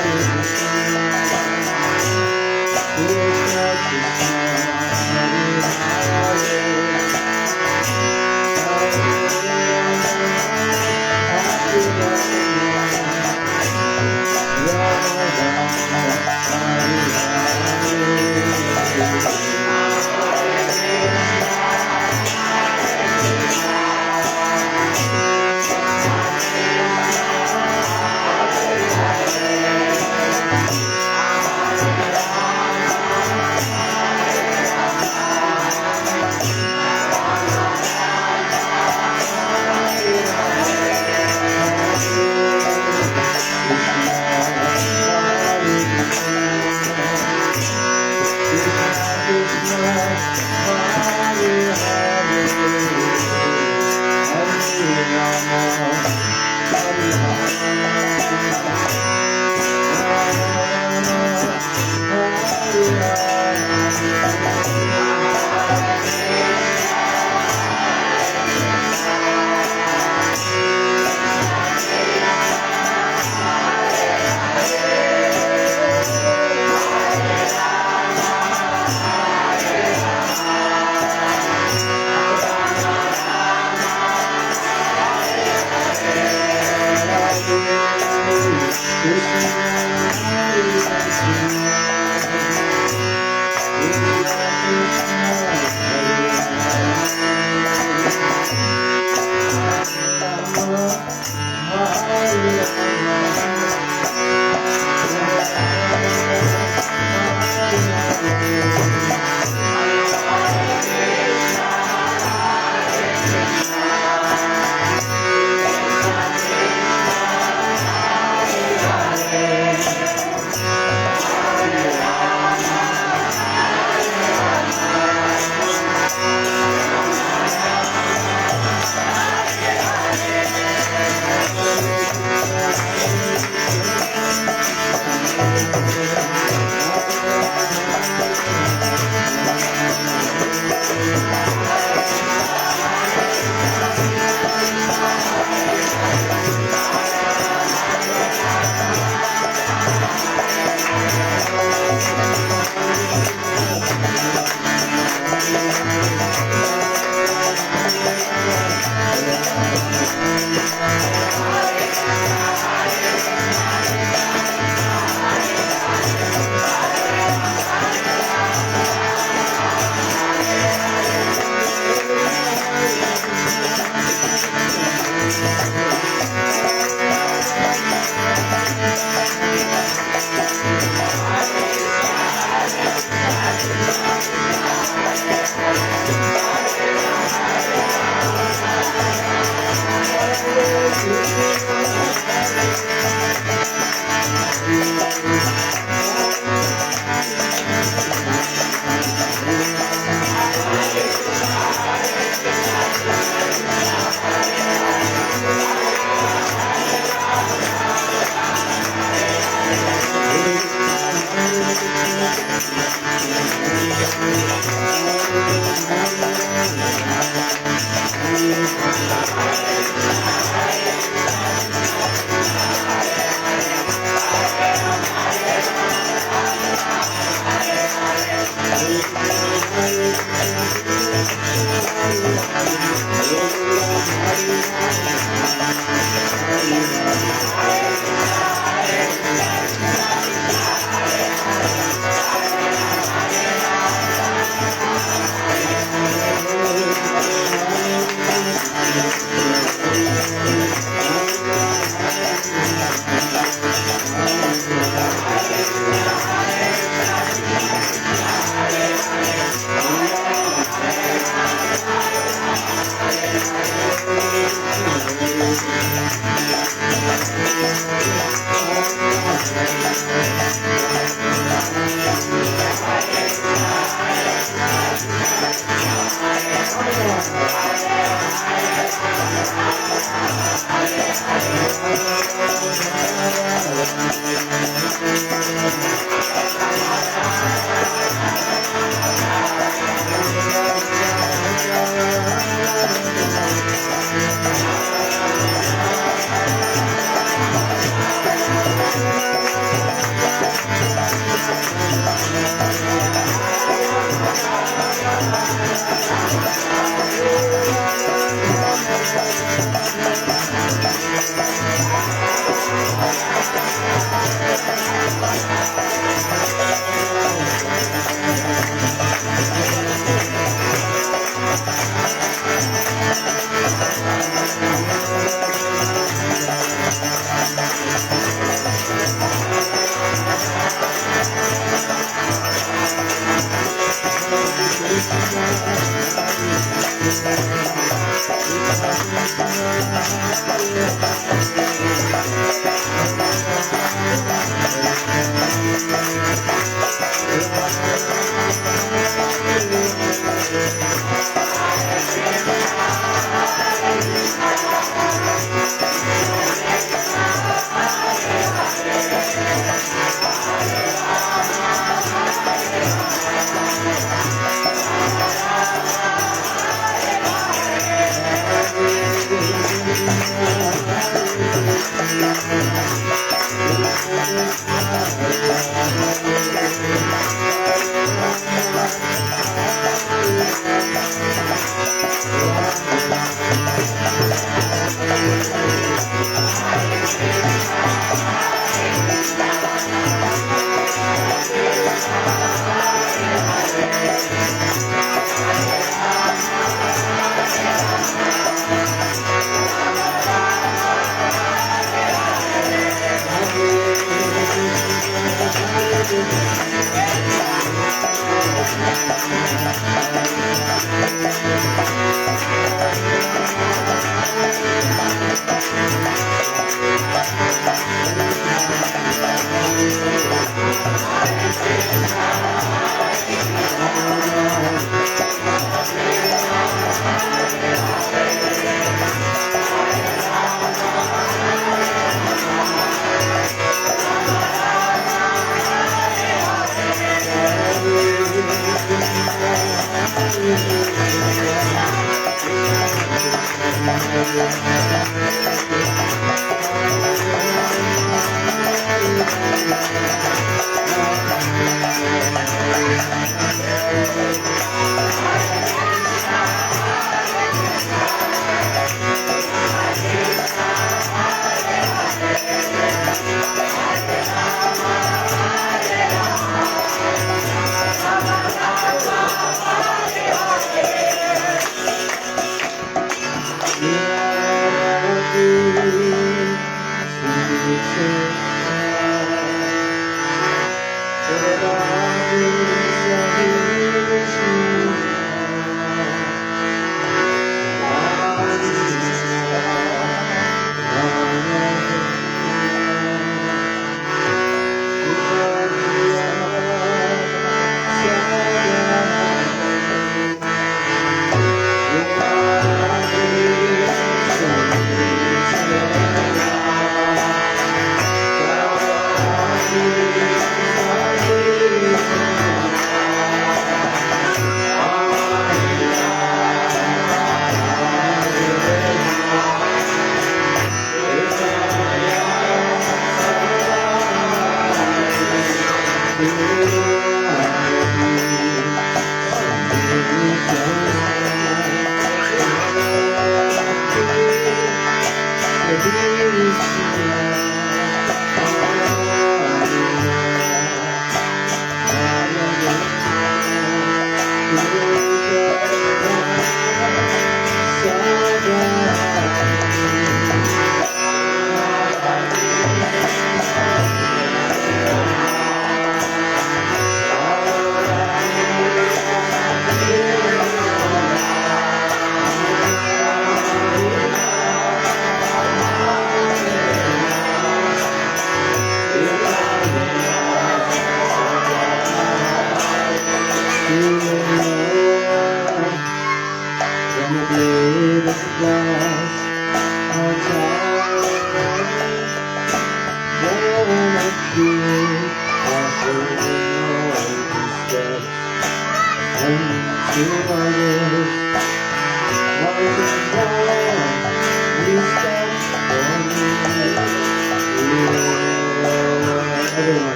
Hare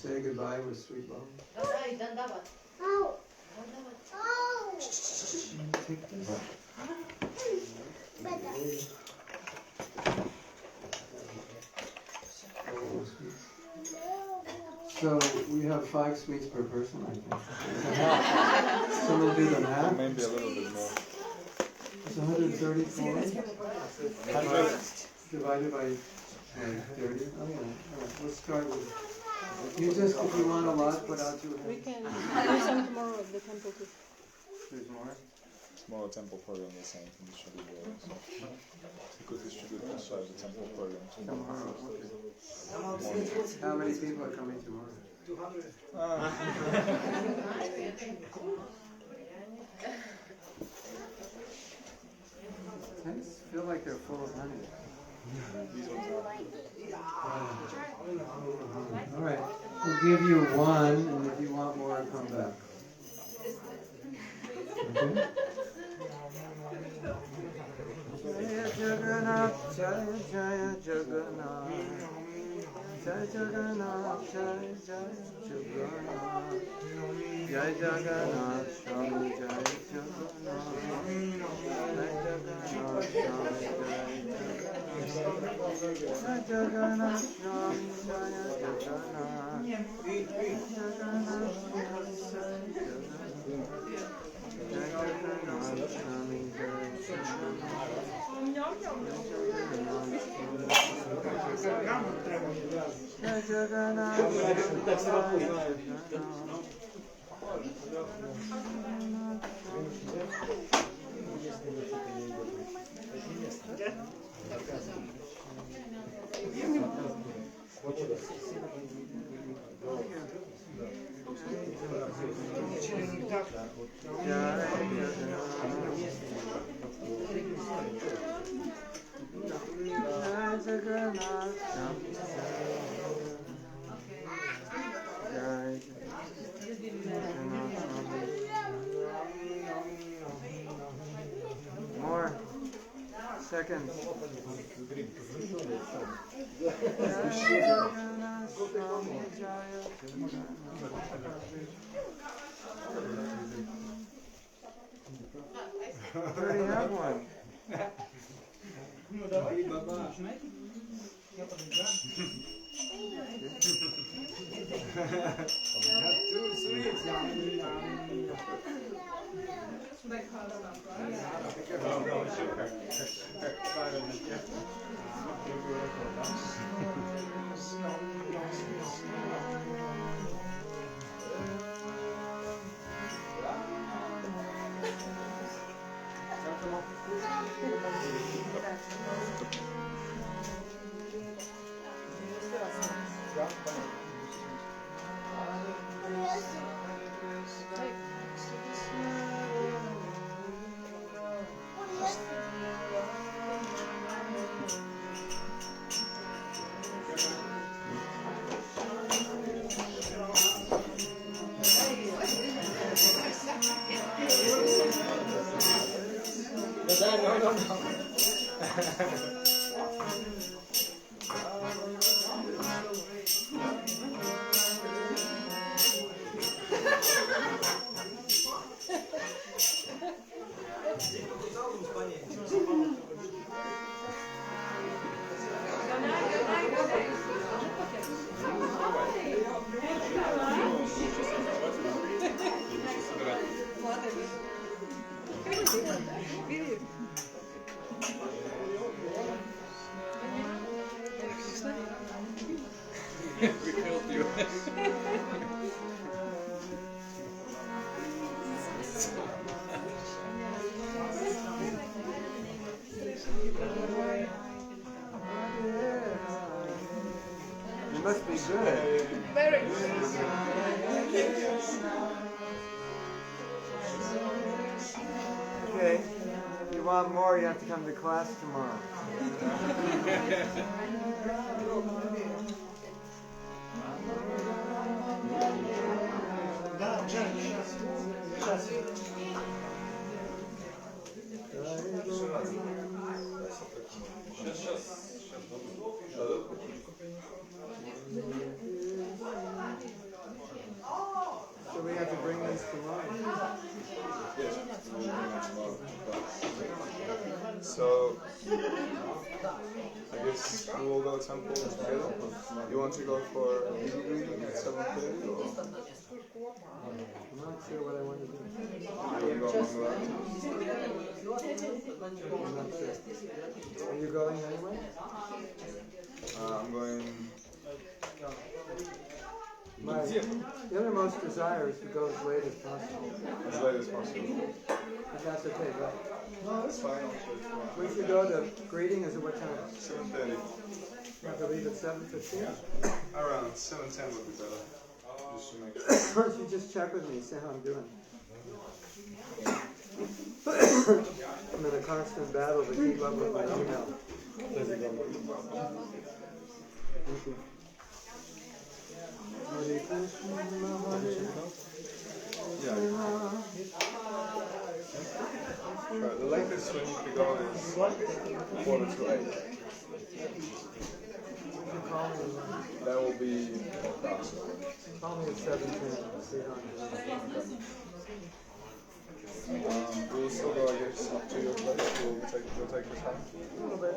Say goodbye with sweet love. Take this. So we have 5 sweets per person, I think. Someone do the math. Maybe a little bit more. It's 134. 100 divided by 30. Oh yeah. All right. Let's start with. You just, if you want a lot, put out 2 hands. We can do some tomorrow at the temple too. There's more. Tomorrow temple program the same can distribute there. So you could distribute inside the temple program Tomorrow. Okay. How many people are coming tomorrow? 200. I just feel like they're full of honey. These ones are. All right, we'll give you 1, and if you want more, come back. Okay? Jagannath, Jaya Jaya Jagannath. Jai Jagannath, Jai Jai Jagannath. Jai Jagannath, Swami Jai Jagannath. Jai Jagannath, Swami Jai Jagannath. Jai Jagannath, Swami Jaya Jagannath. Jagannath, Jai Jagannath, Swami Jai More seconds. I already have one. Ну давай, начинайте. Я подожду. We killed you. You must be good. Very Okay. If you want more, you have to come to class tomorrow. So we have to bring these tomorrow. Yes, we'll bring them tomorrow. So, I guess we will go temple together. You want to go for a easy reading at 7:30 or? I'm not sure what I want to do. You want to go Mangalarti? I'm not sure. Are you going anyway? I'm going. My innermost desire is to go as late as possible. As late as possible. But that's okay, right? No, that's fine. We should go to greeting. Is it what time? 7:30. You have to leave at 7:15? Around 7:10 would be better. Just to make Why don't you just check with me, see how I'm doing? I'm in a constant battle to keep up with my email. Thank you. Hare Krishna, Hare Krishna, The latest swim we could go is 7:45. That will be awesome. Call me at 7:10. See how I'm doing. We'll still go, I guess, up to your place. We'll take your time. A little bit.